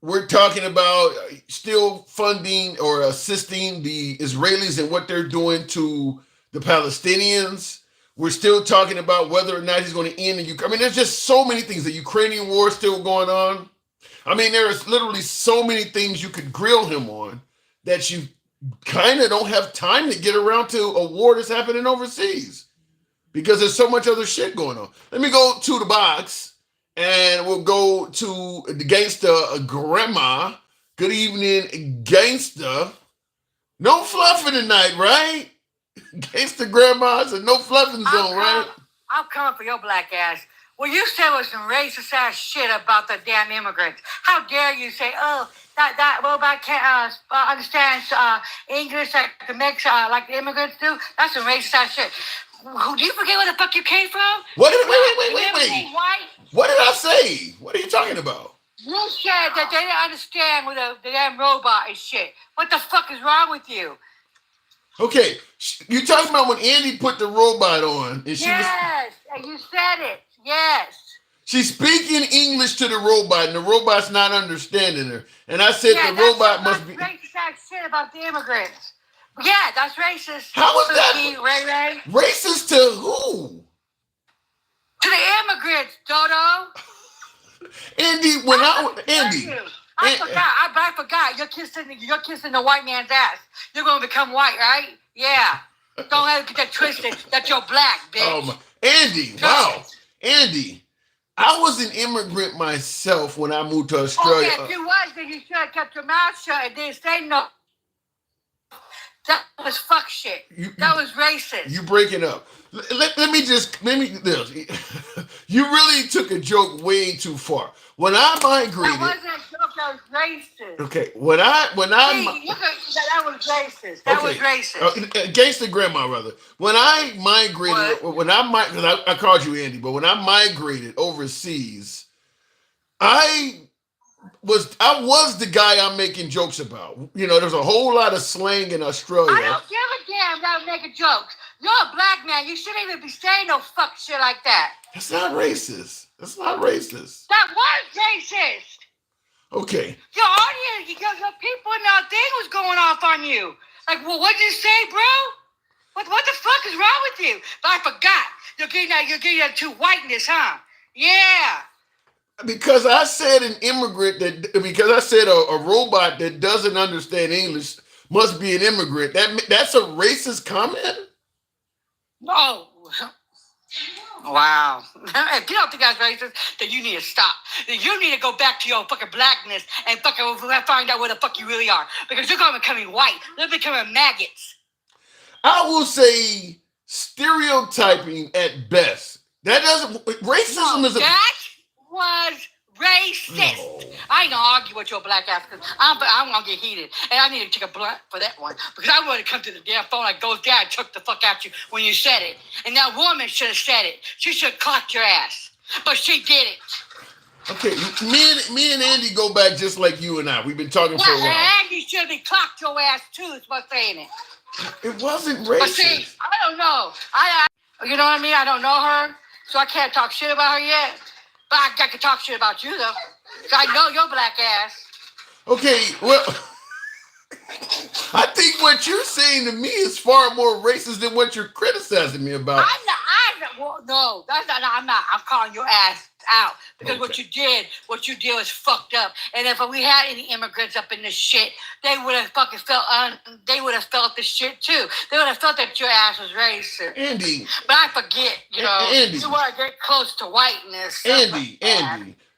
Speaker 1: We're talking about still funding or assisting the Israelis in what they're doing to the Palestinians. We're still talking about whether or not he's going to end the Ukraine. I mean, there's just so many things. The Ukrainian war is still going on. I mean, there is literally so many things you could grill him on that you kind of don't have time to get around to a war that's happening overseas because there's so much other shit going on. Let me go to the box and we'll go to the gangsta grandma. Good evening, gangsta. No fluffing tonight, right? Gangsta grandmas and no fluffing zone, right?
Speaker 11: I'm coming for your black ass. Well, you said was some racist ass shit about the damn immigrants. How dare you say, oh, that robot can't understand English like the immigrants do? That's some racist ass shit. Do you forget where the fuck you came from?
Speaker 1: Wait. What did I say? What are you talking about?
Speaker 11: You said that they didn't understand what the damn robot is shit. What the fuck is wrong with you?
Speaker 1: Okay, you're talking about when Andy put the robot on and she
Speaker 11: Yes, and you said it. Yes.
Speaker 1: She's speaking English to the robot and the robot's not understanding her. And I said the robot must be
Speaker 11: racist ass shit about the immigrants. Yeah, that's racist.
Speaker 1: How is that?
Speaker 11: Ray?
Speaker 1: Racist to who?
Speaker 11: To the immigrants, Dodo.
Speaker 1: Andy,
Speaker 11: I forgot. You're kissing the white man's ass. You're gonna become white, right? Yeah. Don't let it get that twisted. That you're black, bitch.
Speaker 1: Andy, wow. Andy, I was an immigrant myself when I moved to Australia.
Speaker 11: Okay, if you was, then you should have kept your mouth shut and didn't say no. That was fuck shit. That was racist.
Speaker 1: You breaking up. Let me you really took a joke way too far. When I migrated,
Speaker 11: that wasn't a joke. That was racist.
Speaker 1: Okay, that
Speaker 11: was racist. That was racist.
Speaker 1: Against the grandma, rather. When I migrated, I called you Andy, but when I migrated overseas, I was the guy I'm making jokes about. You know, there's a whole lot of slang in Australia.
Speaker 11: I don't give a damn about making jokes. You're a black man. You shouldn't even be saying no fuck shit like that.
Speaker 1: That's not racist. That's not racist.
Speaker 11: That was racist.
Speaker 1: Okay.
Speaker 11: Your audience, your people in our thing was going off on you. Like, well, what did you say, bro? What the fuck is wrong with you? But I forgot. You're getting that to whiteness, huh? Yeah.
Speaker 1: Because I said a robot that doesn't understand English must be an immigrant. That's a racist comment?
Speaker 11: No. Wow. If you don't think that's racist, then you need to stop. You need to go back to your fucking blackness and fucking find out where the fuck you really are. Because you're going to becoming white. You're becoming maggots.
Speaker 1: I will say stereotyping at best. Racism is
Speaker 11: that was racist. No. I ain't gonna argue with your black ass because I'm gonna get heated. And I need to take a blunt for that one. Because I want to come to the damn phone like Ghost Dad took the fuck out you when you said it. And that woman should have said it. She should have clocked your ass. But she did it.
Speaker 1: Okay, me and Andy go back just like you and I. We've been talking for a while.
Speaker 11: Andy should have clocked your ass too, is what I'm saying it.
Speaker 1: It wasn't racist.
Speaker 11: But see, I don't know. You know what I mean? I don't know her, so I can't talk shit about her yet. But I can talk shit about you, though. Because I know your black ass.
Speaker 1: Okay, well, I think what you're saying to me is far more racist than what you're criticizing me about.
Speaker 11: I'm not. I'm calling your ass out. Because what you did was fucked up. And if we had any immigrants up in this shit, they would have fucking felt this shit too. They would have felt that your ass was racist.
Speaker 1: Andy.
Speaker 11: But I forget,
Speaker 1: Andy.
Speaker 11: You want to get close to whiteness.
Speaker 1: Andy.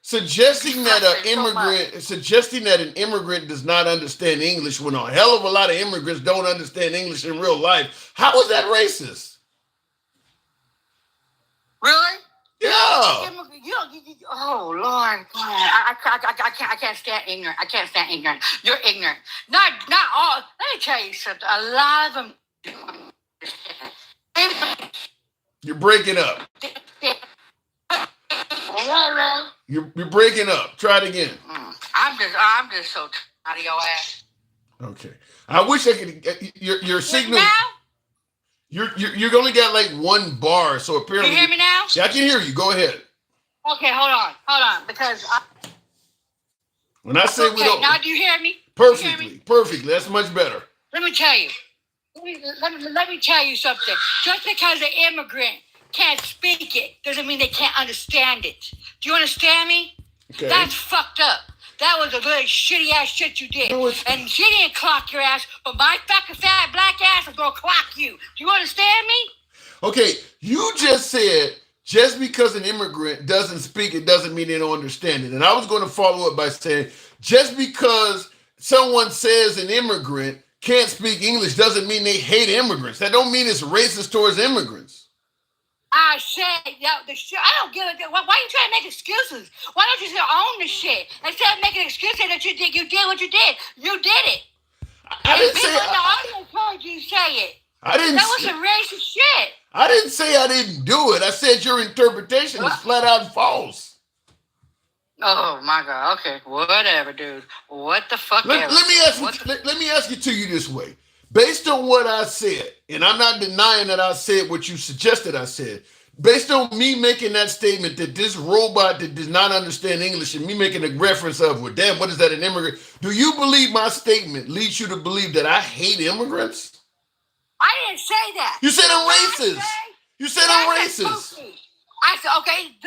Speaker 1: Suggesting that an immigrant does not understand English when a hell of a lot of immigrants don't understand English in real life. How is that racist?
Speaker 11: Really?
Speaker 1: Yeah.
Speaker 11: Oh Lord, I can't stand ignorant. I can't stand ignorant. You're ignorant. Not all. Let me tell you something. A lot of them.
Speaker 1: You're breaking up. You're breaking up. Try it again.
Speaker 11: I'm just so tired of your ass.
Speaker 1: Okay. I wish I could. Your signal. Now? You're only got like one bar, so apparently.
Speaker 11: Can you hear me now?
Speaker 1: Yeah, I can hear you. Go ahead.
Speaker 11: Okay, hold on, because
Speaker 1: when I say we don't.
Speaker 11: Now do you hear me?
Speaker 1: Perfectly. That's much better.
Speaker 11: Let me tell you. Let me tell you something. Just because an immigrant can't speak it doesn't mean they can't understand it. Do you understand me? Okay. That's fucked up. That was a really shitty ass shit you did. And she didn't clock your ass, but my fucking fat black ass is gonna clock you. Do you understand me?
Speaker 1: Okay, you just said just because an immigrant doesn't speak it doesn't mean they don't understand it. And I was going to follow up by saying just because someone says an immigrant can't speak English doesn't mean they hate immigrants. That don't mean it's racist towards immigrants.
Speaker 11: I said, the shit. I don't give a damn. Why are you trying to make excuses? Why don't you just own the shit instead of making excuses that you did what you did? You did it.
Speaker 1: I didn't say.
Speaker 11: People in the audience heard you say it.
Speaker 1: I didn't.
Speaker 11: That was some racist shit.
Speaker 1: I didn't say I didn't do it. I said your interpretation is flat out false.
Speaker 11: Oh my God. Okay. Whatever, dude. What the fuck?
Speaker 1: Let me ask you to you this way. Based on what I said, and I'm not denying that I said what you suggested I said, based on me making that statement that this robot that does not understand English and me making a reference of, well, damn, what is that, an immigrant? Do you believe my statement leads you to believe that I hate immigrants?
Speaker 11: I didn't say that.
Speaker 1: You said I'm racist. You said I'm racist.
Speaker 11: I said, okay,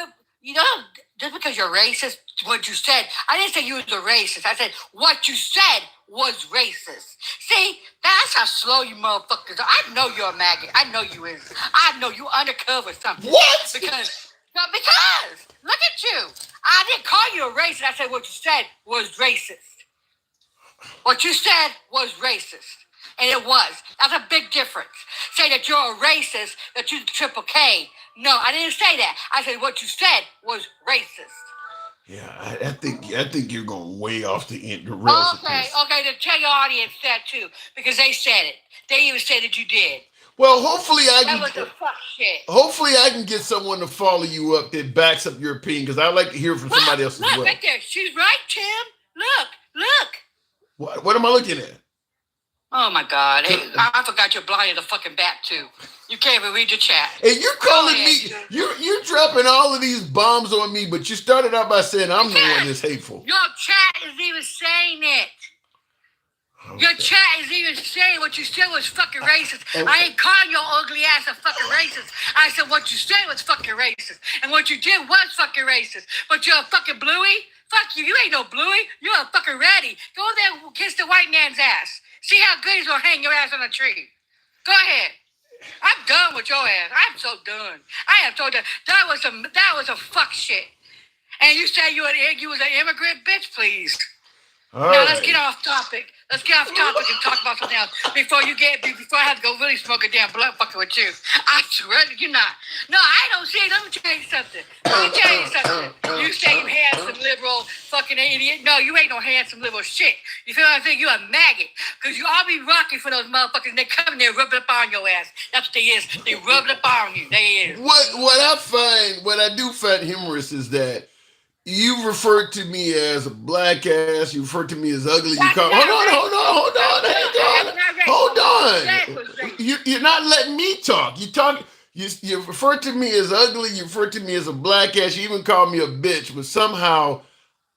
Speaker 11: just because you're racist what you said. I didn't say you was a racist. I said what you said was racist. See, that's how slow you motherfuckers are. I know you're a maggot. I know you is. I know you undercover something.
Speaker 1: What?
Speaker 11: Because look at you. I didn't call you a racist. I said what you said was racist. What you said was racist. And it was. That's a big difference. Say that you're a racist, that you're the triple K. No, I didn't say that. I said what you said was racist.
Speaker 1: Yeah, I think you're going way off the rails.
Speaker 11: Okay, then tell your audience that too, because they said it. They even said that you did.
Speaker 1: Well, hopefully
Speaker 11: that was the fuck shit.
Speaker 1: Hopefully I can get someone to follow you up that backs up your opinion, because I like to hear from somebody else as well.
Speaker 11: Look right there. She's right, Tim. Look.
Speaker 1: What am I looking at?
Speaker 11: Oh my God! Hey, I forgot you're blind as a fucking bat too. You can't even read your chat.
Speaker 1: Hey, you're calling me. You're dropping all of these bombs on me, but you started out by saying I'm the one that's hateful.
Speaker 11: Your chat is even saying it. Okay. Your chat is even saying what you said was fucking racist. Okay. I ain't calling your ugly ass a fucking racist. I said what you said was fucking racist, and what you did was fucking racist. But you're a fucking bluey. Fuck you. You ain't no bluey. You're a fucking ratty. Go there and kiss the white man's ass. See how good he's gonna hang your ass on a tree. Go ahead. I'm done with your ass. I'm so done. I am so done. That was a fuck shit. And you say you was an immigrant, bitch, please. Now let's get off topic. Let's get off topic and talk about something else before I have to go really smoke a damn blunt fucking with you. I swear you're not. No, I don't see it. Let me tell you something. You say you handsome liberal fucking idiot. No, you ain't no handsome liberal shit. You feel what I'm saying? You a maggot. Because you all be rocking for those motherfuckers and they come in there rubbing up on your ass. That's what they is. They rubbing up on you. They is.
Speaker 1: What I do find humorous is that you referred to me as a black ass. You referred to me as ugly. You call, hold on. You're not letting me talk. You referred to me as ugly. You referred to me as a black ass. You even called me a bitch. But somehow,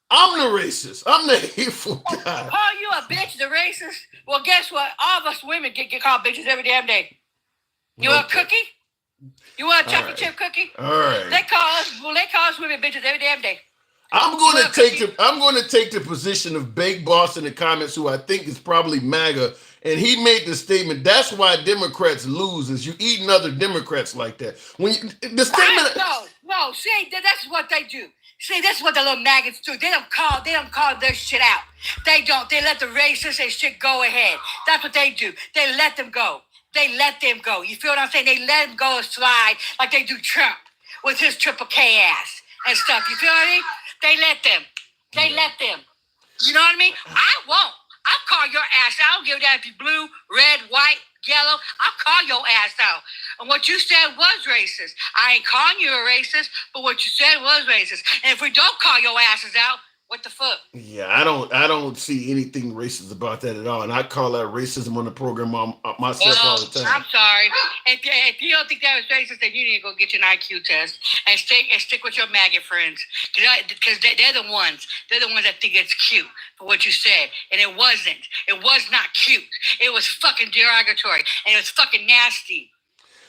Speaker 1: I'm the racist. I'm the hateful guy.
Speaker 11: Call you a bitch, the racist? Well, guess what? All of us women get called bitches every damn day. You want a cookie? You want a chocolate chip cookie?
Speaker 1: All right.
Speaker 11: They call us women bitches every damn day.
Speaker 1: I'm going to take the position of Big Boss in the comments, who I think is probably MAGA, and he made the statement. That's why Democrats lose, is you eating other Democrats like that. When the statement,
Speaker 11: no, see, that's what they do. See, that's what the little maggots do. They don't call their shit out. They don't. They let the racists and shit go ahead. That's what they do. They let them go. You feel what I'm saying? They let them go and slide like they do Trump with his triple K ass and stuff. You feel what I mean? They let them. You know what I mean? I won't. I'll call your ass out. I don't give a damn if you're blue, red, white, yellow. I'll call your ass out. And what you said was racist. I ain't calling you a racist, but what you said was racist. And if we don't call your asses out, what the fuck?
Speaker 1: Yeah, I don't see anything racist about that at all. And I call that racism on the program myself all the time.
Speaker 11: I'm sorry. If you don't think that was racist, then you need to go get your IQ test and stick with your maggot friends. Because they're the ones that think it's cute for what you said. And it wasn't. It was not cute. It was fucking derogatory. And it was fucking nasty.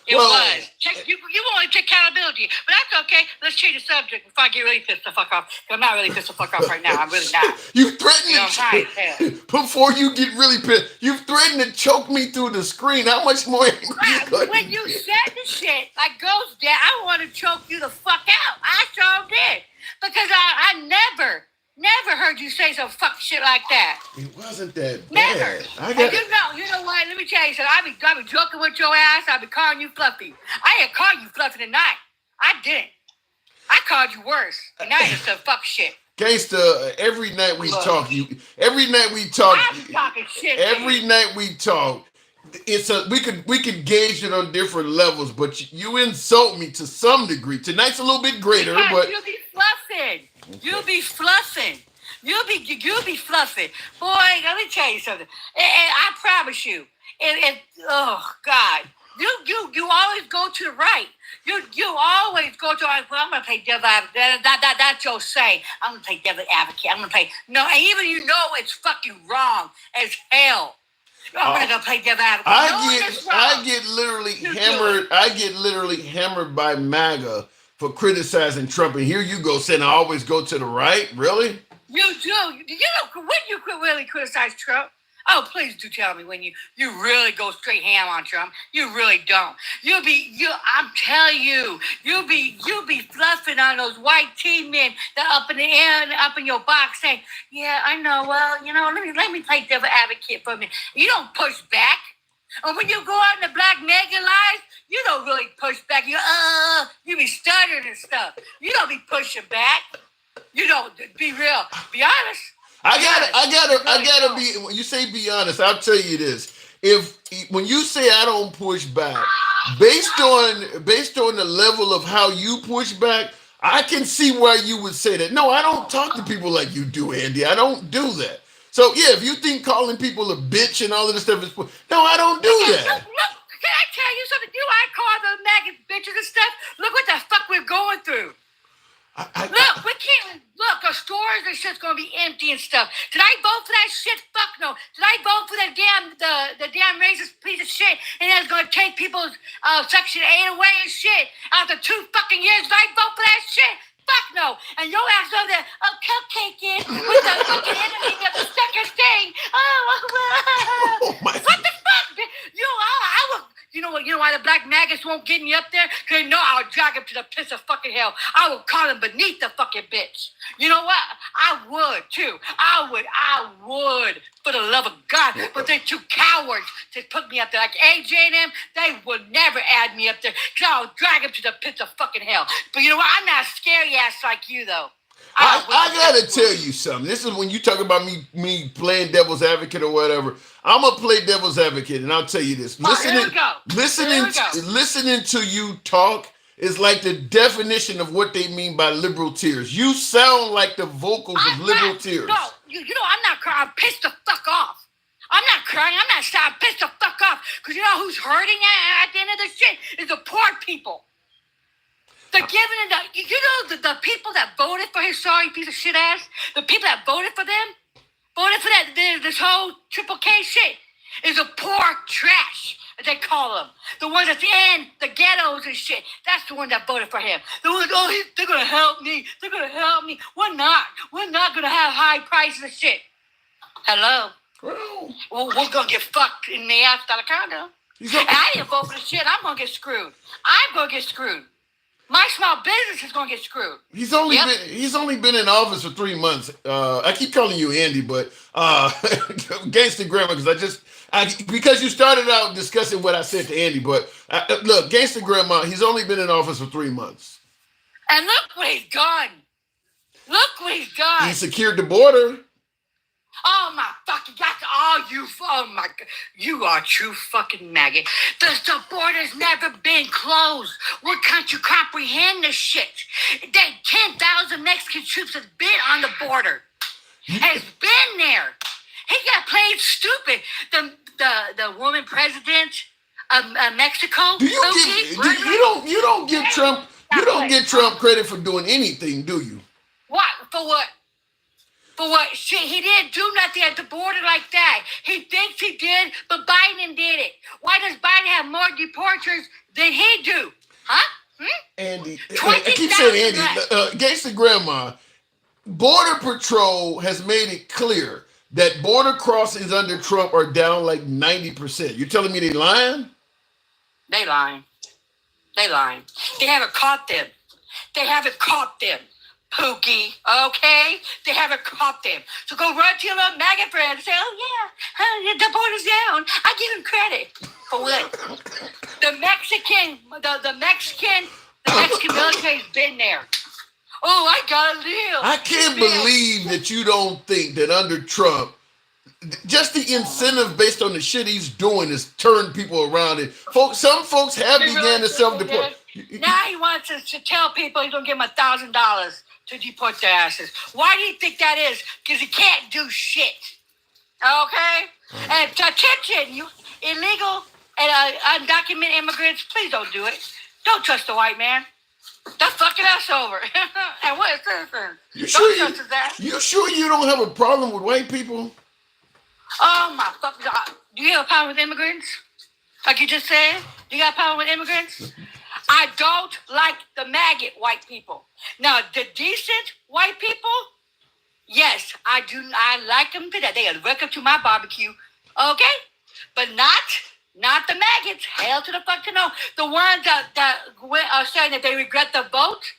Speaker 11: It was. You want to take accountability, but that's okay. Let's change the subject before I get really pissed the fuck off. I'm not really pissed the fuck off right now. I'm really not.
Speaker 1: You threatened before you get really pissed. You threatened to choke me through the screen. How much more?
Speaker 11: When you said the shit like Ghost did, I want to choke you the fuck out. I sure did, because I never heard you say some fuck shit like that.
Speaker 1: It wasn't that
Speaker 11: bad. Never. You know what? Let me tell you something. I be joking with your ass. I be calling you Fluffy. I ain't called you Fluffy tonight. I didn't. I called you worse. And now it's some fuck shit.
Speaker 1: Gangsta, every night we talk.
Speaker 11: I'm talking shit.
Speaker 1: Every night we talk. We could gauge it on different levels, but you insult me to some degree. Tonight's a little bit greater, but
Speaker 11: you'll be fluffing. Okay. You'll be fluffing. You'll be fluffing. Boy, let me tell you something. And I promise you. Oh God, you always go to the right. You always go to. Well, I'm gonna play devil advocate. That's your say. I'm gonna play devil advocate. I'm gonna play no. And even it's fucking wrong as hell. I'm gonna play devil advocate.
Speaker 1: I get literally hammered. I get literally hammered by MAGA for criticizing Trump, and here you go saying I always go to the right. Really?
Speaker 11: You do. You know when you really criticize Trump. Oh, please do tell me when you really go straight ham on Trump. You really don't. I'm telling you, you'll be fluffing on those white tea men that up in the air and up in your box saying, yeah, I know. Well, you know, let me play devil advocate for me. You don't push back. And when you go out in the black mega lives, you don't really push back. You be stuttering and stuff. You don't be pushing back. You don't be real. Be honest.
Speaker 1: I gotta be. When you say be honest, I'll tell you this. When you say I don't push back, based on the level of how you push back, I can see why you would say that. No, I don't talk to people like you do, Andy. I don't do that. So yeah, if you think calling people a bitch and all of this stuff is, no, I don't do that.
Speaker 11: Look, can I tell you something? I call the maggot bitches and stuff. Look what the fuck we're going through. Look, we can't look. Our stores and shit's gonna be empty and stuff. Did I vote for that shit? Fuck no. Did I vote for that the damn racist piece of shit? And that's gonna take people's Section 8 away and shit after 2 fucking years? Did I vote for that shit? Fuck no. And your ass over there, cupcaking with the fucking enemy of the second thing.
Speaker 1: Oh my.
Speaker 11: What the fuck? I will. You know what? You know why the black maggots won't get me up there? Because they know I'll drag him to the pits of fucking hell. I will call him beneath the fucking bitch. You know what? I would too. I would. For the love of God. But they're too cowards to put me up there. Like AJ and them, they would never add me up there. Because I'll drag him to the pits of fucking hell. But you know what? I'm not a scary ass like you though.
Speaker 1: I gotta tell you something. This is when you talk about me playing devil's advocate or whatever. I'm gonna play devil's advocate, and I'll tell you this: listening to you talk is like the definition of what they mean by liberal tears. You sound like the vocals of liberal tears.
Speaker 11: No, you know I'm not crying. I'm pissed the fuck off. I'm not crying. I'm not sad. I'm pissed the fuck off because you know who's hurting at the end of this shit is the poor people. They're giving the people that voted for his sorry piece of shit ass, the people that voted for this whole Triple K shit is a poor trash, as they call them. The ones at the end, the ghettos and shit. That's the one that voted for him. The ones, they're gonna help me. They're gonna help me. We're not. We're not gonna have high prices of shit. Hello. Well, we're gonna get fucked in the ass out of condo. And I didn't vote for the shit. I'm gonna get screwed. I'm gonna get screwed. My small business is gonna get screwed.
Speaker 1: He's only been in office for 3 months. I keep calling you Andy, but Gangsta Grandma, because you started out discussing what I said to Andy. But look, Gangsta Grandma, he's only been in office for 3 months.
Speaker 11: And look what he's done. Look what he's done.
Speaker 1: He secured the border.
Speaker 11: Oh my fucking God! Oh my God! You are a true fucking maggot. The border's never been closed. Why can't you comprehend this shit? 10,000 Mexican troops has been on the border. Has been there. He got played stupid. The woman president of Mexico.
Speaker 1: You don't give Trump credit for doing anything, do you?
Speaker 11: What? For what? For what? Shit, he didn't do nothing at the border like that. He thinks he did, but Biden did it. Why does Biden have more deportures than he do? Huh?
Speaker 1: Andy, I keep saying Andy, Gangsta Grandma, Border Patrol has made it clear that border crossings under Trump are down like 90%. You're telling me they lying?
Speaker 11: They lying. They lying. They haven't caught them. They haven't caught them. Pookie, okay? They haven't caught them. So go run to your little maggot friend and say, oh yeah, the border's down. I give him credit. For what? The Mexican military's been there. Oh, I got a deal.
Speaker 1: I can't believe that you don't think that under Trump, just the incentive based on the shit he's doing is turning people around. And some folks have began to self-deport.
Speaker 11: Now he wants to tell people he's going to give them $1,000 to deport their asses. Why do you think that is? Because he can't do shit. Okay? And attention, you illegal and undocumented immigrants, please don't do it. Don't trust the white man. They're fucking us over. And what is this?
Speaker 1: You sure you don't have a problem with white people?
Speaker 11: Oh my fucking God. Do you have a problem with immigrants? Like you just said? You got a problem with immigrants? I don't like the maggot white people. Now, the decent white people, yes, I do. I like them to that. They are welcome to my barbecue, okay? But not the maggots. Hell to the fuck to no. The ones that are saying that they regret the vote.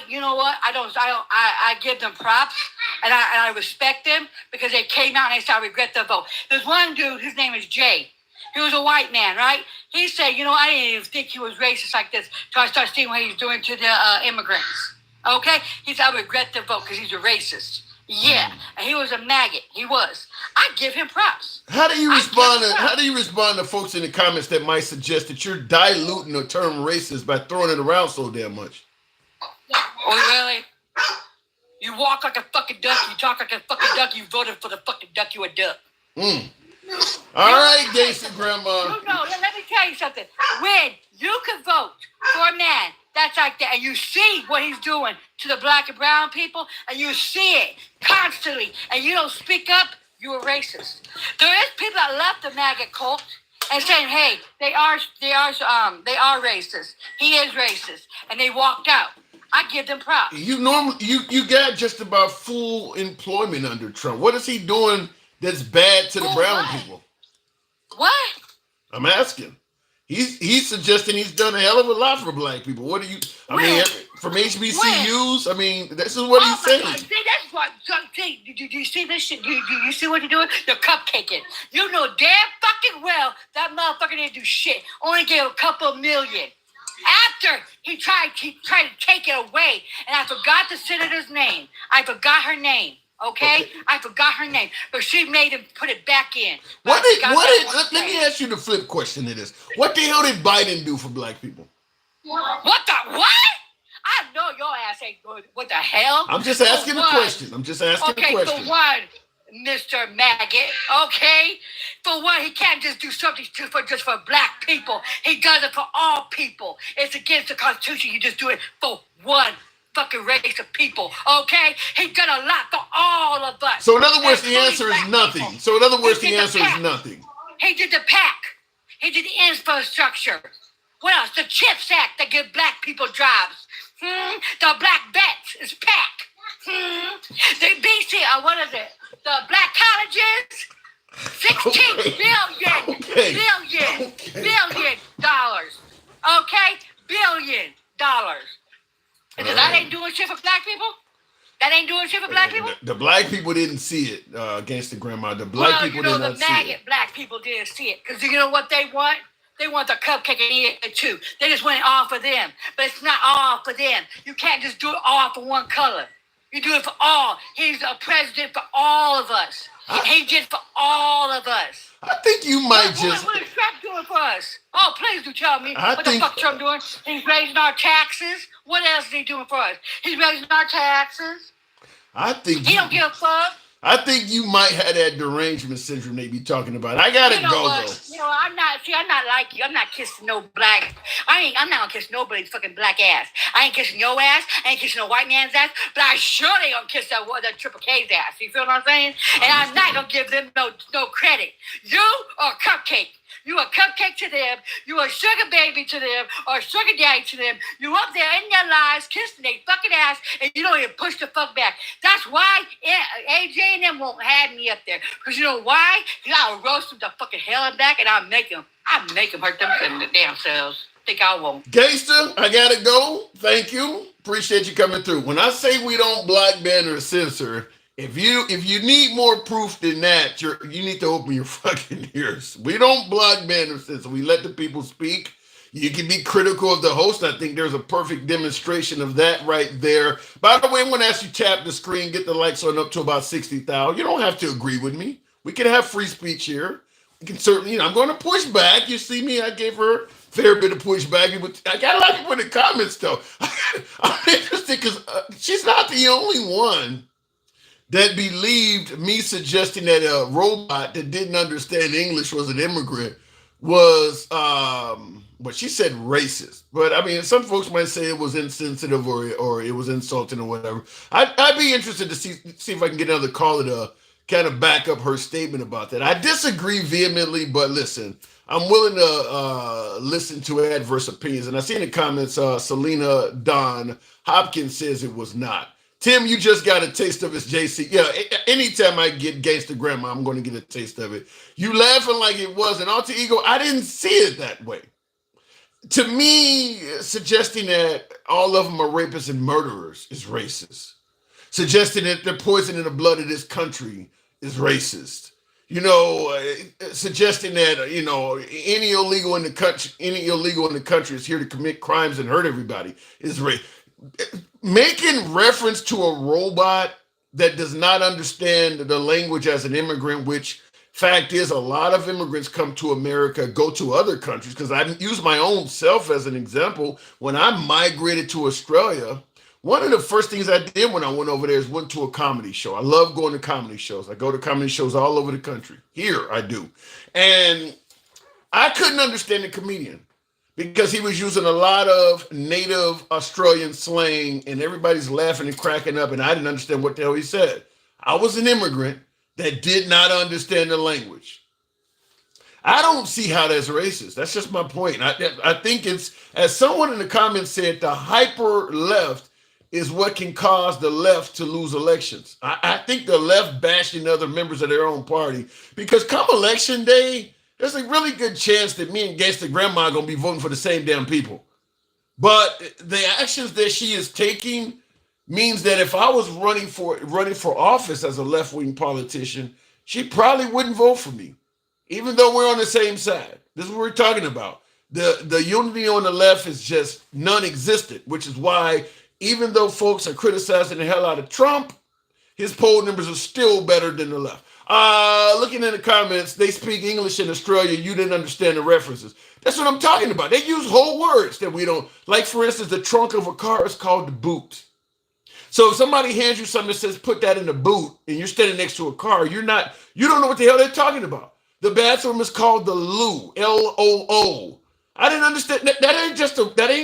Speaker 11: You know what? I give them props and I respect them because they came out and they said, I regret the vote. There's one dude, his name is Jay. He was a white man, right? He said, you know, I didn't even think he was racist like this until I started seeing what he's doing to the immigrants. Okay? He said, I regret the vote because he's a racist. Yeah, and he was a maggot. He was. I give him props.
Speaker 1: How do you respond to folks in the comments that might suggest that you're diluting the term racist by throwing it around so damn much?
Speaker 11: Oh, really? You walk like a fucking duck. You talk like a fucking duck. You voted for the fucking duck. You a duck.
Speaker 1: All right, gangster grandma.
Speaker 11: No, let me tell you something. When you can vote for a man that's like that, and you see what he's doing to the black and brown people, and you see it constantly, and you don't speak up, you're a racist. There is people that left the maggot cult and saying, "Hey, they are racist. He is racist," and they walked out. I give them props.
Speaker 1: You got just about full employment under Trump. What is he doing that's bad to the brown people?
Speaker 11: What?
Speaker 1: I'm asking. He's suggesting he's done a hell of a lot for black people. What do you? From HBCUs. I mean, this is what he's saying.
Speaker 11: God. See, that's what. See, do you see this shit? Do you see what you're doing? You're cupcaking. You know damn fucking well that motherfucker didn't do shit. Only gave a couple million. After he tried to take it away, and I forgot the senator's name. I forgot her name. Okay? I forgot her name, but she made him put it back in.
Speaker 1: Let me ask you the flip question to this. What the hell did Biden do for black people?
Speaker 11: What? I know your ass ain't good. What the hell?
Speaker 1: I'm just asking the question.
Speaker 11: Okay, for one, Mr. Maggot, okay? For one, he can't just do something just for black people. He does it for all people. It's against the Constitution. You just do it for one fucking race of people, okay? He's done a lot for all of us.
Speaker 1: So in other words, the answer is nothing. Nothing.
Speaker 11: He did the PAC. He did the infrastructure. What else? The CHIPS Act that give black people jobs. The black vets is PAC. The BC, what is it? The black colleges. $16 billion dollars. Okay? $1 billion. And that ain't doing shit for black people? That ain't doing shit for black people?
Speaker 1: The black people didn't see it against the grandma. The black people did not see it.
Speaker 11: The maggot black people didn't see it. Because you know what they want? They want the cupcake and eat it too. They just want it all for them. But it's not all for them. You can't just do it all for one color. You do it for all. He's a president for all of us. He did for all of us.
Speaker 1: I think you might
Speaker 11: What is Trump doing for us? Oh, please do tell me what the fuck Trump doing. He's raising our taxes. What else is he doing for us? He's raising our taxes. He don't give a fuck.
Speaker 1: I think you might have that derangement syndrome they be talking about. I gotta go though.
Speaker 11: You know, I'm not like you. I'm not kissing no black. I'm not gonna kiss nobody's fucking black ass. I ain't kissing your ass. I ain't kissing no white man's ass. But I surely gonna kiss that Triple K's ass. You feel what I'm saying? And I'm not gonna give them no credit. You are a cupcake. You a cupcake to them. You a sugar baby to them, or a sugar daddy to them. You up there in their lives kissing their fucking ass, and you don't even push the fuck back. That's why AJ and them won't have me up there. Because you know why? Because I'll roast them to fucking hell and back, and I'll make them hurt them damn selves. Think I won't.
Speaker 1: Gangster, I gotta go. Thank you. Appreciate you coming through. When I say we don't block, ban, or censor, if you need more proof than that, you need to open your fucking ears. We don't block, ban, or censor. We let the people speak. You can be critical of the host. I think there's a perfect demonstration of that right there. By the way, I'm going to ask you tap the screen, get the likes on up to about 60,000. You don't have to agree with me. We can have free speech here. You can certainly, I'm going to push back. You see me, I gave her a fair bit of pushback. I got a lot of people in the comments, though. I'm interested because she's not the only one that believed me suggesting that a robot that didn't understand English was an immigrant was, but she said racist. But I mean, some folks might say it was insensitive or it was insulting or whatever. I'd be interested to see if I can get another caller to kind of back up her statement about that. I disagree vehemently, but listen, I'm willing to listen to adverse opinions. And I see in the comments, Selena Don Hopkins says it was not. Tim, you just got a taste of his JC. Yeah, anytime I get Gangsta Grandma, I'm going to get a taste of it. You laughing like it was an alter ego. I didn't see it that way. To me, suggesting that all of them are rapists and murderers is racist. Suggesting that they're poisoning the blood of this country is racist. Suggesting that any illegal in the country is here to commit crimes and hurt everybody is racist. Making reference to a robot that does not understand the language as an immigrant, which fact is a lot of immigrants come to America, go to other countries, because I use my own self as an example. When I migrated to Australia, one of the first things I did when I went over there is went to a comedy show. I love going to comedy shows. I go to comedy shows all over the country. Here I do. And I couldn't understand the comedian because he was using a lot of native Australian slang and everybody's laughing and cracking up and I didn't understand what the hell he said. I was an immigrant that did not understand the language. I don't see how that's racist. That's just my point. I think it's, as someone in the comments said, the hyper left is what can cause the left to lose elections. I think the left bashing other members of their own party, because come election day, there's a really good chance that me and Gangsta Grandma are going to be voting for the same damn people. But the actions that she is taking means that if I was running for office as a left-wing politician, she probably wouldn't vote for me, even though we're on the same side. This is what we're talking about. The unity on the left is just non-existent, which is why even though folks are criticizing the hell out of Trump, his poll numbers are still better than the left. Looking in the comments, they speak English in Australia. You didn't understand the references. That's what I'm talking about. They use whole words that we don't. Like, for instance, the trunk of a car is called the boot. So if somebody hands you something that says put that in the boot and you're standing next to a car, you don't know what the hell they're talking about. The bathroom is called the loo, L-O-O. I didn't understand. That ain't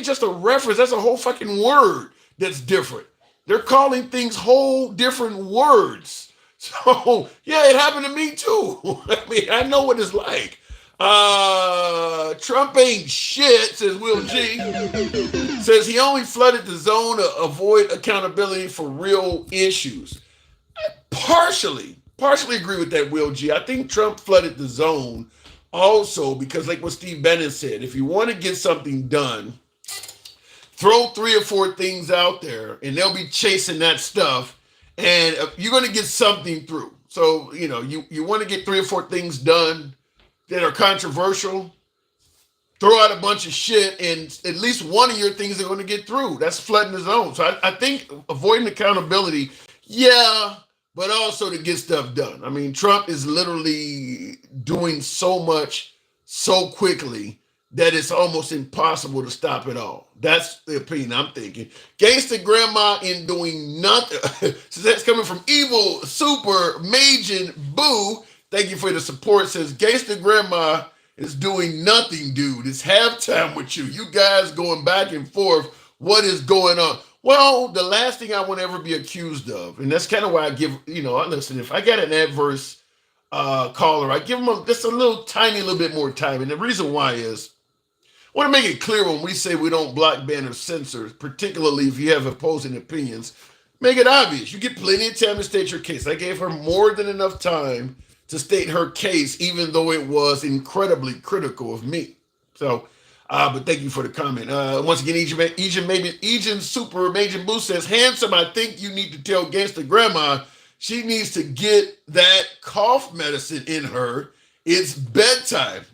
Speaker 1: just a reference. That's a whole fucking word that's different. They're calling things whole different words. So yeah, it happened to me too. I mean, I know what it's like. Trump ain't shit, says Will G. Says he only flooded the zone to avoid accountability for real issues. I partially agree with that, Will G. I think Trump flooded the zone also because, like what Steve Bannon said, if you want to get something done, throw 3 or 4 things out there and they'll be chasing that stuff and you're going to get something through. So, you want to get 3 or 4 things done that are controversial, throw out a bunch of shit and at least one of your things are going to get through. That's flooding the zone. So I think avoiding accountability, yeah, but also to get stuff done. I mean, Trump is literally doing so much so quickly that it's almost impossible to stop it all. That's the opinion I'm thinking. Gangsta Grandma in doing nothing. So that's coming from Evil Super Majin Boo. Thank you for the support. Says Gangsta Grandma is doing nothing, dude. It's halftime with you. You guys going back and forth. What is going on? Well, the last thing I want to ever be accused of, and that's kind of why I give, listen, if I got an adverse caller, I give them just a little tiny little bit more time. And the reason why is, I want to make it clear when we say we don't block, ban, or censor, particularly if you have opposing opinions, make it obvious. You get plenty of time to state your case. I gave her more than enough time to state her case, even though it was incredibly critical of me. So, but thank you for the comment. Once again, Ejin Super Major Boo says, handsome, I think you need to tell Gangsta Grandma she needs to get that cough medicine in her. It's bedtime.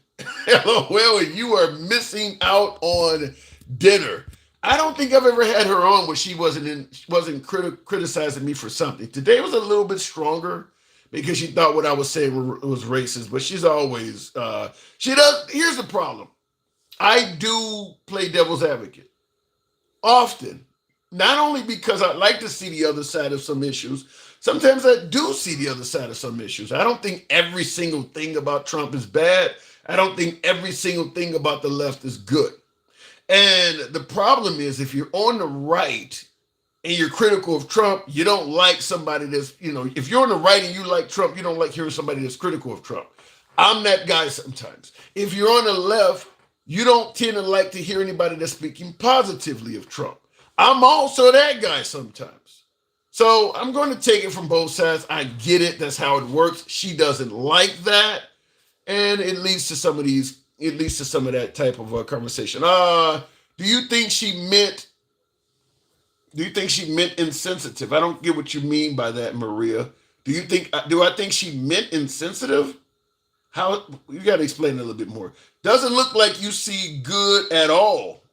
Speaker 1: LOL, and you are missing out on dinner. I don't think I've ever had her on where she wasn't criticizing me for something. Today was a little bit stronger because she thought what I was saying was racist, but she's always, here's the problem. I do play devil's advocate often, not only because I like to see the other side of some issues, sometimes I do see the other side of some issues. I don't think every single thing about Trump is bad. I don't think every single thing about the left is good. And the problem is if you're on the right, and you're critical of Trump, you don't like somebody that's, if you're on the right and you like Trump, you don't like hearing somebody that's critical of Trump. I'm that guy sometimes. If you're on the left, you don't tend to like to hear anybody that's speaking positively of Trump. I'm also that guy sometimes. So I'm going to take it from both sides. I get it. That's how it works. She doesn't like that. And it leads to some of that type of conversation. Do you think she meant insensitive? I don't get what you mean by that, Maria. Do I think she meant insensitive? How, you got to explain it a little bit more. Doesn't look like you see good at all,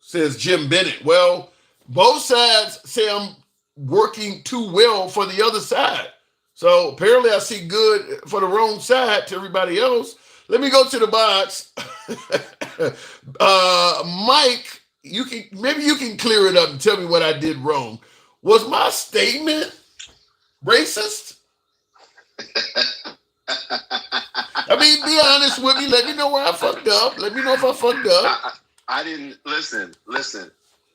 Speaker 1: says Jim Bennett. Well, both sides say I'm working too well for the other side. So apparently I see good for the wrong side to everybody else. Let me go to the box. Mike, you can clear it up and tell me what I did wrong. Was my statement racist? I mean, be honest with me. Let me know where I fucked up. Let me know if I fucked up.
Speaker 12: I didn't listen.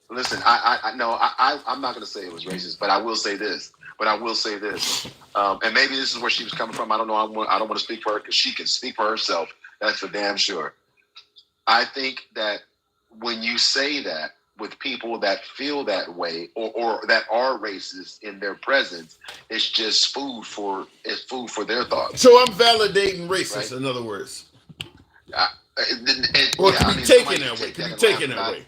Speaker 12: I'm not going to say it was racist, but I will say this. And maybe this is where she was coming from. I don't know. I don't want to speak for her because she can speak for herself. That's for damn sure. I think that when you say that with people that feel that way or that are racist in their presence, it's just food for their thoughts.
Speaker 1: So I'm validating racist, right? In other words. Or it can be taken that way.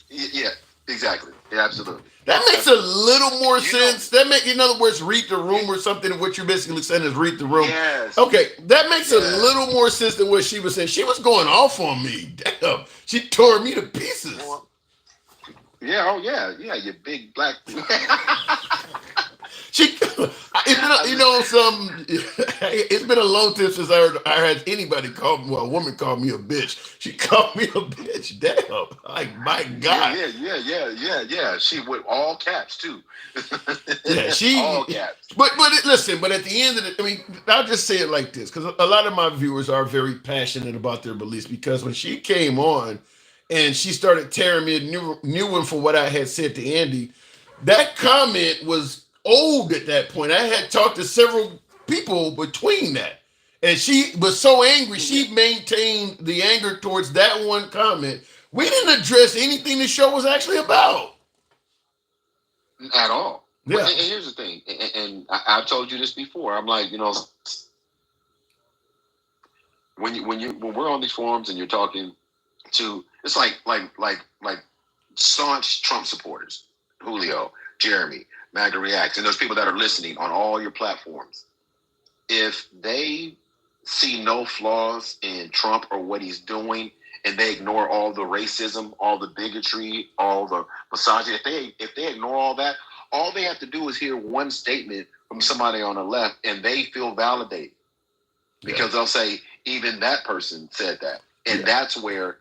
Speaker 12: Yeah, exactly. Yeah, absolutely.
Speaker 1: That makes a little more sense. In other words, read the room or something. What you're basically saying is read the room.
Speaker 12: Yes.
Speaker 1: Okay, that makes a little more sense than what she was saying. She was going off on me. Damn, she tore me to pieces.
Speaker 12: Yeah, oh yeah, you big black.
Speaker 1: It's been a long time since I had anybody call me, well, a woman called me a bitch. She called me a bitch. Damn, like my God.
Speaker 12: Yeah. She with all caps too.
Speaker 1: Yeah, she
Speaker 12: all caps.
Speaker 1: But listen, but at the end of it, I'll just say it like this, because a lot of my viewers are very passionate about their beliefs. Because when she came on and she started tearing me a new one for what I had said to Andy, that comment was old at that point. I had talked to several people between that. And she was so angry, she maintained the anger towards that one comment. We didn't address anything the show was actually about.
Speaker 12: At all.
Speaker 1: Yeah.
Speaker 12: And here's the thing, and I've told you this before. I'm like, when we're on these forums and you're talking to, it's like staunch Trump supporters, Julio, Jeremy, MAGA Reacts, and those people that are listening on all your platforms. If they see no flaws in Trump or what he's doing, and they ignore all the racism, all the bigotry, all the misogyny, if they ignore all that, all they have to do is hear one statement from somebody on the left, and they feel validated because they'll say, even that person said that, and that's where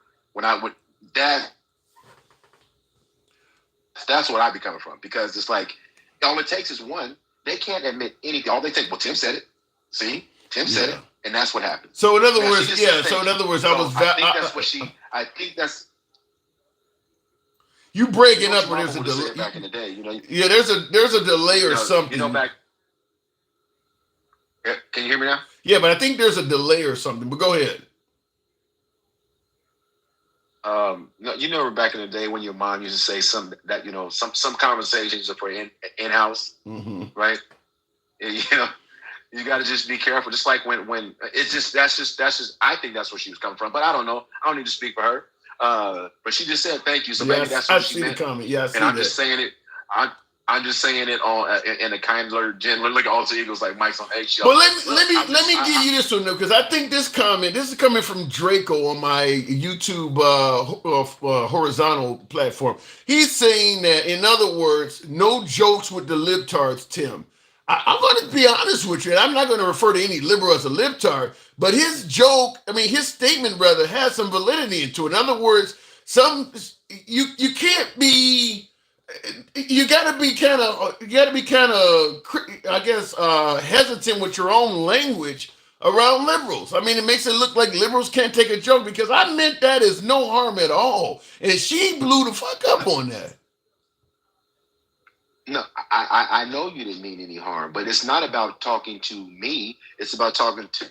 Speaker 12: that's what I'd be coming from, because it's like all it takes is one. They can't admit anything. All they take, well, Tim said it. See, Tim said it, and that's what happened.
Speaker 1: So in other words,
Speaker 12: I think that's
Speaker 1: you breaking up, or there's a delay
Speaker 12: back in the day.
Speaker 1: Yeah, there's a delay or something.
Speaker 12: Can you hear me now?
Speaker 1: Yeah, but I think there's a delay or something. But go ahead.
Speaker 12: Back in the day when your mom used to say something that some conversations are for in-house, right? You got to just be careful. Just like when it's that's just I think that's where she was coming from. But I don't know. I don't need to speak for her. But she just said thank you. So maybe that's what she meant.
Speaker 1: The comment. Yeah,
Speaker 12: and I'm just saying it. I'm just saying it all in a kinder, gentler, like alter egos, like Mike's on eggshells.
Speaker 1: Well, let me give you this one though, because I think this is coming from Draco on my YouTube horizontal platform. He's saying that, in other words, no jokes with the libtards, Tim. I'm going to be honest with you, and I'm not going to refer to any liberal as a libtard, but his statement rather has some validity into it. In other words, you can't be. You got to be kind of, I guess, hesitant with your own language around liberals. It makes it look like liberals can't take a joke, because I meant that as no harm at all. And she blew the fuck up on that.
Speaker 12: No, I know you didn't mean any harm, but it's not about talking to me. It's about talking to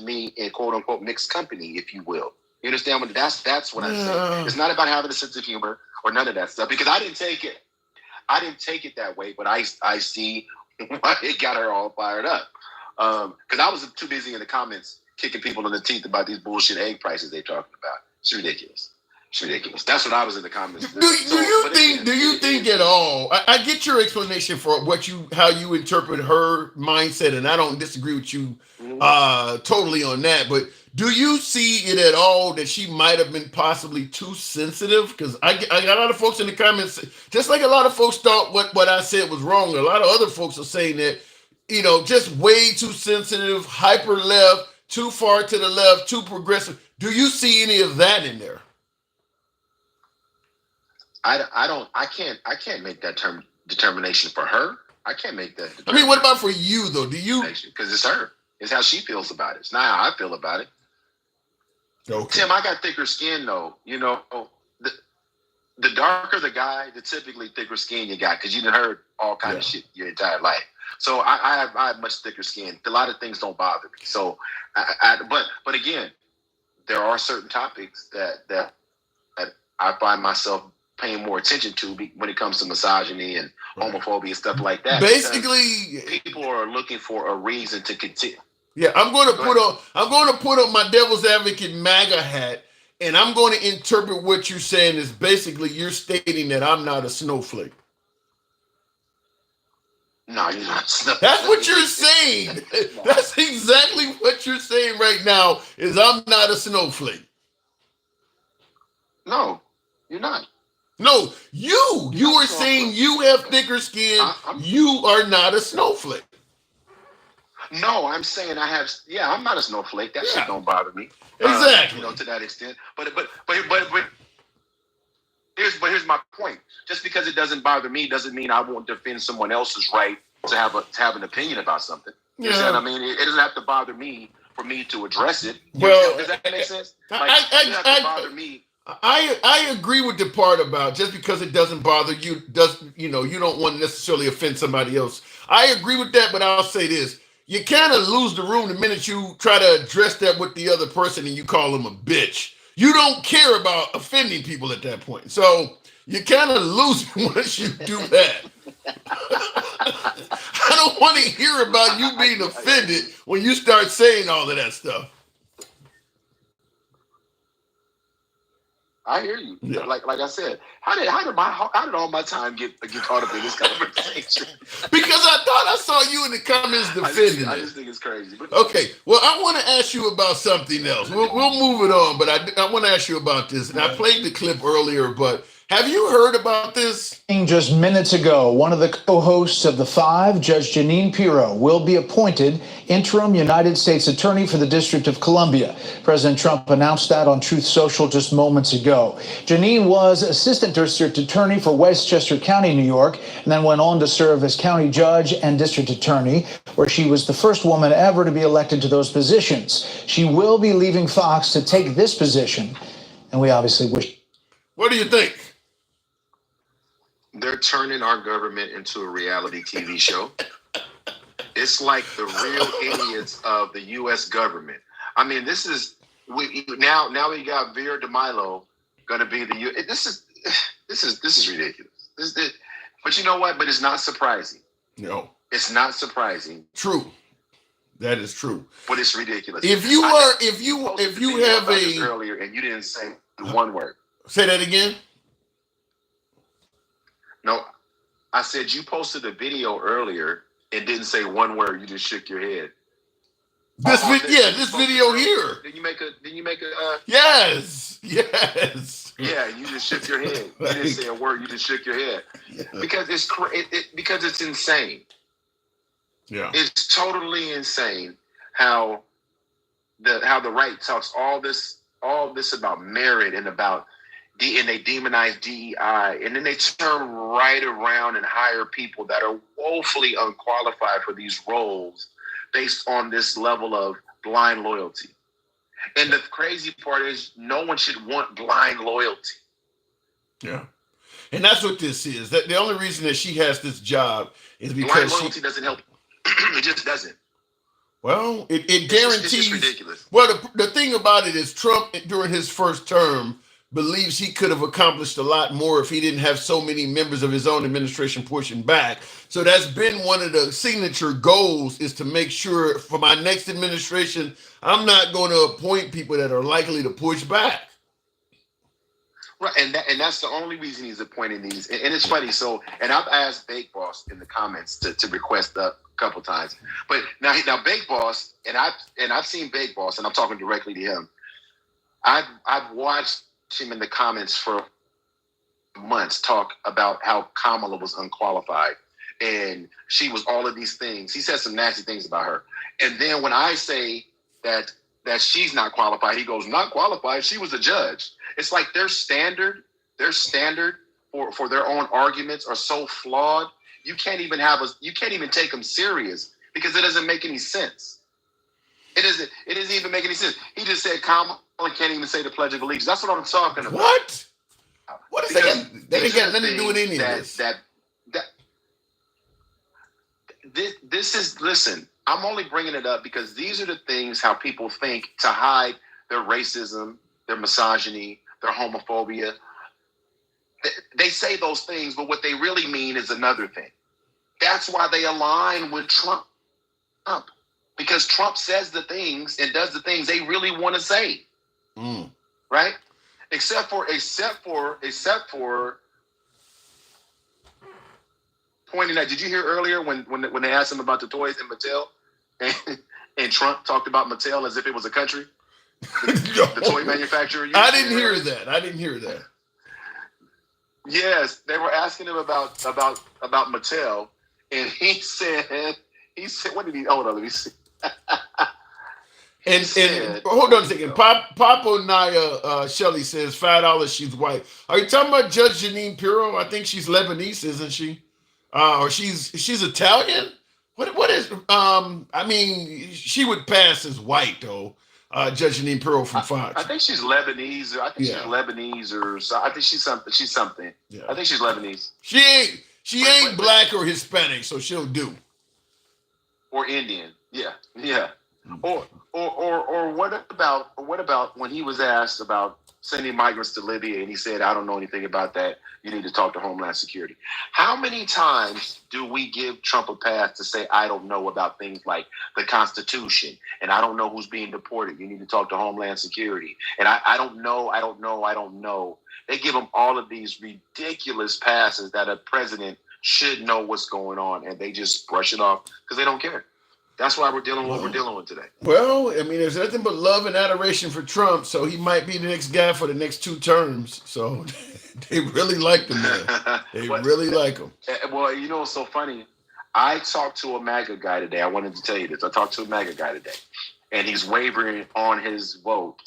Speaker 12: me in quote unquote mixed company, if you will. You understand what that's what I'm saying. It's not about having a sense of humor or none of that stuff, because I didn't take it that way, but I see why it got her all fired up. Because I was too busy in the comments kicking people in the teeth about these bullshit egg prices they talking about. It's ridiculous. It's ridiculous. That's what I was in the comments.
Speaker 1: Do you think at all? I get your explanation for how you interpret her mindset, and I don't disagree with you totally on that. But do you see it at all that she might have been possibly too sensitive? Because I got a lot of folks in the comments, just like a lot of folks thought what I said was wrong. A lot of other folks are saying that, just way too sensitive, hyper left, too far to the left, too progressive. Do you see any of that in there?
Speaker 12: I can't make that determination for her. I can't make that.
Speaker 1: I mean, what about for you though? Do you?
Speaker 12: Because it's her. It's how she feels about it. It's not how I feel about it.
Speaker 1: Okay.
Speaker 12: Tim, I got thicker skin though. The darker the guy, the typically thicker skin you got, because you done heard all kind of shit your entire life. So I have much thicker skin. A lot of things don't bother me. So, but again, there are certain topics that I find myself paying more attention to when it comes to misogyny and homophobia and stuff like that.
Speaker 1: Basically,
Speaker 12: people are looking for a reason to continue.
Speaker 1: Yeah, I'm going to put on my devil's advocate MAGA hat, and I'm going to interpret what you're saying as basically you're stating that I'm not a snowflake.
Speaker 12: No, you're not a snowflake.
Speaker 1: That's what you're saying. That's exactly what you're saying right now, is I'm not a snowflake.
Speaker 12: No, you're not.
Speaker 1: No, you were saying you have thicker skin. You are not a snowflake.
Speaker 12: No, I'm saying I'm not a snowflake. That shit don't bother me.
Speaker 1: Exactly.
Speaker 12: To that extent. But here's my point. Just because it doesn't bother me doesn't mean I won't defend someone else's right to have an opinion about something. You know what I mean? It doesn't have to bother me for me to address it. Does that make sense? It doesn't have to bother me.
Speaker 1: I agree with the part about just because it doesn't bother you, you don't want to necessarily offend somebody else. I agree with that, but I'll say this. You kind of lose the room the minute you try to address that with the other person and you call them a bitch. You don't care about offending people at that point. So you kind of lose it once you do that. I don't want to hear about you being offended when you start saying all of that stuff.
Speaker 12: I hear you. Yeah. Like I said, how did all my time get caught up in this conversation?
Speaker 1: Because I thought I saw you in the comments defending
Speaker 12: I just think it's crazy. But
Speaker 1: okay, well, I want to ask you about something else. We'll move it on, but I want to ask you about this. And I played the clip earlier, but have you heard about this?
Speaker 2: Just minutes ago, one of the co-hosts of The Five, Judge Jeanine Pirro, will be appointed interim United States Attorney for the District of Columbia. President Trump announced that on Truth Social just moments ago. Jeanine was Assistant District Attorney for Westchester County, New York, and then went on to serve as County Judge and District Attorney, where she was the first woman ever to be elected to those positions. She will be leaving Fox to take this position, and we obviously wish.
Speaker 1: What do you think?
Speaker 12: They're turning our government into a reality TV show. It's like the real idiots of the U.S. government. I mean, now we got Vera DeMilo going to be the. This is ridiculous. But you know what? But it's not surprising.
Speaker 1: No,
Speaker 12: it's not surprising.
Speaker 1: True, that is true.
Speaker 12: But it's ridiculous.
Speaker 1: If you have
Speaker 12: earlier and you didn't say one word.
Speaker 1: Say that again.
Speaker 12: No, I said you posted a video earlier and didn't say one word. You just shook your head.
Speaker 1: This video here.
Speaker 12: Did you make a?
Speaker 1: Yes.
Speaker 12: Yeah, you just shook your head. You didn't say a word. You just shook your head because it's insane.
Speaker 1: Yeah,
Speaker 12: it's totally insane how the right talks all this about merit and about. And they demonize DEI, and then they turn right around and hire people that are woefully unqualified for these roles based on this level of blind loyalty. And the crazy part is no one should want blind loyalty.
Speaker 1: Yeah. And that's what this is. That the only reason that she has this job is
Speaker 12: Blind
Speaker 1: because
Speaker 12: loyalty doesn't help. It just doesn't.
Speaker 1: Well, it guarantees.
Speaker 12: It's just ridiculous.
Speaker 1: Well, the thing about it is Trump, during his first term, believes he could have accomplished a lot more if he didn't have so many members of his own administration pushing back. So that's been one of the signature goals, is to make sure for my next administration, I'm not going to appoint people that are likely to push back.
Speaker 12: Right, and that's the only reason he's appointing these. And it's funny. So, and I've asked Bake Boss in the comments to request a couple times. But now Bake Boss, and I've seen Bake Boss, and I'm talking directly to him. I've watched him in the comments for months talk about how Kamala was unqualified and she was all of these things. He said some nasty things about her. And then when I say that she's not qualified, he goes, not qualified, she was a judge. It's like their standard for their own arguments are so flawed. You can't even take them serious because it doesn't make any sense. It doesn't even make any sense. He just said Kamala can't even say the Pledge of Allegiance. That's what I'm talking about.
Speaker 1: What? What is that? That ain't got nothing to do with any of this.
Speaker 12: This is, listen, I'm only bringing it up because these are the things how people think to hide their racism, their misogyny, their homophobia. They say those things, but what they really mean is another thing. That's why they align with Trump. Because Trump says the things and does the things they really want to say. Right? Except for pointing out, did you hear earlier when they asked him about the toys in Mattel and Trump talked about Mattel as if it was a country? The toy manufacturer.
Speaker 1: I didn't hear that.
Speaker 12: Yes, they were asking him about Mattel, and he said, what did he? Hold on, let me see.
Speaker 1: And hold on a second. Papa Naya Shelley says $5 she's white. Are you talking about Judge Jeanine Pirro? I think she's Lebanese, isn't she? Or she's Italian? What is I mean, she would pass as white though. Judge Jeanine Pirro from Fox.
Speaker 12: I think she's Lebanese, or she's Lebanese, or so. I think she's something. Yeah. I think she's Lebanese.
Speaker 1: She ain't black or Hispanic, so she'll do.
Speaker 12: Or Indian. Yeah. Or what about when he was asked about sending migrants to Libya and he said, I don't know anything about that. You need to talk to Homeland Security. How many times do we give Trump a pass to say, I don't know about things like the Constitution and I don't know who's being deported. You need to talk to Homeland Security. And I don't know. They give him all of these ridiculous passes that a president should know what's going on, and they just brush it off because they don't care. That's why we're dealing with what we're dealing with today.
Speaker 1: Well, I mean, there's nothing but love and adoration for Trump, so he might be the next guy for the next 2 terms. So they really like the man. They really like him.
Speaker 12: Well, you know, it's so funny. I talked to a MAGA guy today. I wanted to tell you this. I talked to a MAGA guy today, and he's wavering on his vote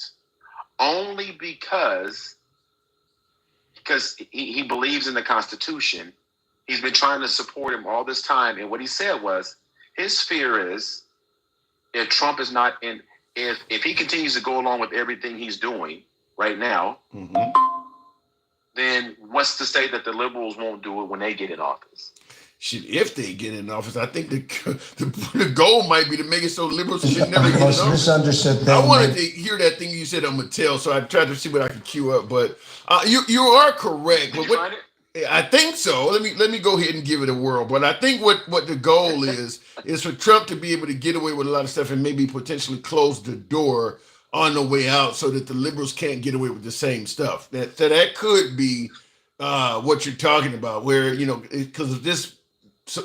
Speaker 12: only because he believes in the Constitution. He's been trying to support him all this time, and what he said was, his fear is if Trump is not in, if he continues to go along with everything he's doing right now, then what's to say that the liberals won't do it when they get in office?
Speaker 1: Shit, if they get in office, I think the goal might be to make it so liberals should never get in office.
Speaker 2: Misunderstood thing.
Speaker 1: I wanted to hear that thing you said on Mattel, so I tried to see what I could queue up. But you are correct.
Speaker 12: Did you find it?
Speaker 1: I think so. Let me go ahead and give it a whirl. But I think what the goal is for Trump to be able to get away with a lot of stuff and maybe potentially close the door on the way out so that the liberals can't get away with the same stuff. That could be what you're talking about, where, you know, because if this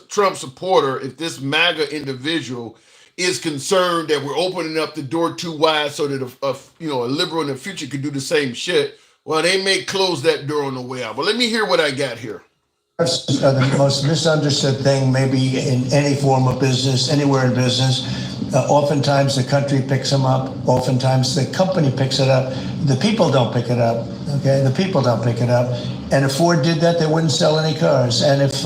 Speaker 1: Trump supporter, if this MAGA individual is concerned that we're opening up the door too wide so that a liberal in the future could do the same shit, well, they may close that door on the way out. But let me hear what I got here.
Speaker 2: The most misunderstood thing, maybe in any form of business, anywhere in business, oftentimes the country picks them up. Oftentimes the company picks it up. The people don't pick it up. Okay, the people don't pick it up. And if Ford did that, they wouldn't sell any cars. And if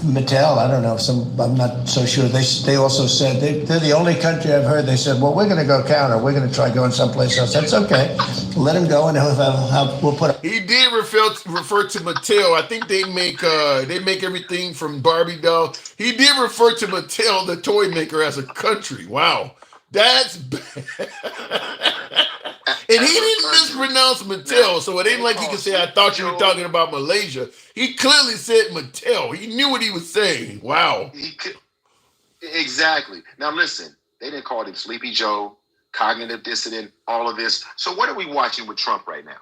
Speaker 13: Mattel, I don't know, I'm not so sure. They also said, they're the only country I've heard, they said, well, we're going to go counter. We're going to try going someplace else. That's okay. Let him go and we'll put
Speaker 1: He did refer to Mattel. I think they make everything from Barbie doll. He did refer to Mattel, the toy maker, as a country. Wow. That's bad. And he didn't mispronounce Mattel, so it ain't like he could say, I thought you were talking about Malaysia. He clearly said Mattel. He knew what he was saying. Wow.
Speaker 12: Exactly. Now listen, they didn't call him Sleepy Joe, cognitive dissident, all of this. So what are we watching with Trump right now?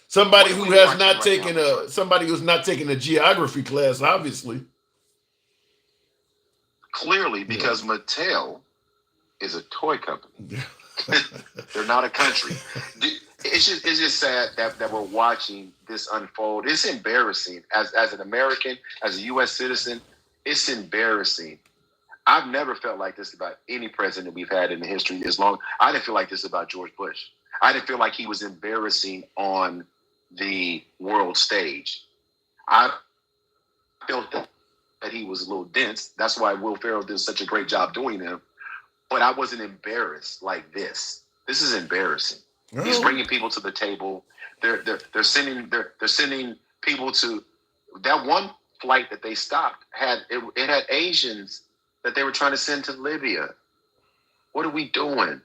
Speaker 1: Somebody who has not taken somebody who's not taken a geography class, obviously.
Speaker 12: Clearly, because Mattel is a toy company. They're not a country. It's just sad that we're watching this unfold. It's embarrassing. As an American, as a U.S. citizen, it's embarrassing. I've never felt like this about any president we've had in the history. I didn't feel like this about George Bush. I didn't feel like he was embarrassing on the world stage. I felt that he was a little dense. That's why Will Ferrell did such a great job doing him. But I wasn't embarrassed like this. This is embarrassing. Oh. He's bringing people to the table. They're sending people to that one flight that they stopped had Asians that they were trying to send to Libya. What are we doing?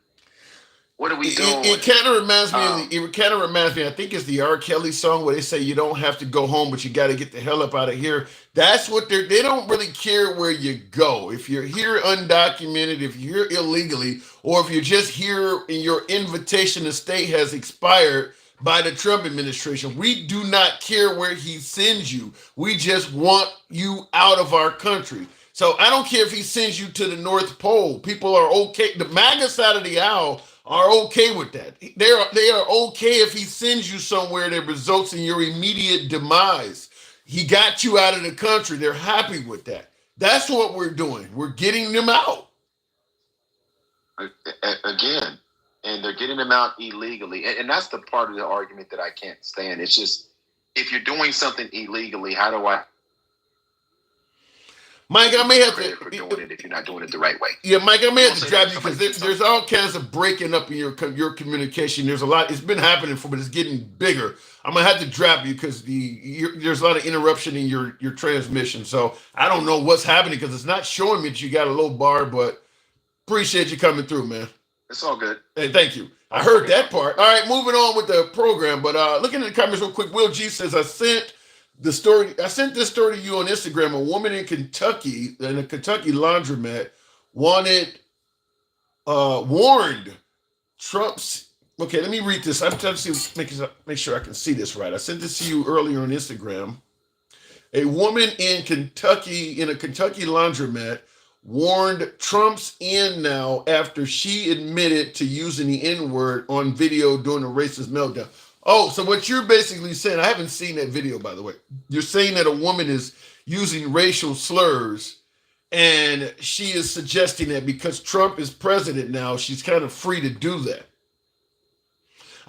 Speaker 12: What are we doing?
Speaker 1: It kind of reminds me. I think it's the R. Kelly song where they say you don't have to go home, but you got to get the hell up out of here. That's what they don't really care where you go. If you're here undocumented, if you're here illegally, or if you're just here and your invitation to stay has expired by the Trump administration, we do not care where he sends you. We just want you out of our country. So I don't care if he sends you to the North Pole. People are okay. The MAGA side of the aisle are okay with that. They are okay if he sends you somewhere that results in your immediate demise. He got you out of the country. They're happy with that. That's what we're doing. We're getting them out.
Speaker 12: Again, and they're getting them out illegally. And that's the part of the argument that I can't stand. It's just, if you're doing something illegally, how do I...
Speaker 1: Mike, I may have to
Speaker 12: for doing it if you're not doing it the right way.
Speaker 1: Yeah, Mike, I may have to drop you because there's all kinds of breaking up in your communication. There's a lot. It's been happening but it's getting bigger. I'm gonna have to drop you because there's a lot of interruption in your transmission. So I don't know what's happening because it's not showing me that you got a low bar. But appreciate you coming through, man.
Speaker 12: It's all good.
Speaker 1: Hey, thank you. I heard that part. All right, moving on with the program. But looking at the comments real quick, Will G says, I sent this story to you on Instagram. A woman in Kentucky, in a Kentucky laundromat, warned Trump's. Okay, let me read this. I'm trying to see, make sure I can see this right. I sent this to you earlier on Instagram. A woman in Kentucky, in a Kentucky laundromat, warned Trump's in now after she admitted to using the N-word on video during a racist meltdown. Oh, so what you're basically saying, I haven't seen that video, by the way. You're saying that a woman is using racial slurs, and she is suggesting that because Trump is president now, she's kind of free to do that.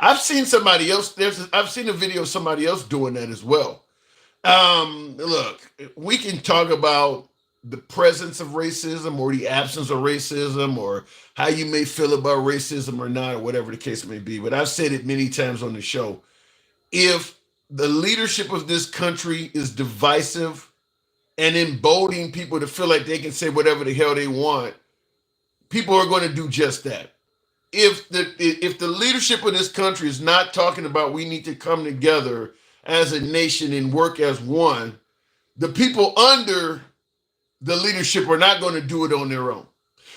Speaker 1: I've seen somebody else, I've seen a video of somebody else doing that as well. Look, we can talk about the presence of racism or the absence of racism or how you may feel about racism or not, or whatever the case may be. But I've said it many times on the show. If the leadership of this country is divisive and emboldening people to feel like they can say whatever the hell they want, people are going to do just that. If the leadership of this country is not talking about we need to come together as a nation and work as one, the people under the leadership are not going to do it on their own.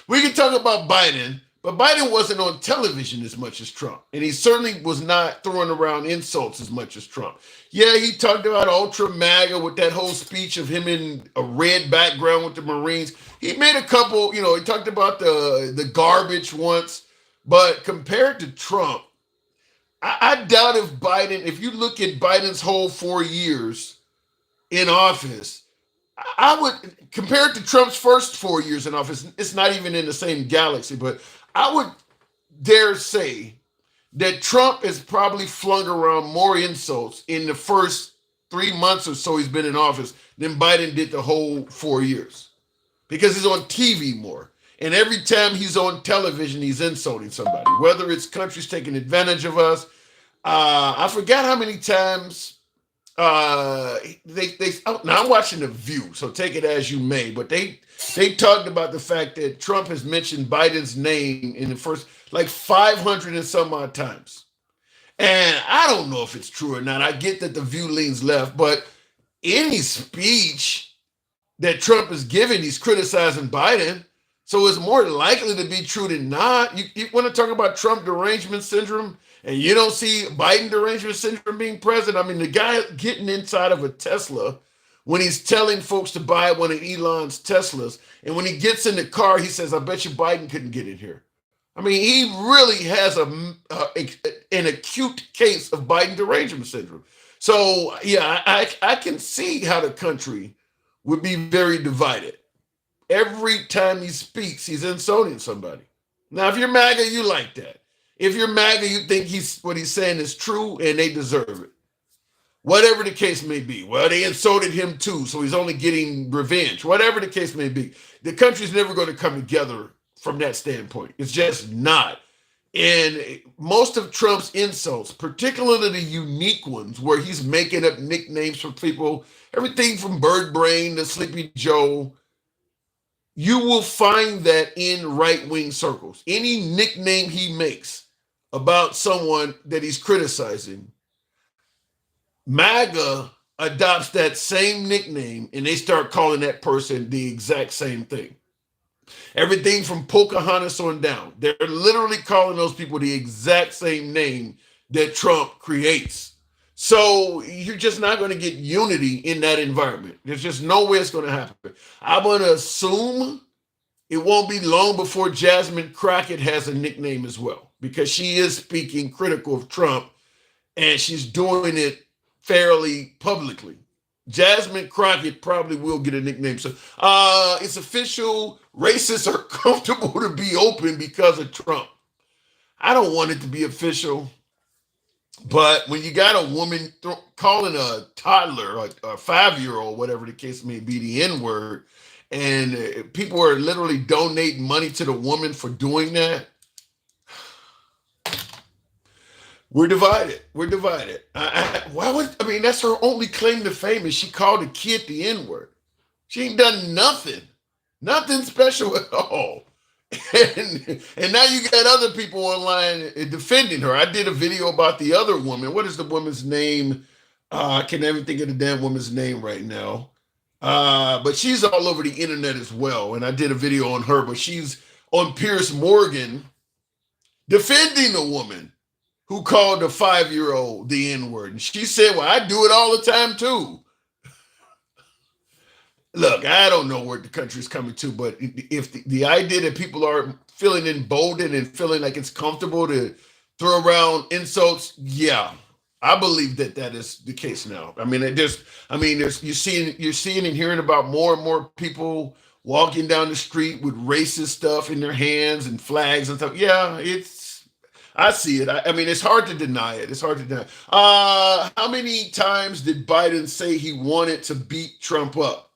Speaker 1: We can talk about Biden, but Biden wasn't on television as much as Trump. And he certainly was not throwing around insults as much as Trump. Yeah, he talked about ultra MAGA with that whole speech of him in a red background with the Marines. He made a couple, he talked about the garbage once. But compared to Trump, I doubt if you look at Biden's whole 4 years in office, I would, compared to Trump's first 4 years in office, it's not even in the same galaxy, but I would dare say that Trump has probably flung around more insults in the first 3 months or so he's been in office than Biden did the whole 4 years, because he's on TV more. And every time he's on television, he's insulting somebody, whether it's countries taking advantage of us. I forgot how many times now I'm watching The View, so take it as you may, but they talked about the fact that Trump has mentioned Biden's name in the first like 500 and some odd times. And I don't know if it's true or not. I get that The View leans left, but any speech that Trump is giving, he's criticizing Biden. So it's more likely to be true than not. You want to talk about Trump derangement syndrome, and you don't see Biden derangement syndrome being present? I mean, the guy getting inside of a Tesla when he's telling folks to buy one of Elon's Teslas, and when he gets in the car, he says, I bet you Biden couldn't get in here. I mean, he really has an acute case of Biden derangement syndrome. So, yeah, I can see how the country would be very divided. Every time he speaks, he's insulting somebody. Now, if you're MAGA, you like that. If you're MAGA, you think what he's saying is true and they deserve it. Whatever the case may be. Well, they insulted him too, so he's only getting revenge. Whatever the case may be. The country's never going to come together from that standpoint. It's just not. And most of Trump's insults, particularly the unique ones where he's making up nicknames for people, everything from Bird Brain to Sleepy Joe, you will find that in right-wing circles. Any nickname he makes about someone that he's criticizing, MAGA adopts that same nickname and they start calling that person the exact same thing. Everything from Pocahontas on down. They're literally calling those people the exact same name that Trump creates. So you're just not going to get unity in that environment. There's just no way it's going to happen. I'm going to assume it won't be long before Jasmine Crockett has a nickname as well, because she is speaking critical of Trump and she's doing it fairly publicly. Jasmine Crockett probably will get a nickname. So it's official. Racists are comfortable to be open because of Trump. I don't want it to be official. But when you got a woman calling a toddler, a 5-year-old, whatever the case may be, the N-word, and people are literally donating money to the woman for doing that, we're divided. We're divided. That's her only claim to fame, is she called a kid the N-word. She ain't done nothing special at all. And now you got other people online defending her. I did a video about the other woman. What is the woman's name? I can't even think of the damn woman's name right now. But she's all over the internet as well. And I did a video on her, but she's on Piers Morgan defending a woman who called a 5-year-old the N-word. And she said, well, I do it all the time too. Look, I don't know where the country's coming to, but if the idea that people are feeling emboldened and feeling like it's comfortable to throw around insults, yeah, I believe that is the case now. I mean, you're seeing and hearing about more and more people walking down the street with racist stuff in their hands and flags and stuff. Yeah, I see it. I mean, it's hard to deny it. It's hard to deny. How many times did Biden say he wanted to beat Trump up?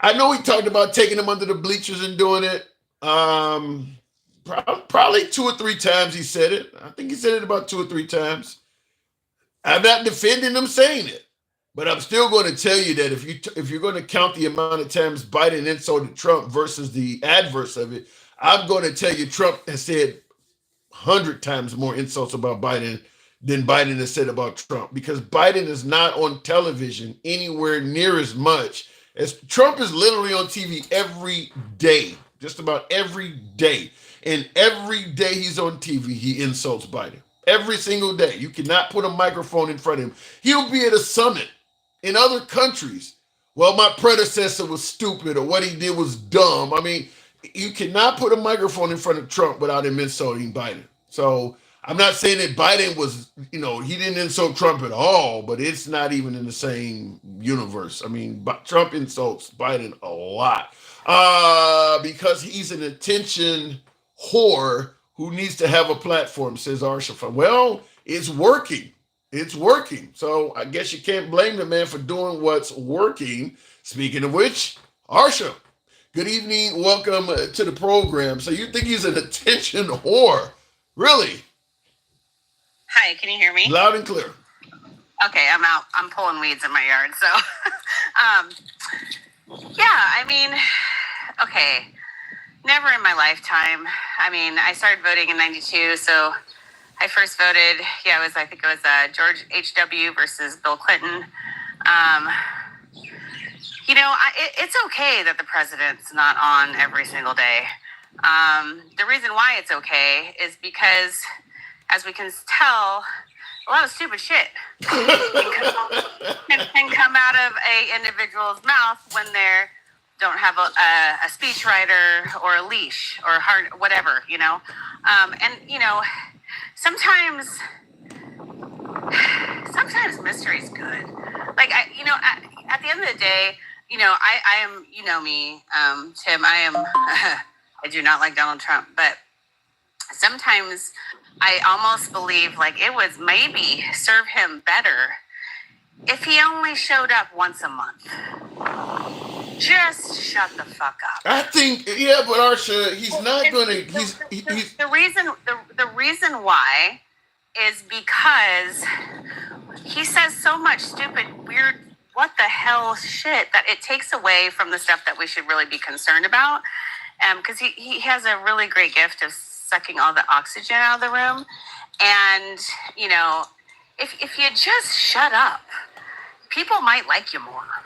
Speaker 1: I know he talked about taking him under the bleachers and doing it. Probably 2 or 3 times he said it. I think he said it about 2 or 3 times. I'm not defending him saying it, but I'm still going to tell you that if you're going to count the amount of times Biden insulted Trump versus the adverse of it, I'm going to tell you Trump has said 100 times more insults about Biden than Biden has said about Trump, because Biden is not on television anywhere near as much as Trump is. Literally on TV every day, just about every day. And every day he's on TV, he insults Biden. Every single day. You cannot put a microphone in front of him. He'll be at a summit in other countries. Well, my predecessor was stupid, or what he did was dumb. I mean, you cannot put a microphone in front of Trump without him insulting Biden. So I'm not saying that Biden was, he didn't insult Trump at all, but it's not even in the same universe. I mean, Trump insults Biden a lot because he's an attention whore who needs to have a platform, says Arsha. Well, it's working. It's working. So I guess you can't blame the man for doing what's working. Speaking of which, Arsha, good evening. Welcome to the program. So you think he's an attention whore? Really?
Speaker 14: Hi, can you hear me?
Speaker 1: Loud and clear.
Speaker 14: Okay, I'm out. I'm pulling weeds in my yard. So, yeah, I mean, okay, never in my lifetime. I mean, I started voting in 92, so I first voted, I think it was George H.W. versus Bill Clinton. It's okay that the president's not on every single day. The reason why it's okay is because, as we can tell, a lot of stupid shit can come out of a individual's mouth when they don't have a speechwriter or a leash or whatever, sometimes mystery's good. Like, at the end of the day, I am, me, Tim, I do not like Donald Trump, but sometimes I almost believe like it would maybe serve him better if he only showed up once a month. Just shut the fuck up.
Speaker 1: I think, yeah, but Arsha, he's not going to.
Speaker 14: The reason why is because he says so much stupid, weird, what the hell shit that it takes away from the stuff that we should really be concerned about. Because he has a really great gift of sucking all the oxygen out of the room. And, if you just shut up, people might like you more.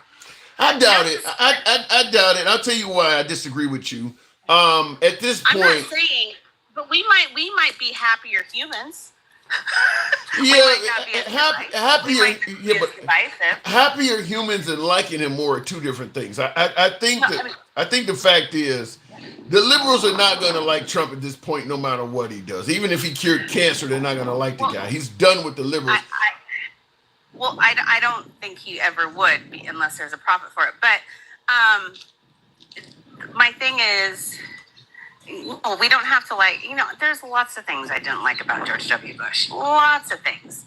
Speaker 1: I doubt it. I doubt it. I'll tell you why I disagree with you. At this point,
Speaker 14: I'm not saying, but we might be happier humans.
Speaker 1: Happier humans and liking him more are two different things. I think the fact is, the liberals are not going to like Trump at this point, no matter what he does. Even if he cured cancer, they're not going to like the guy. He's done with the liberals.
Speaker 14: I don't think he ever would be unless there's a profit for it. But my thing is, we don't have to there's lots of things I didn't like about George W. Bush. Lots of things.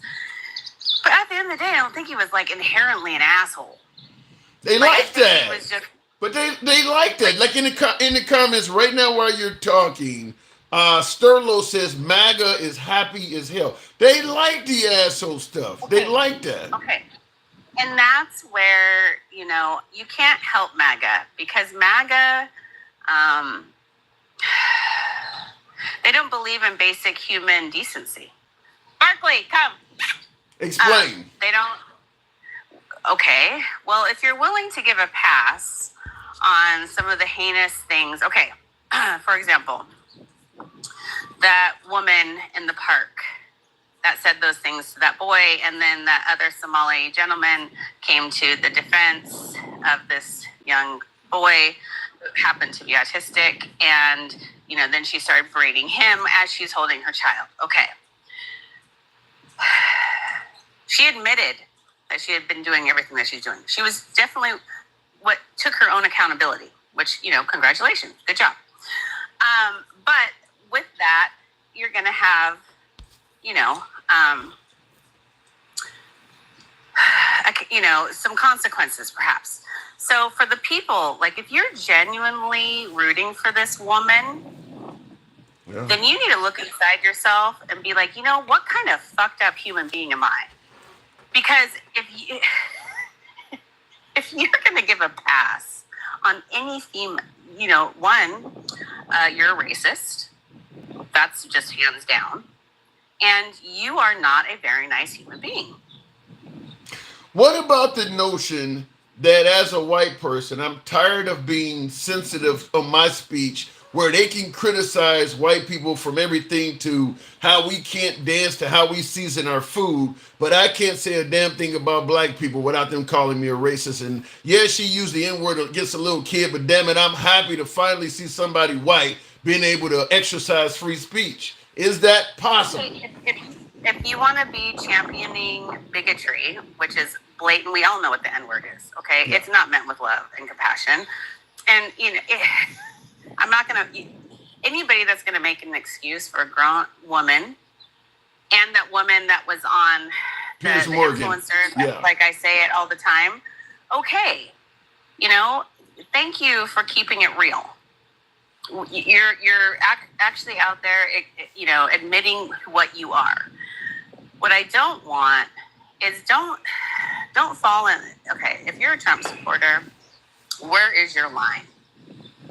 Speaker 14: But at the end of the day, I don't think he was inherently an asshole.
Speaker 1: They like that. But they like that. Like in the comments right now while you're talking, Sterlo says MAGA is happy as hell. They like the asshole stuff. Okay. They like that.
Speaker 14: Okay. And that's where, you can't help MAGA because MAGA, they don't believe in basic human decency. Barkley, come.
Speaker 1: Explain.
Speaker 14: They don't. Okay. Well, if you're willing to give a pass on some of the heinous things. Okay. For example, that woman in the park that said those things to that boy, and then that other Somali gentleman came to the defense of this young boy who happened to be autistic, and then she started berating him as she's holding her child. Okay. She admitted that she had been doing everything that she's doing. She was definitely what took her own accountability, which, congratulations, good job. But with that, you're going to have, some consequences perhaps. So for the people, if you're genuinely rooting for this woman, then you need to look inside yourself and be like, what kind of fucked up human being am I? Because if you're going to give a pass on any theme, one, you're a racist. That's just hands down. And you are not a very nice human being.
Speaker 1: What about the notion that as a white person, I'm tired of being sensitive on my speech where they can criticize white people from everything to how we can't dance to how we season our food, but I can't say a damn thing about black people without them calling me a racist. And yeah, she used the N-word against a little kid, but damn it, I'm happy to finally see somebody white being able to exercise free speech. Is that possible?
Speaker 14: If you want to be championing bigotry, which is blatant, we all know what the N-word is, okay? Yeah. It's not meant with love and compassion. And, I'm not going to, anybody that's going to make an excuse for a grown woman and that woman that was on the
Speaker 1: Morgan.
Speaker 14: influencer,
Speaker 1: Yeah.
Speaker 14: like I say it all the time. Okay, thank you for keeping it real. You're actually out there, admitting what you are. What I don't want is don't fall in. Okay, if you're a Trump supporter, where is your line?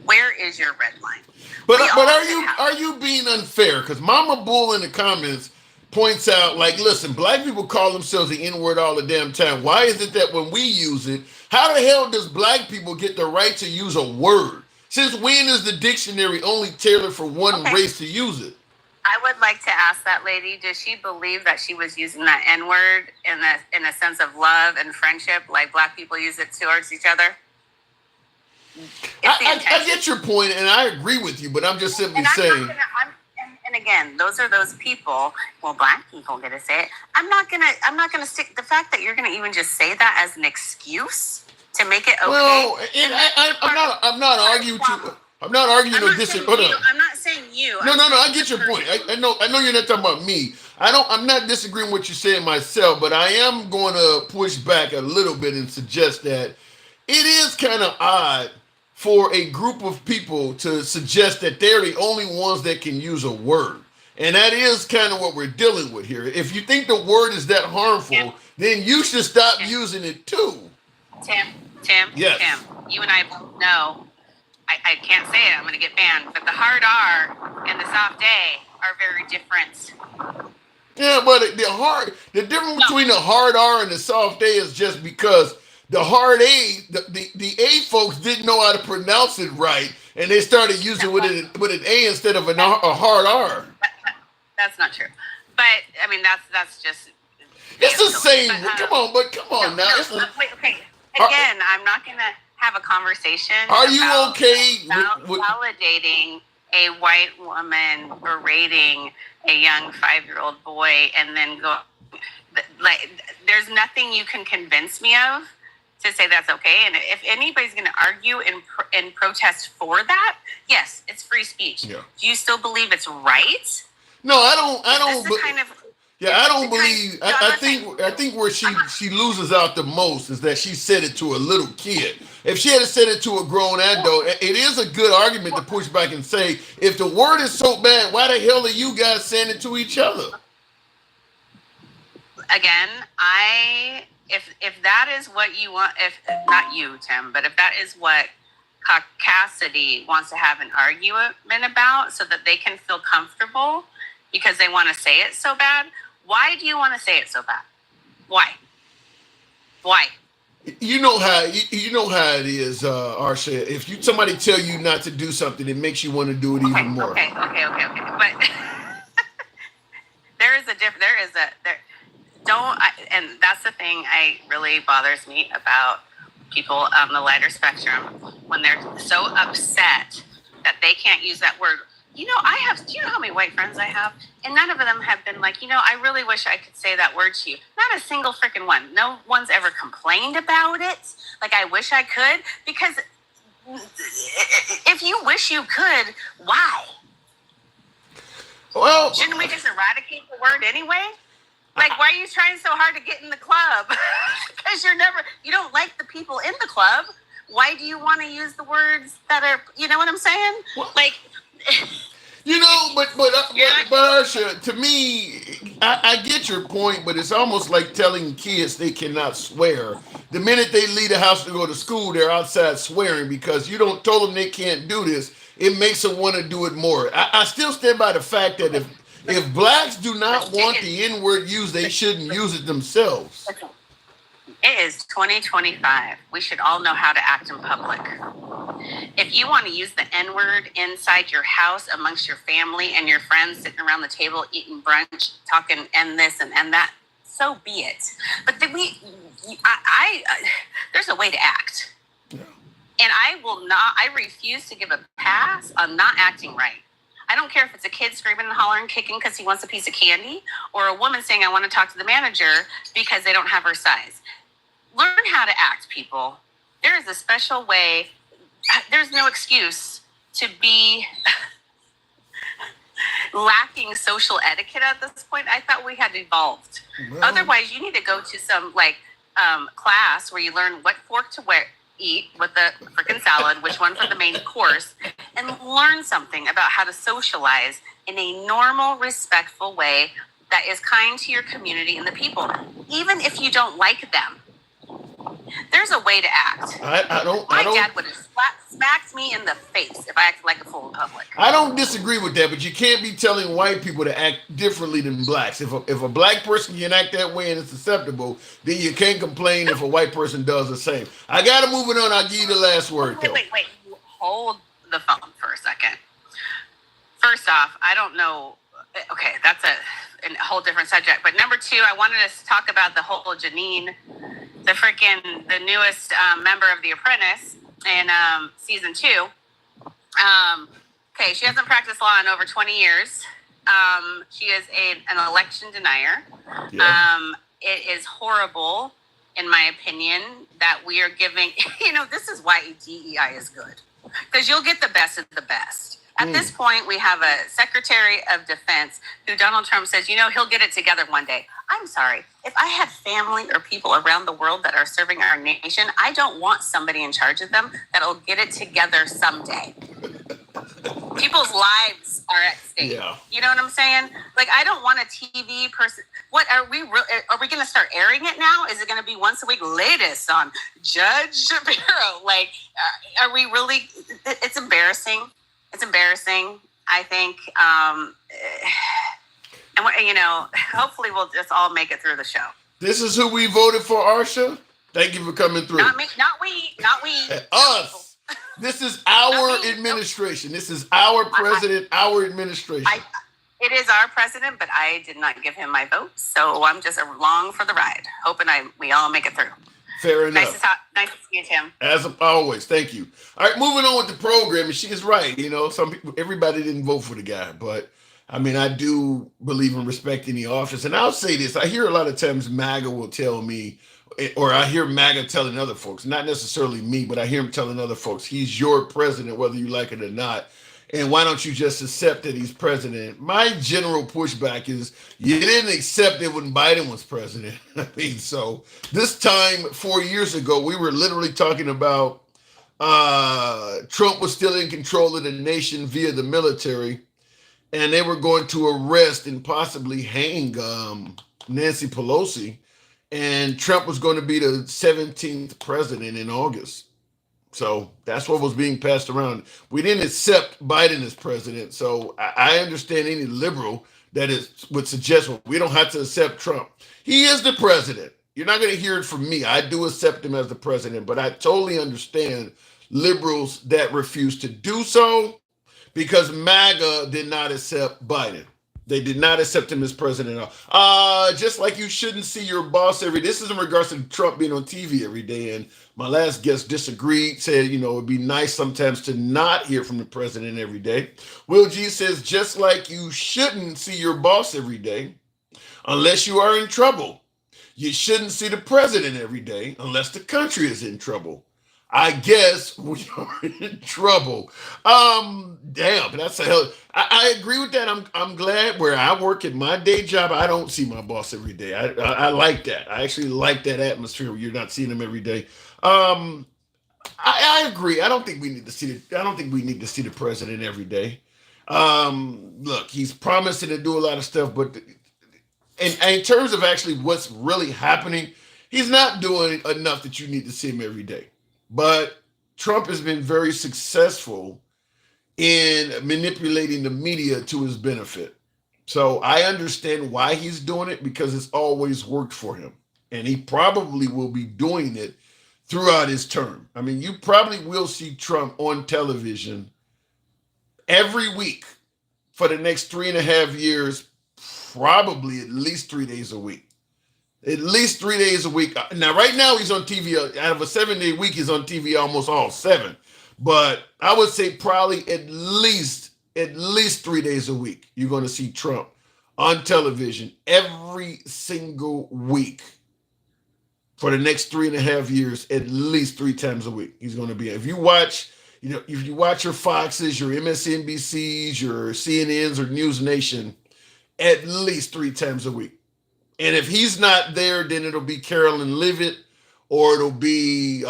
Speaker 14: Where is your red line?
Speaker 1: But are you being unfair? Because Mama Bull in the comments points out, like, listen, black people call themselves the N-word all the damn time. Why is it that when we use it, how the hell does black people get the right to use a word? Since when is the dictionary only tailored for one race to use it?
Speaker 14: I would like to ask that lady, does she believe that she was using that N-word in a sense of love and friendship, like black people use it towards each other?
Speaker 1: I get your point, and I agree with you, but I'm just simply saying.
Speaker 14: And again, those are those people. Well, black people get to say it. I'm not gonna stick the fact that you're gonna even just say that as an excuse to make it okay.
Speaker 1: Well, I'm not arguing or disagreeing.
Speaker 14: I'm not saying you.
Speaker 1: No. I get your point. I know you're not talking about me. I'm not disagreeing with what you're saying myself, but I am going to push back a little bit and suggest that it is kind of odd for a group of people to suggest that they're the only ones that can use a word. And that is kind of what we're dealing with here. If you think the word is that harmful, then you should stop using it too.
Speaker 14: Tim,
Speaker 1: yes.
Speaker 14: Tim, you and I both know, I can't say it, I'm going to get banned, but the hard R and the soft A are very different.
Speaker 1: Yeah, but the difference between the hard R and the soft A is just because the hard A, the A folks didn't know how to pronounce it right, and they started using with an A instead of a hard R.
Speaker 14: That's not true. But I mean, that's just.
Speaker 1: It's the same. Come on now.
Speaker 14: Wait, okay. Again, I'm not gonna have a conversation.
Speaker 1: Are you okay
Speaker 14: with validating a white woman berating a young 5-year-old boy, and then go like? There's nothing you can convince me of to say that's okay. And if anybody's going to argue and protest for that, yes, it's free speech. Yeah. Do you still believe it's right?
Speaker 1: No, I don't. I don't believe. I think where she loses out the most is that she said it to a little kid. If she had said it to a grown adult, it is a good argument to push back and say, if the word is so bad, why the hell are you guys saying it to each other?
Speaker 14: Again, if that is what you want, if not you, Tim, but if that is what Cassidy wants to have an argument about so that they can feel comfortable because they want to say it so bad, why do you want to say it so bad? Why?
Speaker 1: You know how it is, Arsha. If somebody tell you not to do something, it makes you want to do it even more.
Speaker 14: Okay. But and that's the thing I really bothers me about people on the lighter spectrum when they're so upset that they can't use that word. Do you know how many white friends I have? And none of them have been like, I really wish I could say that word to you. Not a single freaking one. No one's ever complained about it. Like, I wish I could. Because if you wish you could, why?
Speaker 1: Well,
Speaker 14: shouldn't we just eradicate the word anyway? Like, why are you trying so hard to get in the club? Because you don't like the people in the club. Why do you want to use the words that are, you know what I'm saying? Like...
Speaker 1: but Arsha, to me, I get your point, but it's almost like telling kids they cannot swear. The minute they leave the house to go to school, they're outside swearing because you don't tell them they can't do this. It makes them want to do it more. I still stand by the fact that if blacks do not want the N-word used, they shouldn't use it themselves.
Speaker 14: It is 2025. We should all know how to act in public. If you want to use the N-word inside your house amongst your family and your friends sitting around the table eating brunch, talking and this and that, so be it. But then there's a way to act. Yeah. And I refuse to give a pass on not acting right. I don't care if it's a kid screaming and hollering, kicking because he wants a piece of candy, or a woman saying, I want to talk to the manager because they don't have her size. Learn how to act, people. There is a special way. There's no excuse to be lacking social etiquette at this point. I thought we had evolved. Well, otherwise, you need to go to some class where you learn what fork to eat with the freaking salad, which one for the main course, and learn something about how to socialize in a normal, respectful way that is kind to your community and the people, even if you don't like them. There's a way to act. My dad would have smacked me in the face if I acted like a fool in public.
Speaker 1: I don't disagree with that, but you can't be telling white people to act differently than blacks. If a black person can act that way and it's acceptable, then you can't complain if a white person does the same. I got to move it on. I'll give you the last word, though.
Speaker 14: Wait. Hold the phone for a second. First off, I don't know. Okay, that's a whole different subject. But number two, I wanted us to talk about the whole Jeanine, the newest member of The Apprentice in season 2. Okay, she hasn't practiced law in over 20 years. She is an election denier. Yeah. It is horrible, in my opinion, that we are giving, this is why DEI is good. Because you'll get the best of the best. At this point, we have a Secretary of Defense who Donald Trump says, he'll get it together one day. I'm sorry. If I have family or people around the world that are serving our nation, I don't want somebody in charge of them that'll get it together someday. People's lives are at stake. Yeah. You know what I'm saying? I don't want a TV person. What are we going to start airing it now? Is it going to be once a week? Latest on Judge Shapiro. Are we really? It's embarrassing. It's embarrassing, I think. And hopefully we'll just all make it through the show.
Speaker 1: This is who we voted for, Arsha. Thank you for coming through.
Speaker 14: Not me, not we.
Speaker 1: Us. This is our administration. This is our president, our administration.
Speaker 14: It is our president, but I did not give him my vote, so I'm just along for the ride, hoping we all make it through.
Speaker 1: Fair enough.
Speaker 14: Nice to see you, Tim.
Speaker 1: As always, thank you. All right, moving on with the program, and she is right. Some people, everybody didn't vote for the guy, but I do believe in respecting the office. And I'll say this: I hear a lot of times MAGA will tell me, or I hear MAGA telling other folks, not necessarily me, but I hear him telling other folks, he's your president, whether you like it or not. And why don't you just accept that he's president? My general pushback is you didn't accept it when Biden was president. So this time 4 years ago, we were literally talking about Trump was still in control of the nation via the military, and they were going to arrest and possibly hang Nancy Pelosi, and Trump was going to be the 17th president in August. So that's what was being passed around. We didn't accept Biden as president. So I understand any liberal that would suggest, well, we don't have to accept Trump. He is the president. You're not going to hear it from me. I do accept him as the president, but I totally understand liberals that refuse to do so because MAGA did not accept Biden. They did not accept him as president at all. Just like you shouldn't see your boss every day. This is in regards to Trump being on TV every day. And my last guest disagreed, said, it'd be nice sometimes to not hear from the president every day. Will G says, just like you shouldn't see your boss every day unless you are in trouble. You shouldn't see the president every day unless the country is in trouble. I guess we are in trouble. Damn, that's a hell. I agree with that. I'm glad where I work at my day job, I don't see my boss every day. I like that. I actually like that atmosphere where you're not seeing him every day. I agree. I don't think we need to see the president every day. Look, he's promising to do a lot of stuff, but in terms of actually what's really happening, he's not doing enough that you need to see him every day. But Trump has been very successful in manipulating the media to his benefit. So I understand why he's doing it because it's always worked for him. And he probably will be doing it throughout his term. You probably will see Trump on television every week for the next 3.5 years, probably at least 3 days a week. At least 3 days a week. Now, right now, he's on TV. Out of a 7-day week, he's on TV almost all 7. But I would say probably at least 3 days a week, you're going to see Trump on television every single week for the next 3.5 years, at least 3 times a week. He's going to be. If you watch You know, if you watch your Foxes, your MSNBCs, your CNNs, or News Nation, at least 3 times a week. And if he's not there, then it'll be Carolyn Leavitt, or it'll be,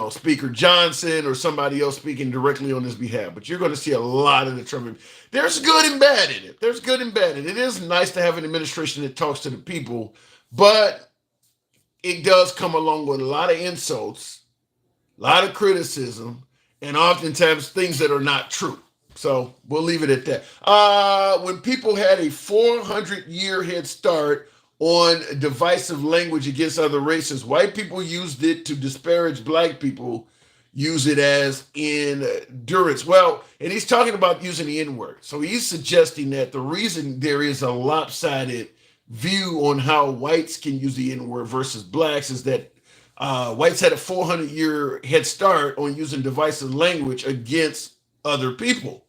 Speaker 1: Speaker Johnson or somebody else speaking directly on his behalf. But you're going to see a lot of the Trump. There's good and bad in it. There's good and bad in it. It is nice to have an administration that talks to the people, but it does come along with a lot of insults, a lot of criticism, and oftentimes things that are not true. So we'll leave it at that. When people had a 400-year head start on divisive language against other races, white people used it to disparage black people, use it as endurance. Well, and he's talking about using the N-word. So he's suggesting that the reason there is a lopsided view on how whites can use the N-word versus blacks is that whites had a 400-year head start on using divisive language against other people.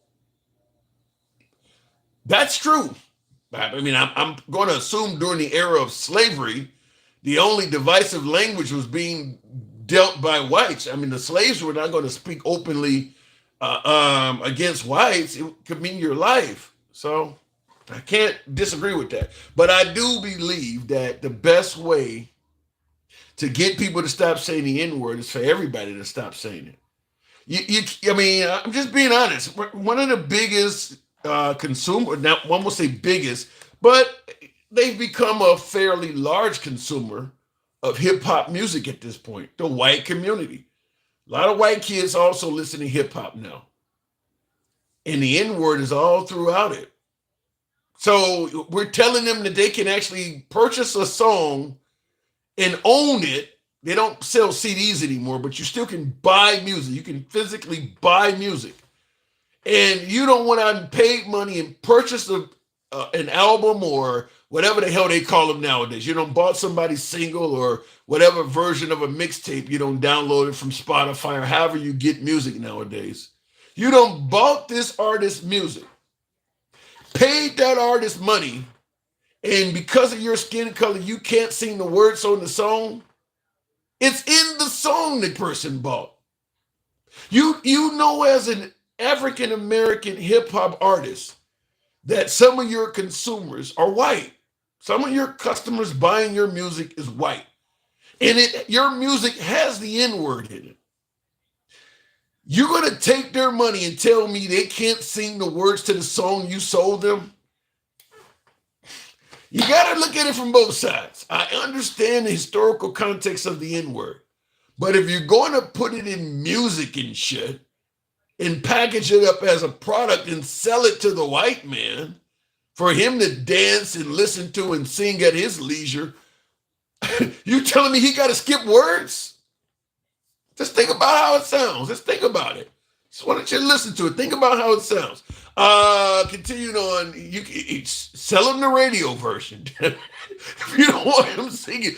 Speaker 1: That's true. I mean, I'm going to assume during the era of slavery, the only divisive language was being dealt by whites. I mean, the slaves were not going to speak openly against whites. It could mean your life. So I can't disagree with that. But I do believe that the best way to get people to stop saying the N-word is for everybody to stop saying it. I mean, I'm just being honest. One of the biggest consumer, now one will say biggest, but they've become a fairly large consumer of hip hop music at this point, the white community. A lot of white kids also listen to hip hop now. And the N-word is all throughout it. So we're telling them that they can actually purchase a song and own it. They don't sell CDs anymore, but you still can buy music. You can physically buy music. And you don't want to pay money and purchase an album or whatever the hell they call them nowadays. You don't bought somebody's single or whatever version of a mixtape. You don't download it from Spotify or however you get music nowadays. You don't bought this artist's music, paid that artist money, and because of your skin color, you can't sing the words on the song. It's in the song the person bought. You know, as an African-American hip-hop artist, that some of your consumers are white. Some of your customers buying your music is white. And your music has the N-word in it. You're going to take their money and tell me they can't sing the words to the song you sold them? You got to look at it from both sides. I understand the historical context of the N-word. But if you're going to put it in music and shit, and package it up as a product and sell it to the white man for him to dance and listen to and sing at his leisure, you telling me he got to skip words? Just think about how it sounds. Just think about it. Just why don't you listen to it? Think about how it sounds. Continuing on, you sell him the radio version. If you don't want him singing,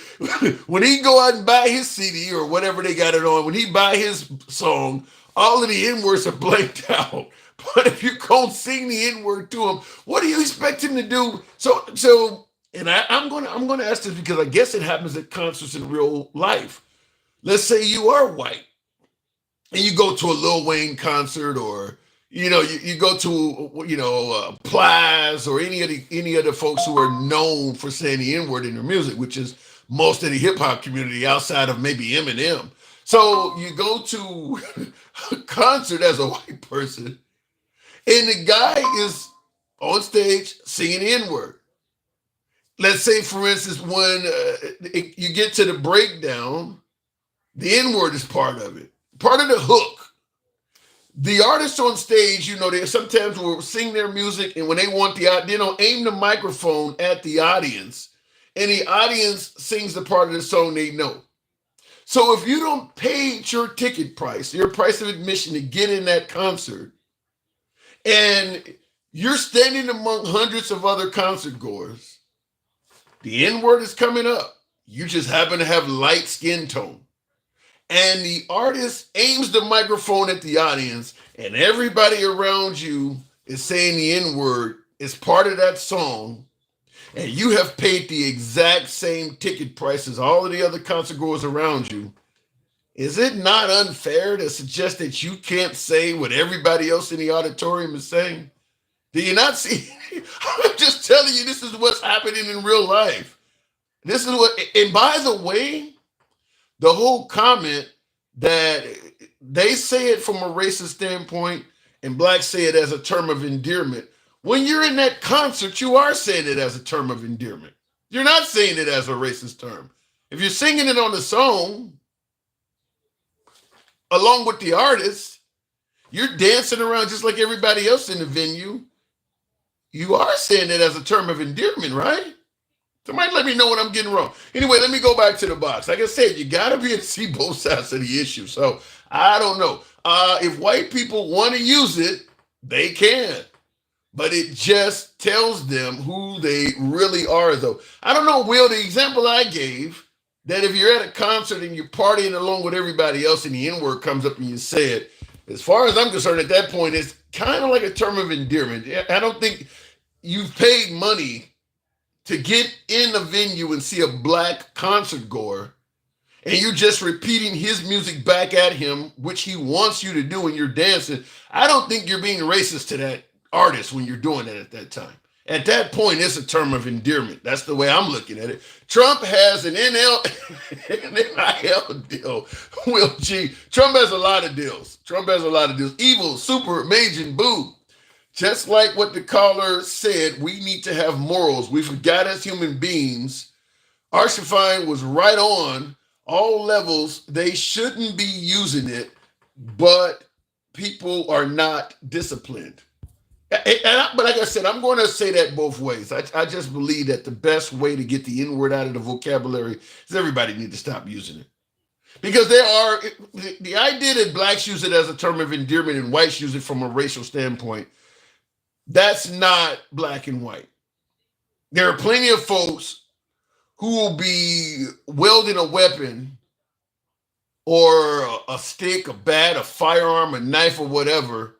Speaker 1: when he go out and buy his CD or whatever they got it on, when he buy his song, all of the N-words are blanked out. But if you can't sing the N-word to him, what do you expect him to do? So, and I'm gonna ask this because I guess it happens at concerts in real life. Let's say you are white and you go to a Lil Wayne concert, or you go to Plies or any of the folks who are known for saying the N-word in their music, which is most of the hip hop community outside of maybe Eminem. So you go to a concert as a white person, and the guy is on stage singing the N-word. Let's say, for instance, when you get to the breakdown, the N-word is part of it, part of the hook. The artists on stage, they sometimes will sing their music, and when they want they don't aim the microphone at the audience, and the audience sings the part of the song they know. So if you don't pay your ticket price, your price of admission to get in that concert, and you're standing among hundreds of other concert goers, the N-word is coming up. You just happen to have light skin tone. And the artist aims the microphone at the audience, and everybody around you is saying the N-word is part of that song, and you have paid the exact same ticket price as all of the other concert goers around you, is it not unfair to suggest that you can't say what everybody else in the auditorium is saying? Do you not see? I'm just telling you, this is what's happening in real life. This is what, and by the way, the whole comment that they say it from a racist standpoint and blacks say it as a term of endearment. When you're in that concert, you are saying it as a term of endearment. You're not saying it as a racist term. If you're singing it on the song, along with the artist, you're dancing around just like everybody else in the venue. You are saying it as a term of endearment, right? Somebody let me know what I'm getting wrong. Anyway, let me go back to the box. Like I said, you got to be able to see both sides of the issue. So I don't know. If white people want to use it, they can. But it just tells them who they really are, though. I don't know, Will, the example I gave, that if you're at a concert and you're partying along with everybody else and the N-word comes up and you say it, as far as I'm concerned, at that point, it's kind of like a term of endearment. I don't think you've paid money to get in a venue and see a black concert goer, and you're just repeating his music back at him, which he wants you to do when you're dancing. I don't think you're being racist to that artist when you're doing that at that time. At that point, it's a term of endearment. That's the way I'm looking at it. Trump has an NIL deal. Will G. Trump has a lot of deals. Evil, super, major, boo. Just like what the caller said, we need to have morals. We forgot as human beings. Arshafine was right on all levels. They shouldn't be using it, but people are not disciplined. But like I said, I'm going to say that both ways. I just believe that the best way to get the N-word out of the vocabulary is everybody needs to stop using it. Because the idea that blacks use it as a term of endearment and whites use it from a racial standpoint, that's not black and white. There are plenty of folks who will be wielding a weapon or a stick, a bat, a firearm, a knife, or whatever.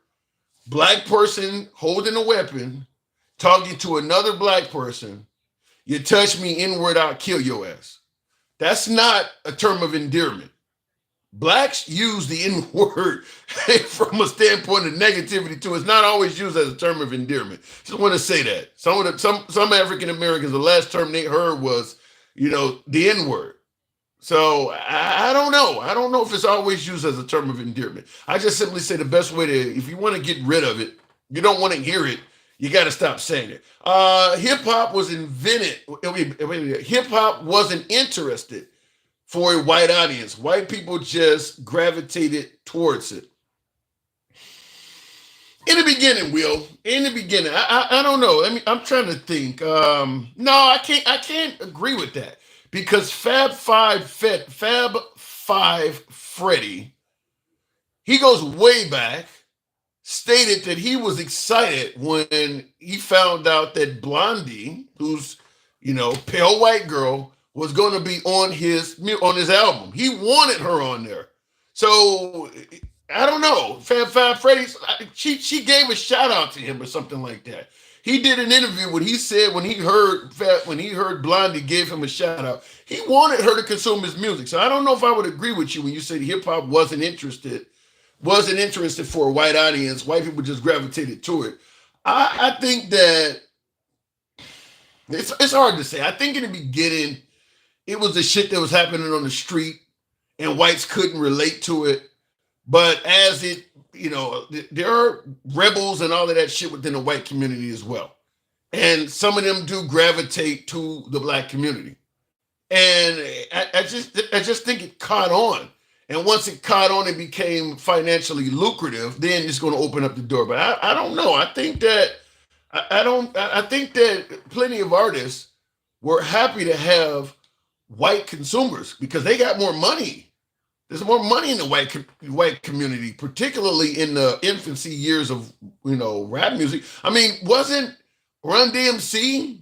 Speaker 1: Black person holding a weapon, talking to another black person. You touch me, N-word, I'll kill your ass. That's not a term of endearment. Blacks use the N-word from a standpoint of negativity too. It's not always used as a term of endearment. Just want to say that. Some African Americans, the last term they heard was, the N-word. So I don't know. I don't know if it's always used as a term of endearment. I just simply say the best way if you want to get rid of it, you don't want to hear it, you got to stop saying it. Hip-hop was invented. Hip-hop wasn't interested for a white audience. White people just gravitated towards it. In the beginning, Will. In the beginning, I don't know. I'm trying to think. No, I can't agree with that because Fab Five Freddy, he goes way back, stated that he was excited when he found out that Blondie, who's pale white girl, was going to be on his album. He wanted her on there. So I don't know. Fab Five Freddy, she gave a shout out to him or something like that. He did an interview when he said when he heard Blondie gave him a shout out, he wanted her to consume his music. So I don't know if I would agree with you when you say hip hop wasn't interested for a white audience. White people just gravitated to it. I think that it's hard to say. I think in the beginning, it was the shit that was happening on the street and whites couldn't relate to it. But as it, there are rebels and all of that shit within the white community as well. And some of them do gravitate to the black community. And I just think it caught on. And once it caught on, it became financially lucrative. Then it's going to open up the door. But I don't know. I think that plenty of artists were happy to have white consumers because they got more money. There's more money in the white community, particularly in the infancy years of rap music. I mean, wasn't Run DMC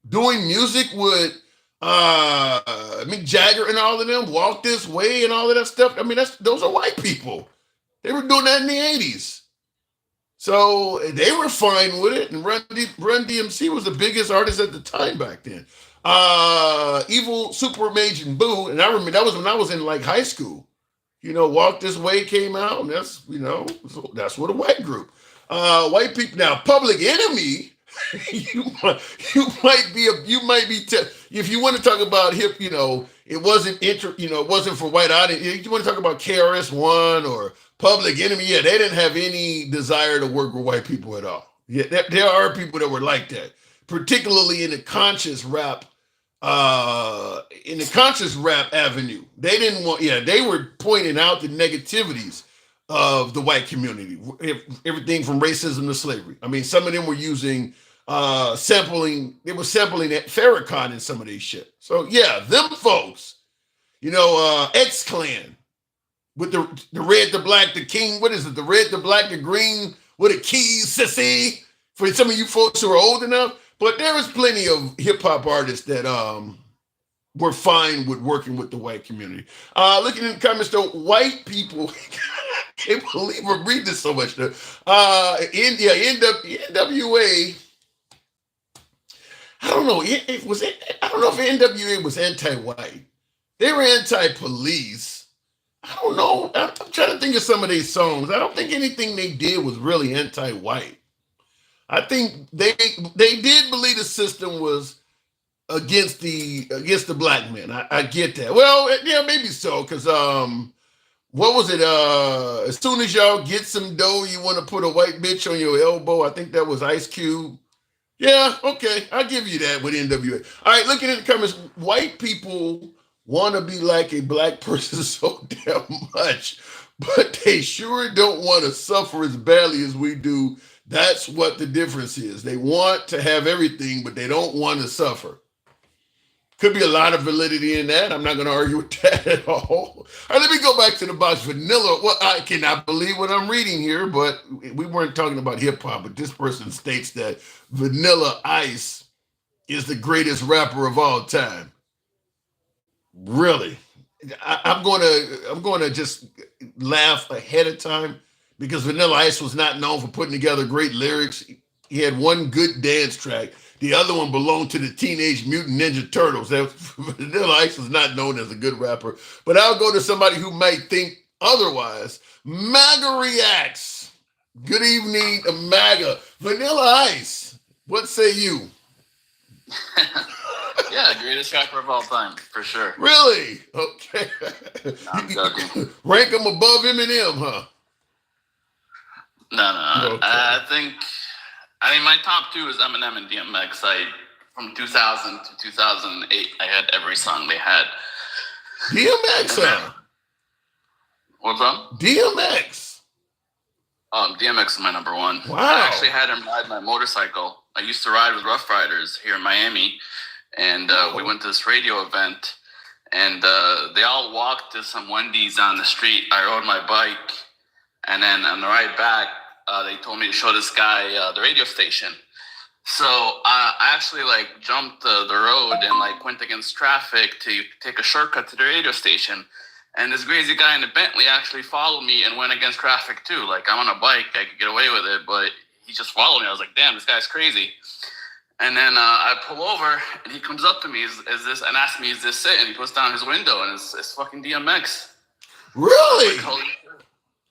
Speaker 1: doing music with Mick Jagger and all of them, Walk This Way and all of that stuff? I mean, those are white people. They were doing that in the 80s. So they were fine with it. And Run DMC was the biggest artist at the time back then. Evil, Super, Mage, and Boo. And I remember that was when I was in high school. Walk This Way came out, and that's that's what a white group. White people now, Public Enemy. you might be if you want to talk about hip, it wasn't it wasn't for white audience. If you want to talk about KRS-One or Public Enemy, yeah, they didn't have any desire to work with white people at all. Yeah, there are people that were like that, particularly in the conscious rap avenue. They didn't want, they were pointing out the negativities of the white community, everything from racism to slavery. I mean, some of them were using sampling at Farrakhan in some of these shit. So yeah, them folks, X-Clan with the red, the black, the king, what is it? The red, the black, the green, with the keys, sissy, for some of you folks who are old enough. But there is plenty of hip hop artists that were fine with working with the white community. Looking in the comments though, white people, can't believe we're reading this so much. NWA. I don't know. I don't know if NWA was anti-white. They were anti-police. I don't know. I'm trying to think of some of these songs. I don't think anything they did was really anti-white. I think they did believe the system was against the black man. I get that. Well, yeah, maybe so. Because what was it? As soon as y'all get some dough, you want to put a white bitch on your elbow. I think that was Ice Cube. Yeah, okay, I'll give you that with NWA. All right, looking at the comments, white people want to be like a black person so damn much, but they sure don't want to suffer as badly as we do. That's what the difference is. They want to have everything, but they don't want to suffer. Could be a lot of validity in that. I'm not going to argue with that at all. All right, let me go back to the box. Vanilla. Well, I cannot believe what I'm reading here, but we weren't talking about hip hop. But this person states that Vanilla Ice is the greatest rapper of all time. Really? I'm going to just laugh ahead of time because Vanilla Ice was not known for putting together great lyrics. He had one good dance track. The other one belonged to the Teenage Mutant Ninja Turtles. Vanilla Ice was not known as a good rapper. But I'll go to somebody who might think otherwise. MAGA reacts. Good evening, MAGA. Vanilla Ice, what say you?
Speaker 15: Yeah, greatest rapper of all time, for sure.
Speaker 1: Really? Okay.
Speaker 15: No, I'm joking.
Speaker 1: Rank him above Eminem, huh?
Speaker 15: No.
Speaker 1: Okay.
Speaker 15: I mean, my top two is Eminem and DMX. From 2000 to 2008, I had every song they had.
Speaker 1: DMX, huh?
Speaker 15: What's up?
Speaker 1: DMX.
Speaker 15: DMX is my number one.
Speaker 1: Wow.
Speaker 15: I actually had him ride my motorcycle. I used to ride with Rough Riders here in Miami, and we went to this radio event, and they all walked to some Wendy's on the street. I rode my bike, and then on the ride back, they told me to show this guy the radio station. So I actually jumped the road and went against traffic to take a shortcut to the radio station. And this crazy guy in the Bentley actually followed me and went against traffic too. I'm on a bike, I could get away with it, but he just followed me. I was like, damn, this guy's crazy. And then I pull over and he comes up to me and asks me, is this it? And he puts down his window and it's fucking DMX.
Speaker 1: Really?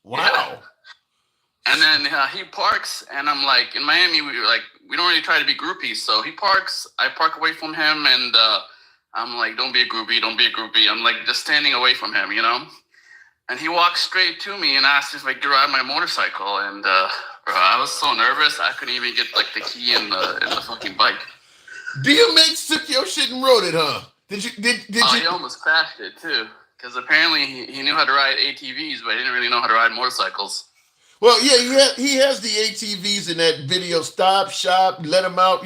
Speaker 1: Wow.
Speaker 15: Yeah. And then he parks, and I'm like, in Miami, we don't really try to be groupies. So he parks, I park away from him, and I'm like, don't be a groupie. I'm like just standing away from him, And he walks straight to me and asks if I could ride my motorcycle. And bro, I was so nervous, I couldn't even get the key in the fucking bike.
Speaker 1: DMX took your shit and rode it, huh? Did you?
Speaker 15: He almost crashed it too, because apparently he knew how to ride ATVs, but he didn't really know how to ride motorcycles.
Speaker 1: Well, yeah, he has the ATVs in that video. Stop, shop, let him out.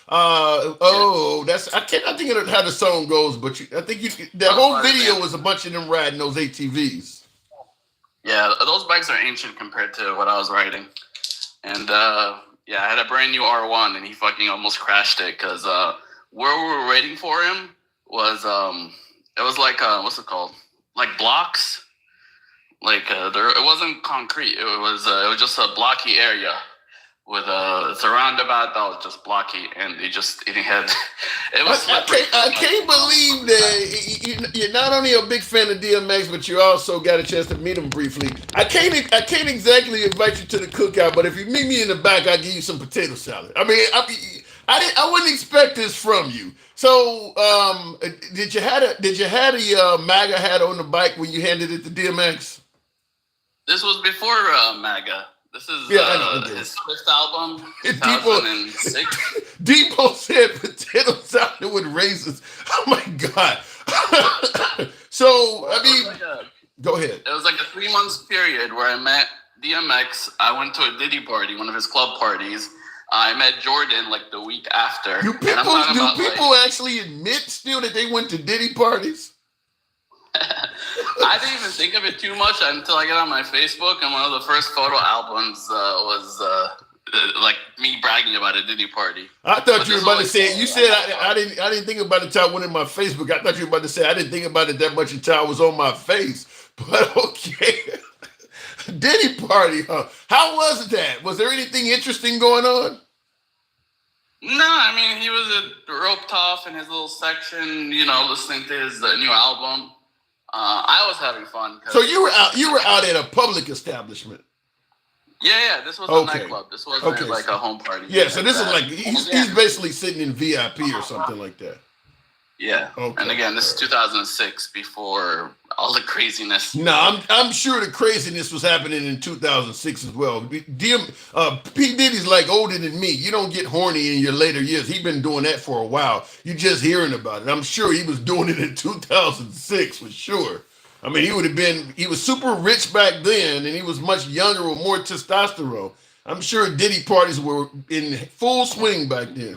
Speaker 1: I think of how the song goes, but that whole video was a bunch of them riding those ATVs.
Speaker 15: Yeah, those bikes are ancient compared to what I was riding, and I had a brand new R1, and he fucking almost crashed it because where we were waiting for him was it was what's it called? Blocks. It wasn't concrete. It was just a blocky area. with it's a roundabout that was just blocky, and it had it was slippery.
Speaker 1: I can't believe that you're not only a big fan of DMX, but you also got a chance to meet him briefly. I can't exactly invite you to the cookout, but if you meet me in the back, I'll give you some potato salad. I mean, I wouldn't expect this from you. So, did you have a MAGA hat on the bike when you handed it to DMX?
Speaker 15: This was before MAGA. This is
Speaker 1: I know.
Speaker 15: his fifth album, 2006.
Speaker 1: Depot said potato salad with raisins. Oh my God. So, I mean, go ahead.
Speaker 15: It was like a 3 months period where I met DMX. I went to a Diddy party, one of his club parties. I met Jordan like the week after.
Speaker 1: Do people actually admit still that they went to Diddy parties?
Speaker 15: I didn't even think of it too much until I got on my Facebook, and one of the first photo albums was like me bragging about a Diddy party.
Speaker 1: I thought you were about to say. You said I didn't think about it until I went in my Facebook. I thought you were about to say I didn't think about it that much until I was on my face. But okay, Diddy party, huh? How was that? Was there anything interesting going on?
Speaker 15: No, I mean he was roped off in his little section, listening to his new album. I was having fun.
Speaker 1: So you were out at a public establishment.
Speaker 15: Yeah. This was a nightclub. This wasn't like a home party.
Speaker 1: Yeah, so this is like he's basically sitting in VIP or something like that.
Speaker 15: Yeah. Okay. And again, this is 2006, before all the craziness.
Speaker 1: No, I'm sure the craziness was happening in 2006 as well. P. Diddy's like older than me. You don't get horny in your later years. He's been doing that for a while. You're just hearing about it. I'm sure he was doing it in 2006 for sure. I mean, he was super rich back then, and he was much younger with more testosterone. I'm sure Diddy parties were in full swing back then.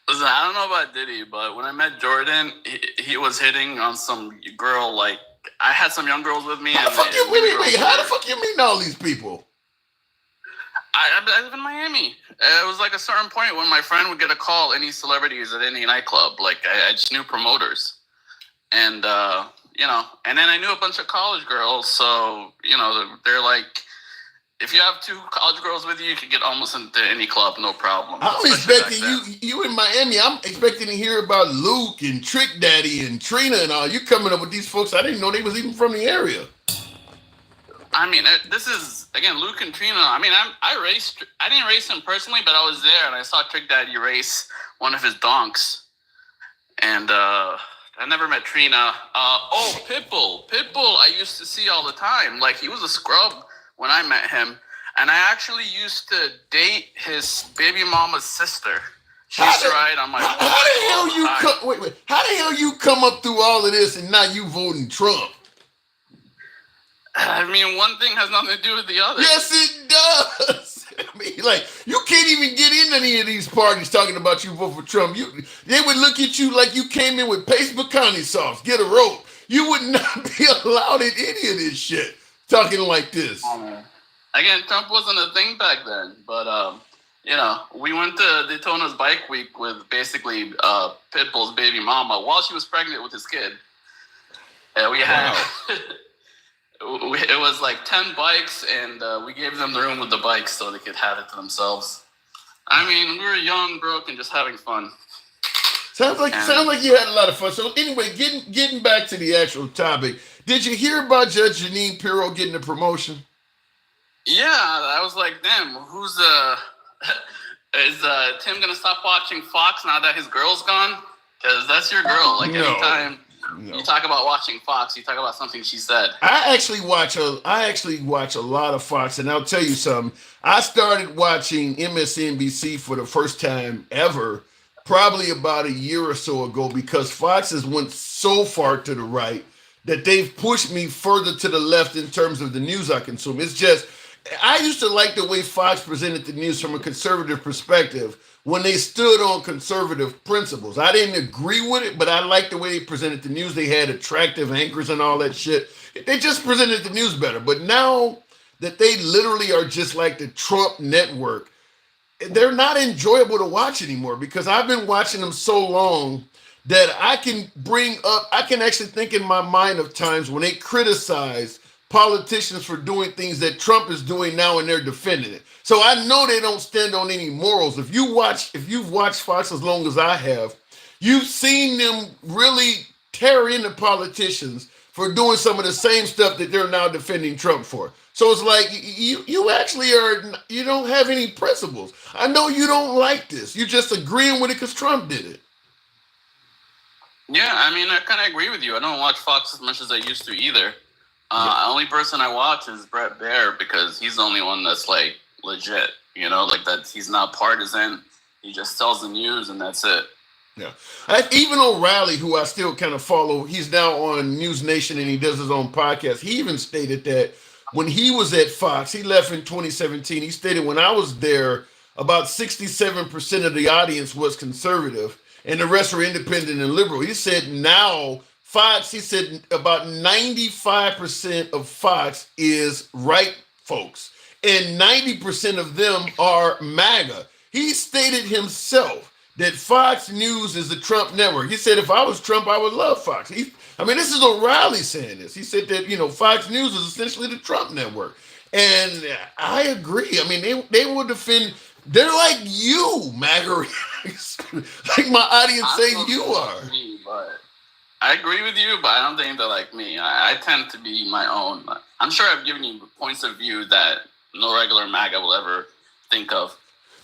Speaker 15: Listen, I don't know about Diddy, but when I met Jordan, he was hitting on some girl. Like, I had some young girls with me.
Speaker 1: How the fuck you meeting all these people?
Speaker 15: I live in Miami. It was like a certain point when my friend would get a call, any celebrities at any nightclub. Like, I just knew promoters. And, and then I knew a bunch of college girls. So, they're like, if you have 2 college girls with you, you can get almost into any club, no problem.
Speaker 1: I'm expecting you in Miami. I'm expecting to hear about Luke and Trick Daddy and Trina and all. You coming up with these folks. I didn't know they was even from the area.
Speaker 15: I mean, this is, again, Luke and Trina. I mean, I didn't race him personally, but I was there and I saw Trick Daddy race one of his donks. And I never met Trina. Pitbull. Pitbull I used to see all the time. Like, he was a scrub when I met him, and I actually used to date his baby mama's sister. She used to ride on my
Speaker 1: how the hell you come up through all of this and now you voting Trump?
Speaker 15: I mean, one thing has nothing to do with the other.
Speaker 1: Yes, it does. I mean, like, you can't even get in any of these parties talking about you vote for Trump. They would look at you like you came in with paste pecani sauce. Get a rope. You would not be allowed in any of this shit. Talking like this.
Speaker 15: Again, Trump wasn't a thing back then, but we went to Daytona's Bike Week with basically Pitbull's baby mama while she was pregnant with his kid. And we had it was like 10 bikes, and we gave them the room with the bikes so they could have it to themselves. I mean, we were young, broke, and just having fun.
Speaker 1: Sounds like you had a lot of fun. So anyway, getting back to the actual topic. Did you hear about Judge Jeanine Pirro getting a promotion?
Speaker 15: Yeah, I was like, damn, is Tim gonna stop watching Fox now that his girl's gone? Because that's your girl. Like, anytime you talk about watching Fox, you talk about something she said.
Speaker 1: I actually watch a lot of Fox, and I'll tell you something. I started watching MSNBC for the first time ever, probably about a year or so ago, because Fox has went so far to the right that they've pushed me further to the left in terms of the news I consume. It's just, I used to like the way Fox presented the news from a conservative perspective when they stood on conservative principles. I didn't agree with it, but I liked the way they presented the news. They had attractive anchors and all that shit. They just presented the news better. But now that they literally are just like the Trump network, they're not enjoyable to watch anymore, because I've been watching them so long that I can actually think in my mind of times when they criticize politicians for doing things that Trump is doing now, and they're defending it. So I know they don't stand on any morals. If you've watched Fox as long as I have, you've seen them really tear into politicians for doing some of the same stuff that they're now defending Trump for. So it's like you actually you don't have any principles. I know you don't like this. You're just agreeing with it because Trump did it.
Speaker 15: Yeah, I mean, I kind of agree with you. I don't watch Fox as much as I used to either. Only person I watch is Brett Baer because he's the only one that's like legit. You know, like that. He's not partisan. He just tells the news and that's it.
Speaker 1: Yeah. Even O'Reilly, who I still kind of follow, he's now on News Nation and he does his own podcast. He even stated that when he was at Fox, he left in 2017. He stated when I was there, about 67% of the audience was conservative and the rest were independent and liberal. He said now Fox, he said about 95% of Fox is right folks and 90% of them are MAGA. He stated himself that Fox News is the Trump network. He said, if I was Trump, I would love Fox. This is O'Reilly saying this. He said that, Fox News is essentially the Trump network. And I agree. I mean, they will defend, they're like you, MAGA. Like my audience say you are.
Speaker 15: But I agree with you, but I don't think they're like me. I tend to be my own. I'm sure I've given you points of view that no regular MAGA will ever think of.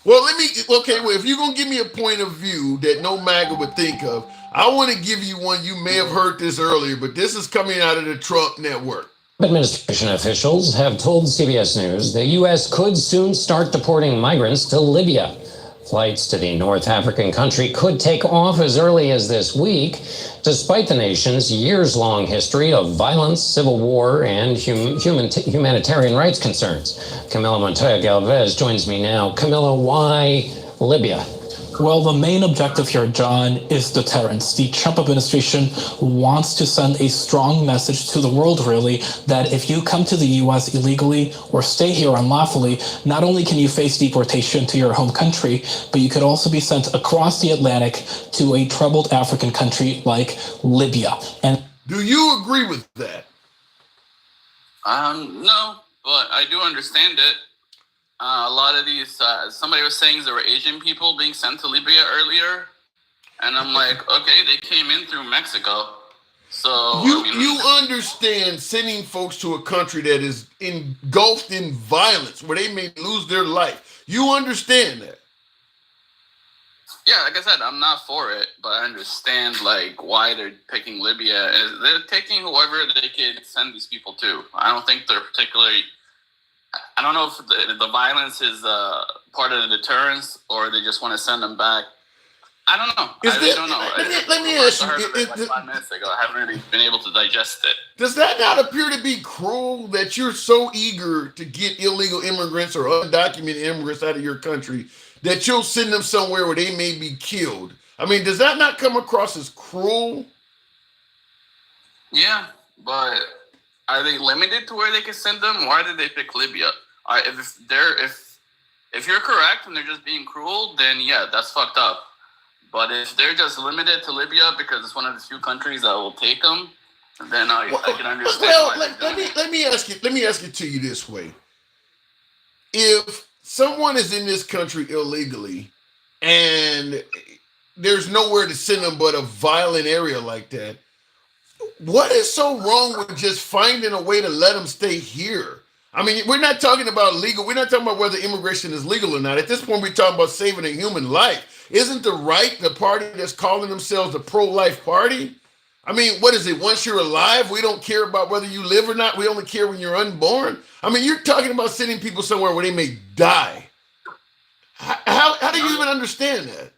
Speaker 1: Well, if you're going to give me a point of view that no MAGA would think of, I want to give you one. You may have heard this earlier, but this is coming out of the Trump network.
Speaker 3: Administration officials have told CBS News the U.S. could soon start deporting migrants to Libya. Flights to the North African country could take off as early as this week, despite the nation's years-long history of violence, civil war, and humanitarian rights concerns. Camila Montoya Galvez joins me now. Camila, why Libya?
Speaker 5: Well, the main objective here, John, is deterrence. The Trump administration wants to send a strong message to the world, really, that if you come to the U.S. illegally or stay here unlawfully, not only can you face deportation to your home country, but you could also be sent across the Atlantic to a troubled African country like Libya. And
Speaker 1: do you agree with that?
Speaker 15: No, but I do understand it. A lot of these, somebody was saying there were Asian people being sent to Libya earlier. And I'm like, okay, they came in through Mexico. So
Speaker 1: you understand sending folks to a country that is engulfed in violence where they may lose their life. You understand that?
Speaker 15: Yeah, like I said, I'm not for it, but I understand like why they're picking Libya. They're taking whoever they can send these people to. I don't think they're particularly. I don't know if the violence is part of the deterrence or they just want to send them back. I don't know. I don't know.
Speaker 1: Let me ask you.
Speaker 15: I heard it like 5 minutes ago. I haven't really been able to digest it.
Speaker 1: Does that not appear to be cruel that you're so eager to get illegal immigrants or undocumented immigrants out of your country that you'll send them somewhere where they may be killed? I mean, does that not come across as cruel?
Speaker 15: Yeah, but are they limited to where they can send them? Why did they pick Libya? If you're correct and they're just being cruel, then yeah, that's fucked up. But if they're just limited to Libya because it's one of the few countries that will take them, then I can understand.
Speaker 1: Well, let me ask it to you this way: if someone is in this country illegally and there's nowhere to send them but a violent area like that, what is so wrong with just finding a way to let them stay here? I mean, we're not talking about legal. We're not talking about whether immigration is legal or not. At this point, we're talking about saving a human life. Isn't the right the party that's calling themselves the pro-life party? I mean, what is it? Once you're alive, we don't care about whether you live or not. We only care when you're unborn. I mean, you're talking about sending people somewhere where they may die. How do you even understand that?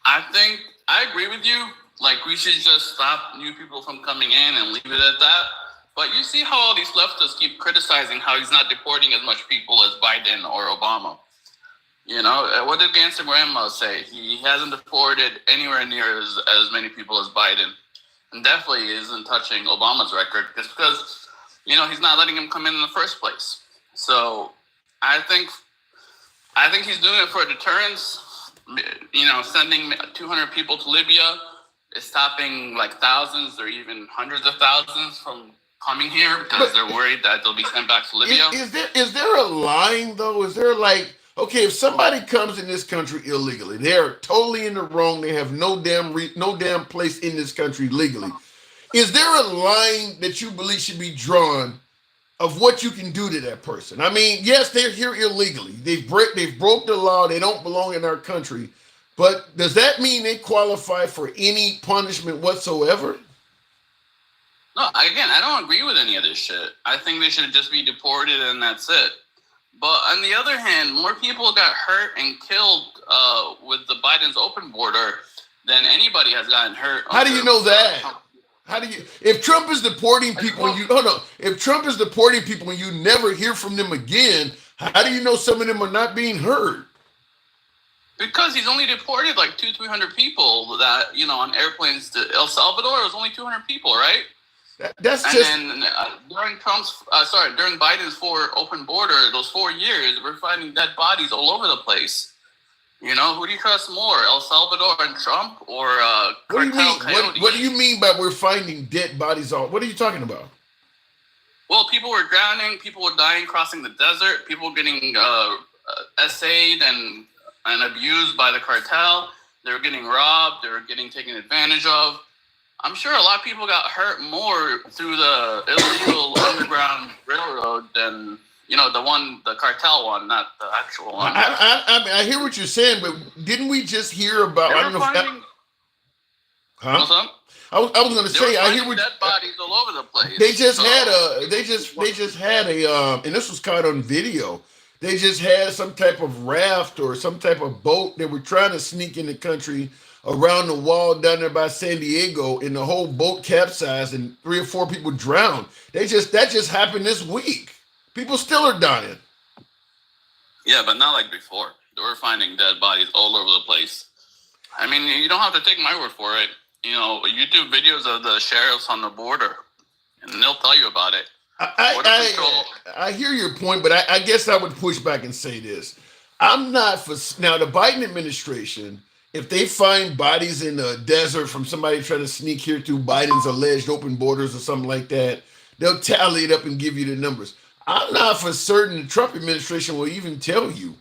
Speaker 15: I agree with you. Like, we should just stop new people from coming in and leave it at that. But you see how all these leftists keep criticizing how he's not deporting as much people as Biden or Obama. You know, what did Gantz and Grandma say? He hasn't deported anywhere near as many people as Biden. And definitely isn't touching Obama's record just because, you know, he's not letting him come in the first place. So I think he's doing it for deterrence. You know, sending 200 people to Libya is stopping like thousands or even hundreds of thousands from coming here because they're worried that they'll be sent back to Libya.
Speaker 1: Is there a line though? Is there like, okay, if somebody comes in this country illegally, they're totally in the wrong. They have no damn place in this country legally. Is there a line that you believe should be drawn of what you can do to that person? I mean, yes, they're here illegally. They've broke the law. They don't belong in our country. But does that mean they qualify for any punishment whatsoever?
Speaker 15: No, again, I don't agree with any of this shit. I think they should just be deported and that's it. But on the other hand, more people got hurt and killed with the Biden's open border than anybody has gotten hurt.
Speaker 1: How do you know that? How do you? If Trump is deporting people, if Trump is deporting people and you never hear from them again, how do you know some of them are not being hurt?
Speaker 15: Because he's only deported like 200-300 people that, on airplanes to El Salvador. It was only 200 people, right? Then during during Biden's open border, those 4 years, we're finding dead bodies all over the place. Who do you trust more, El Salvador and Trump, or Cartel Coyote?
Speaker 1: What do you mean by we're finding dead bodies all? What are you talking about?
Speaker 15: Well, people were drowning, people were dying crossing the desert, people getting essayed and abused by the cartel. They were getting robbed, they were getting taken advantage of. I'm sure a lot of people got hurt more through the illegal underground railroad than, the cartel one, not the actual one.
Speaker 1: I hear what you're saying, but didn't we just hear about? I don't know. I was going to say, I hear what
Speaker 15: dead bodies all over the place.
Speaker 1: They just had a, and this was caught on video. They just had some type of raft or some type of boat. They were trying to sneak in the country around the wall down there by San Diego, and the whole boat capsized and 3 or 4 people drowned. That just happened this week. People still are dying.
Speaker 15: Yeah, but not like before. They were finding dead bodies all over the place. I mean, you don't have to take my word for it. YouTube videos of the sheriffs on the border, and they'll tell you about it.
Speaker 1: I hear your point, but I guess I would push back and say this. I'm not for now the Biden administration. If they find bodies in the desert from somebody trying to sneak here through Biden's alleged open borders or something like that, they'll tally it up and give you the numbers. I'm not for certain the Trump administration will even tell you.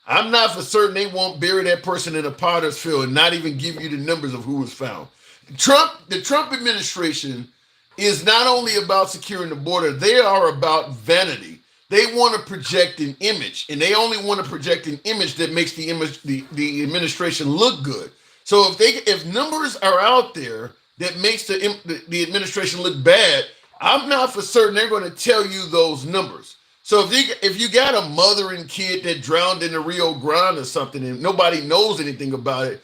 Speaker 1: I'm not for certain they won't bury that person in a potter's field and not even give you the numbers of who was found. The Trump administration is not only about securing the border, they are about vanity. They want to project an image, and they only want to project an image that makes the administration look good. So if numbers are out there that makes the administration look bad, I'm not for certain they're going to tell you those numbers. So if you got a mother and kid that drowned in the Rio Grande or something and nobody knows anything about it,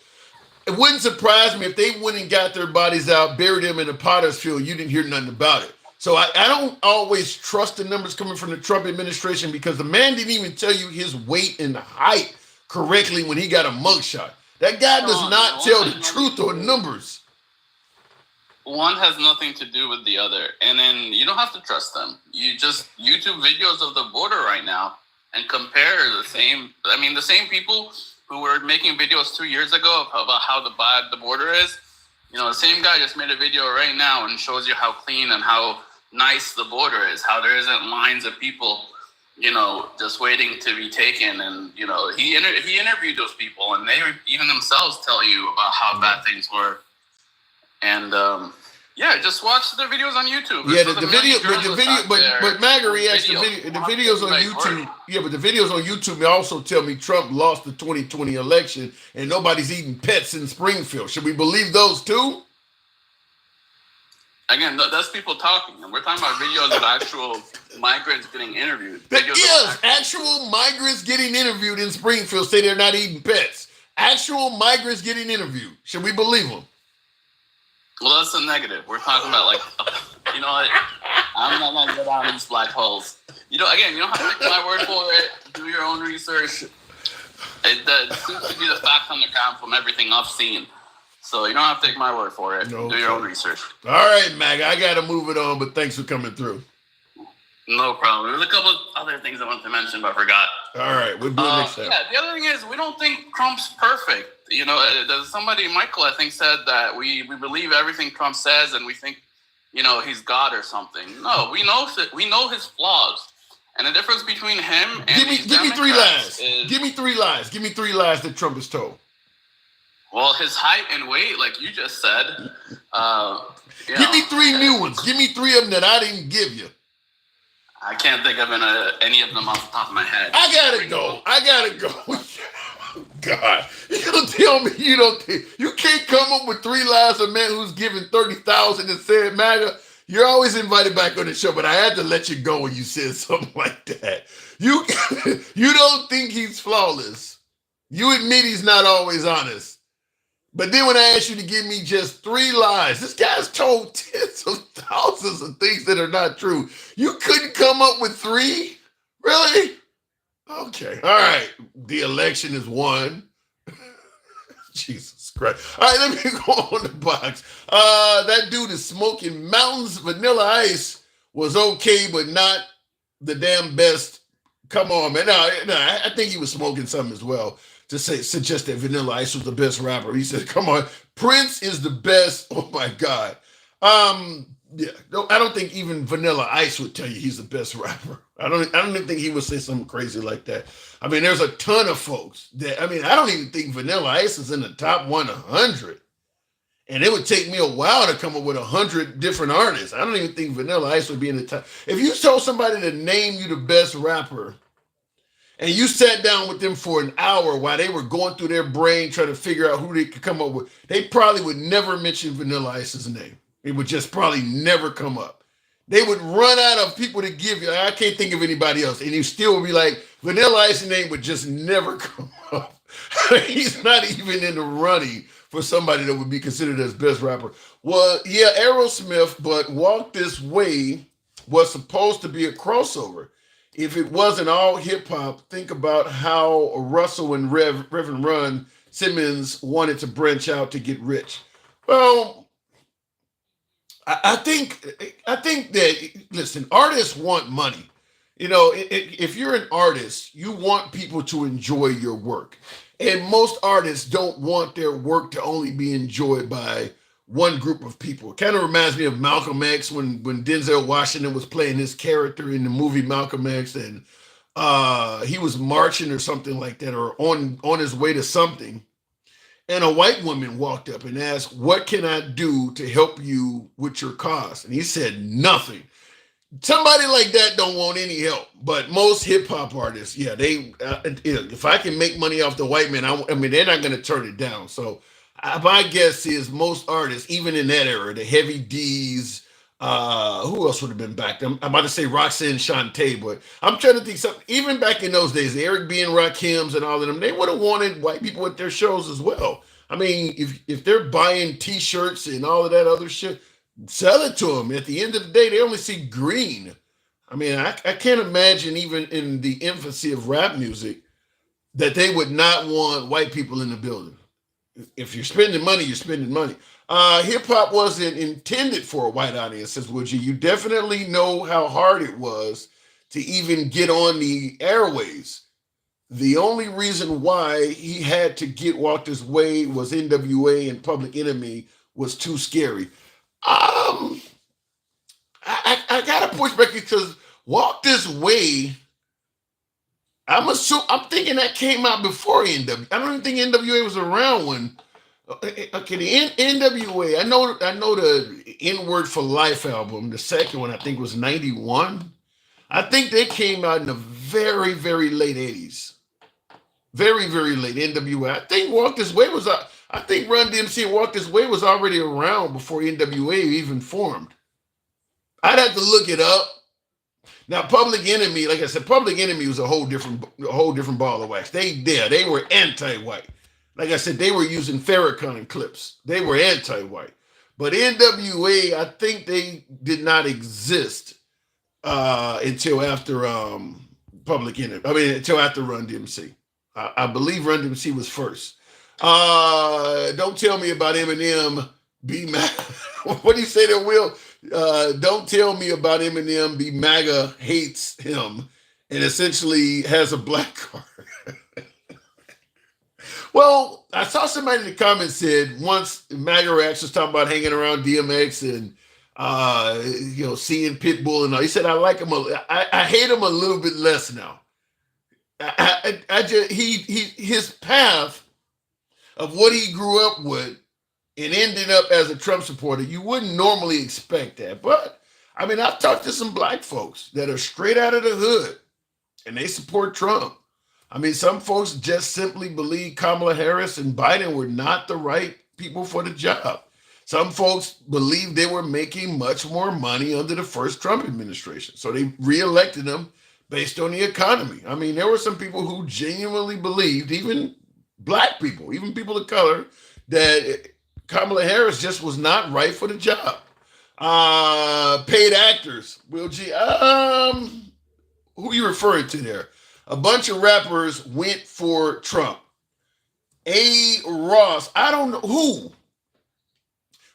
Speaker 1: it wouldn't surprise me if they went and got their bodies out, buried them in a potter's field, you didn't hear nothing about it. So I don't always trust the numbers coming from the Trump administration because the man didn't even tell you his weight and height correctly when he got a mugshot. That guy does not tell the truth or numbers.
Speaker 15: One has nothing to do with the other. And then you don't have to trust them. You just YouTube videos of the border right now and compare the same people who were making videos 2 years ago about how bad the border is. The same guy just made a video right now and shows you how clean and how nice the border is, how there isn't lines of people, just waiting to be taken. And, he interviewed those people and they even themselves tell you about how bad things were. And, just watch the videos on YouTube.
Speaker 1: Yeah, but Maga reacts the videos on YouTube. Yeah, but the videos on YouTube also tell me Trump lost the 2020 election and nobody's eating pets in Springfield. Should we believe those too?
Speaker 15: Again, that's people talking, and we're talking about videos of actual migrants getting interviewed.
Speaker 1: Actual migrants getting interviewed in Springfield say they're not eating pets. Actual migrants getting interviewed. Should we believe them?
Speaker 15: Well, that's a negative. We're talking about you know what? I'm not going to go down these black holes. Again, you don't have to take my word for it. Do your own research. It seems to be the fact on the ground from everything I've seen. So you don't have to take my word for it. Okay. Do your own research.
Speaker 1: All right, Maga. I got to move it on, but thanks for coming through.
Speaker 15: No problem. There's a couple of other things I wanted to mention, but I forgot.
Speaker 1: All right. We'll do it next time.
Speaker 15: Yeah, the other thing is we don't think Trump's perfect. Michael, I think, said that we believe everything Trump says, and we think he's God or something. No, we know his flaws. And the difference between him and
Speaker 1: give me 3 lies. Give me 3 lies. Give me 3 lies that Trump has told.
Speaker 15: Well, his height and weight, like you just said.
Speaker 1: Give me 3 new ones. Give me 3 of them that I didn't give you.
Speaker 15: I can't think of any of them off the top of my head.
Speaker 1: I gotta go. God, you gonna tell me you can't come up with 3 lies of a man who's given 30,000 and said MAGA? You're always invited back on the show, but I had to let you go when you said something like that. You don't think he's flawless. You admit he's not always honest. But then when I asked you to give me just 3 lies, this guy's told tens of thousands of things that are not true. You couldn't come up with 3? Really? Okay. All right. The election is won. Jesus Christ. All right, let me go on the box. That dude is smoking mountains. Vanilla Ice was okay, but not the damn best. Come on, man. No, I think he was smoking something as well to suggest that Vanilla Ice was the best rapper. He said, come on, Prince is the best. Oh my God. Yeah, no, I don't think even Vanilla Ice would tell you he's the best rapper. I don't even think he would say something crazy like that. I mean, there's a ton of folks that, I don't even think Vanilla Ice is in the top 100. And it would take me a while to come up with 100 different artists. I don't even think Vanilla Ice would be in the top. If you told somebody to name you the best rapper, and you sat down with them for an hour while they were going through their brain trying to figure out who they could come up with, they probably would never mention Vanilla Ice's name. It would just probably never come up. They would run out of people to give you. I can't think of anybody else. And you still would be like, Vanilla Ice's name would just never come up. He's not even in the running for somebody that would be considered as best rapper. Well, yeah, Aerosmith, but Walk This Way was supposed to be a crossover. If it wasn't all hip hop, think about how Russell and Reverend Ron Simmons wanted to branch out to get rich. Well, I think that, listen, artists want money. If you're an artist, you want people to enjoy your work. And most artists don't want their work to only be enjoyed by one group of people. It kind of reminds me of Malcolm X when Denzel Washington was playing his character in the movie Malcolm X, and he was marching or something like that, or on his way to something. And a white woman walked up and asked, what can I do to help you with your cause? And he said, nothing. Somebody like that don't want any help. But most hip hop artists, yeah, if I can make money off the white man, they're not going to turn it down. So my guess is most artists, even in that era, the Heavy D's, who else would have been back then? I'm about to say Roxanne Shante, but I'm trying to think something. Even back in those days, Eric B. and Rakims and all of them, they would have wanted white people at their shows as well. I mean, if they're buying T-shirts and all of that other shit, sell it to them. At the end of the day, they only see green. I mean, I can't imagine, even in the infancy of rap music, that they would not want white people in the building. If you're spending money, you're spending money. Hip hop wasn't intended for a white audience, says Woodgie. You definitely know how hard it was to even get on the airways. The only reason why he had to get Walk This Way was NWA and Public Enemy was too scary. I gotta push back because Walk This Way, I'm thinking that came out before NWA. I don't even think NWA was around when. Okay, the NWA. I know the N-Word for Life album. The second one I think was 91. I think they came out in the very, very late 80s. Very, very late. NWA. I think Walk This Way was. I think Run DMC and Walk This Way was already around before NWA even formed. I'd have to look it up. Now, Public Enemy, like I said, Public Enemy was a whole different ball of wax. They were anti-white. Like I said, they were using Farrakhan clips. They were anti-white. But NWA, I think they did not exist until after Public Enemy. Until after Run DMC. I believe Run DMC was first. Don't tell me about Eminem. What do you say there, Will? Don't tell me about Eminem. Be MAGA hates him and essentially has a black card. Well, I saw somebody in the comments said once MAGA Reacts was talking about hanging around DMX and Seeing Pitbull and all. He said, I like him. I hate him a little bit less now. I just his path of what he grew up with and ending up as a Trump supporter, you wouldn't normally expect that. But I mean, I've talked to some black folks that are straight out of the hood and they support Trump. I mean, some folks just simply believe Kamala Harris and Biden were not the right people for the job. Some folks believe they were making much more money under the first Trump administration. So they reelected them based on the economy. I mean, there were some people who genuinely believed, even black people, even people of color, that Kamala Harris just was not right for the job. Paid actors. Will G. Who you referring to there? A bunch of rappers went for Trump. A. Ross. I don't know who.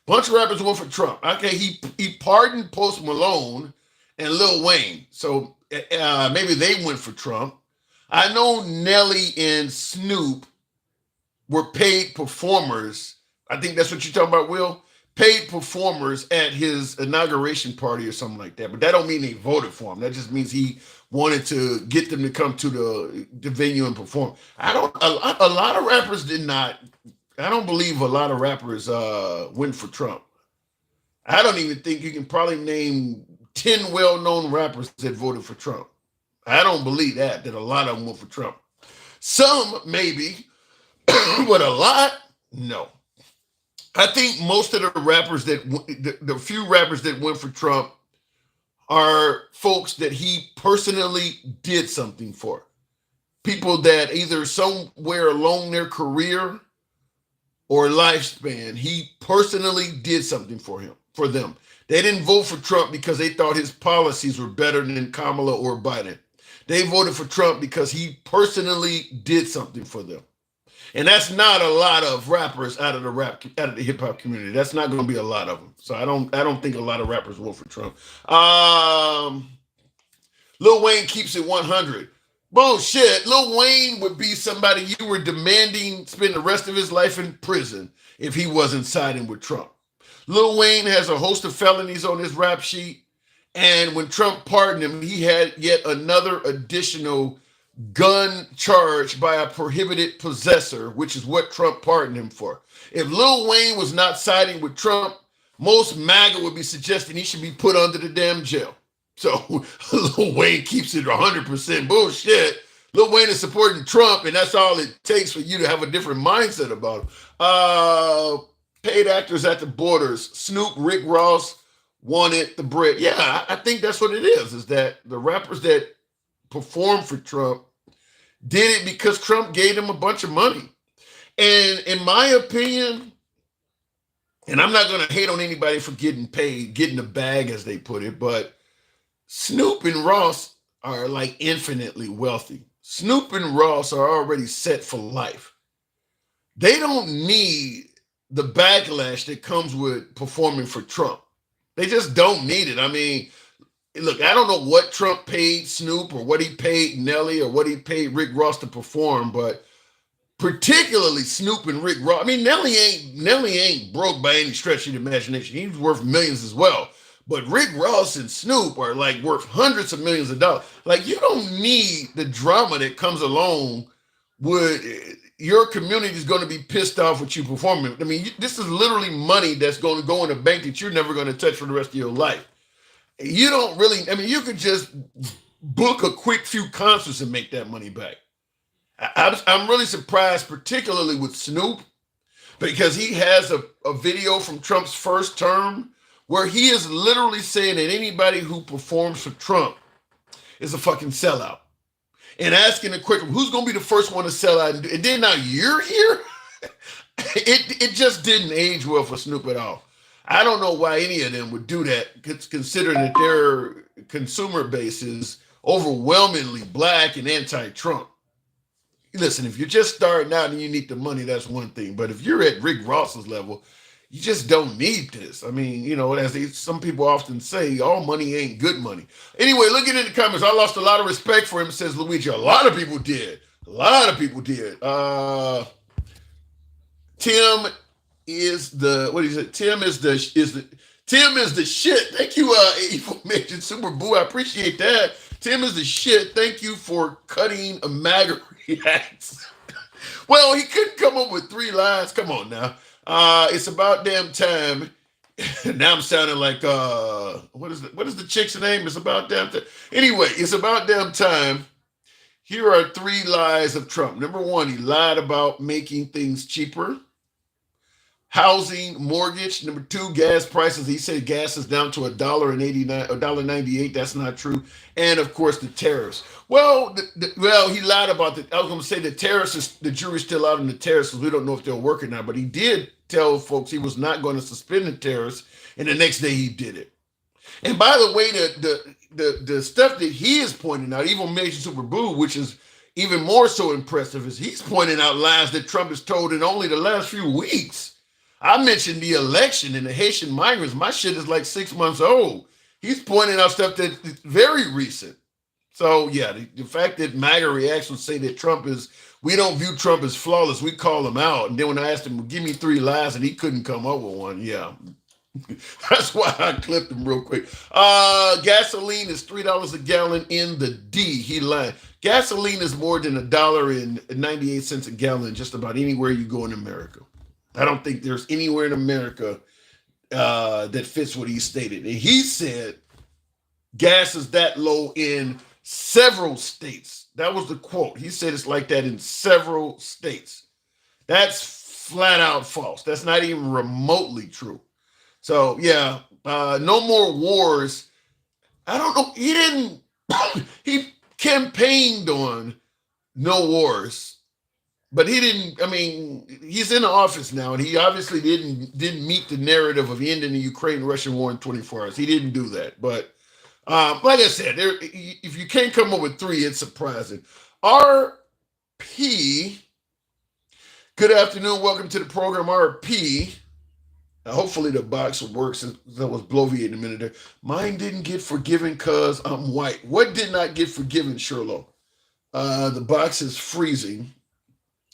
Speaker 1: Bunch of rappers went for Trump. Okay, he pardoned Post Malone and Lil Wayne. So maybe they went for Trump. I know Nelly and Snoop were paid performers. I think that's what you're talking about, Will. Paid performers at his inauguration party or something like that. But that don't mean they voted for him. That just means he wanted to get them to come to the venue and perform. A lot of rappers did not. I don't believe a lot of rappers went for Trump. I don't even think you can probably name 10 well-known rappers that voted for Trump. I don't believe that a lot of them went for Trump. Some maybe, but a lot, no. I think most of the rappers the few rappers that went for Trump are folks that he personally did something for. People that either somewhere along their career or lifespan, he personally did something for them. They didn't vote for Trump because they thought his policies were better than Kamala or Biden. They voted for Trump because he personally did something for them. And that's not a lot of rappers out of the hip hop community. That's not going to be a lot of them. So I don't think a lot of rappers vote for Trump. Lil Wayne keeps it 100. Bullshit. Lil Wayne would be somebody you were demanding spend the rest of his life in prison if he wasn't siding with Trump. Lil Wayne has a host of felonies on his rap sheet. And when Trump pardoned him, he had yet another additional gun charge by a prohibited possessor, which is what Trump pardoned him for. If Lil Wayne was not siding with Trump, most MAGA would be suggesting he should be put under the damn jail. So Lil Wayne keeps it 100% bullshit. Lil Wayne is supporting Trump, and that's all it takes for you to have a different mindset about him. Paid actors at the borders. Snoop, Rick Ross wanted the bread. Yeah, I think that's what it is that the rappers that performed for Trump did it because Trump gave them a bunch of money. And in my opinion, and I'm not going to hate on anybody for getting paid, getting a bag as they put it, but Snoop and Ross are like infinitely wealthy. Snoop and Ross are already set for life. They don't need the backlash that comes with performing for Trump. They just don't need it. I mean, look, I don't know what Trump paid Snoop or what he paid Nelly or what he paid Rick Ross to perform, but particularly Snoop and Rick Ross. I mean, Nelly ain't broke by any stretch of the imagination. He's worth millions as well. But Rick Ross and Snoop are like worth hundreds of millions of dollars. Like, you don't need the drama that comes along with your community is going to be pissed off with you performing. I mean, this is literally money that's going to go in a bank that you're never going to touch for the rest of your life. You don't really, I mean, you could just book a quick few concerts and make that money back. I'm really surprised, particularly with Snoop, because he has a video from Trump's first term where he is literally saying that anybody who performs for Trump is a fucking sellout. And asking the question, who's going to be the first one to sell out? And then now you're here? It just didn't age well for Snoop at all. I don't know why any of them would do that, considering that their consumer base is overwhelmingly black and anti-Trump. Listen, if you're just starting out and you need the money, that's one thing. But if you're at Rick Ross's level, you just don't need this. I mean, you know, as some people often say, all money ain't good money. Anyway, looking in the comments, I lost a lot of respect for him, says Luigi. A lot of people did. A lot of people did. Tim is the Tim is the shit. Thank you, Evil Major Super Boo. I appreciate that. Tim is the shit. Thank you for cutting a MAGA reacts. Well, he couldn't come up with 3 lines. Come on now. It's about damn time. Now I'm sounding like what is the chick's name? It's about damn time. Anyway, it's about damn time. Here are 3 lies of Trump. Number 1, he lied about making things cheaper. Housing, mortgage. Number 2, gas prices. He said gas is down to $1.89, $1.98. That's not true. And of course, the tariffs. Well, he lied about the. I was going to say the tariffs. The jury's still out on the tariffs because we don't know if they'll work or not. But he did tell folks he was not going to suspend the tariffs, and the next day he did it. And by the way, the stuff that he is pointing out, even Major Super Boo, which is even more so impressive, is he's pointing out lies that Trump has told in only the last few weeks. I mentioned the election and the Haitian migrants. My shit is like 6 months old. He's pointing out stuff that's very recent. So yeah, the fact that MAGA reactions say that we don't view Trump as flawless, we call him out. And then when I asked him, give me 3 lies, and he couldn't come up with one, yeah. That's why I clipped him real quick. Gasoline is $3 a gallon in the D. He lied. Gasoline is more than $1.98 a gallon just about anywhere you go in America. I don't think there's anywhere in America that fits what he stated. And he said gas is that low in several states. That was the quote. He said it's like that in several states. That's flat out false. That's not even remotely true. So yeah, no more wars. I don't know. He campaigned on no wars. But he didn't. I mean, he's in the office now, and he obviously didn't meet the narrative of ending the Ukraine-Russian war in 24 hours. He didn't do that. But like I said, if you can't come up with 3, it's surprising. RP, good afternoon. Welcome to the program, RP. Hopefully the box will work since that was bloviating a minute there. Mine didn't get forgiven because I'm white. What did not get forgiven, Sherlock? The box is freezing.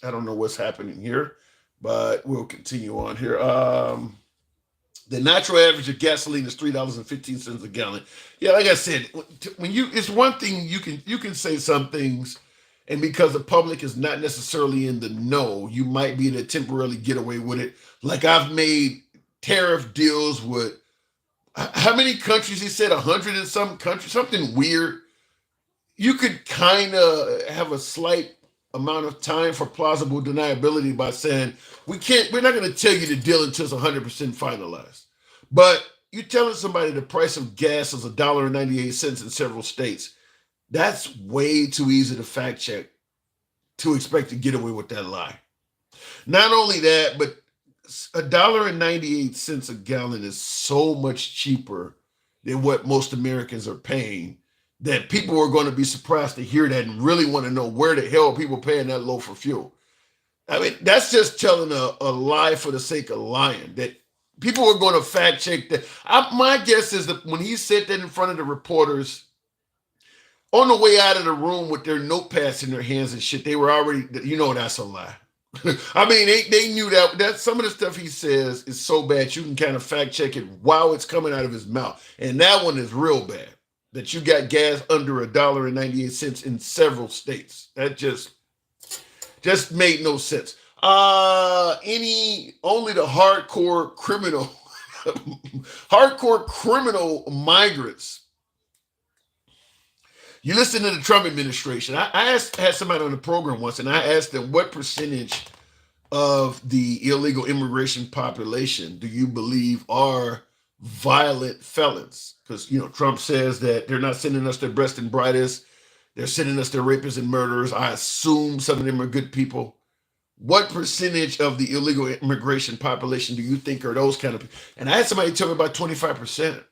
Speaker 1: I don't know what's happening here, but we'll continue on here. The natural average of gasoline is $3.15 a gallon. Yeah, like I said, it's one thing you can say some things, and because the public is not necessarily in the know, you might be able to temporarily get away with it. Like I've made tariff deals with how many countries? He said 100 and some countries, something weird. You could kind of have a slight amount of time for plausible deniability by saying we're not going to tell you the deal until it's 100% finalized. But you're telling somebody the price of gas is $1.98 in several states. That's way too easy to fact check to expect to get away with that lie. Not only that, but $1.98 a gallon is so much cheaper than what most Americans are paying that people are going to be surprised to hear that and really want to know where the hell are people paying that low for fuel. I mean, that's just telling a lie for the sake of lying, that people are going to fact check that. My guess is that when he said that in front of the reporters on the way out of the room with their notepads in their hands and shit, they were already, that's a lie. I mean, they knew that some of the stuff he says is so bad you can kind of fact check it while it's coming out of his mouth. And that one is real bad. That you got gas under $1.98 in several states. That just made no sense. Only the hardcore criminal migrants. You listen to the Trump administration. I had somebody on the program once, and I asked them what percentage of the illegal immigration population do you believe are violent felons? Because Trump says that they're not sending us their best and brightest, they're sending us their rapists and murderers. I assume some of them are good people. What percentage of the illegal immigration population do you think are those kind of people? And I had somebody tell me about 25%.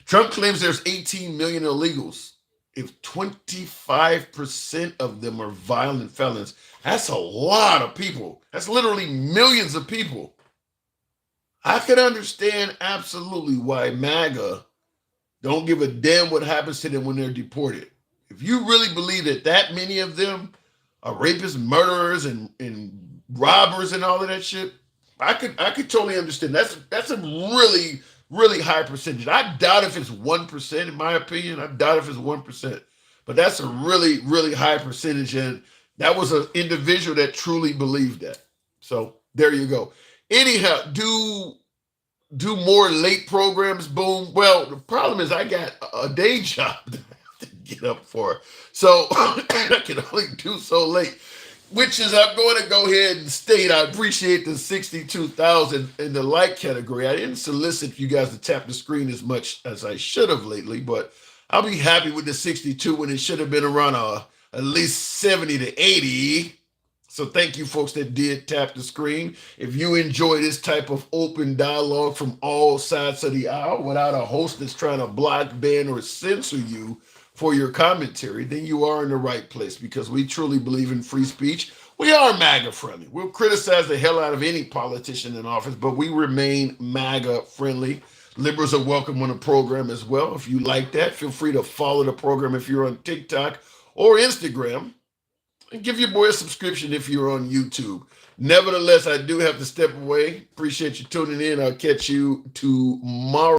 Speaker 1: Trump claims there's 18 million illegals. If 25% of them are violent felons, that's a lot of people. That's literally millions of people. I could understand absolutely why MAGA don't give a damn what happens to them when they're deported. If you really believe that many of them are rapists, murderers, and robbers and all of that shit, I could totally understand. That's a really, really high percentage. I doubt if it's 1%, in my opinion. I doubt if it's 1%. But that's a really, really high percentage. And that was an individual that truly believed that. So there you go. Anyhow, do more late programs, boom. Well, the problem is I got a day job that I have to get up for. So I can only do so late. Which is, I'm going to go ahead and state I appreciate the 62,000 in the like category. I didn't solicit you guys to tap the screen as much as I should have lately, but I'll be happy with the 62 when it should have been around at least 70 to 80. So thank you folks that did tap the screen. If you enjoy this type of open dialogue from all sides of the aisle without a host that's trying to block, ban, or censor you for your commentary, then you are in the right place because we truly believe in free speech. We are MAGA friendly. We'll criticize the hell out of any politician in office, but we remain MAGA friendly. Liberals are welcome on the program as well. If you like that, feel free to follow the program if you're on TikTok or Instagram. And give your boy a subscription if you're on YouTube. Nevertheless, I do have to step away. Appreciate you tuning in. I'll catch you tomorrow.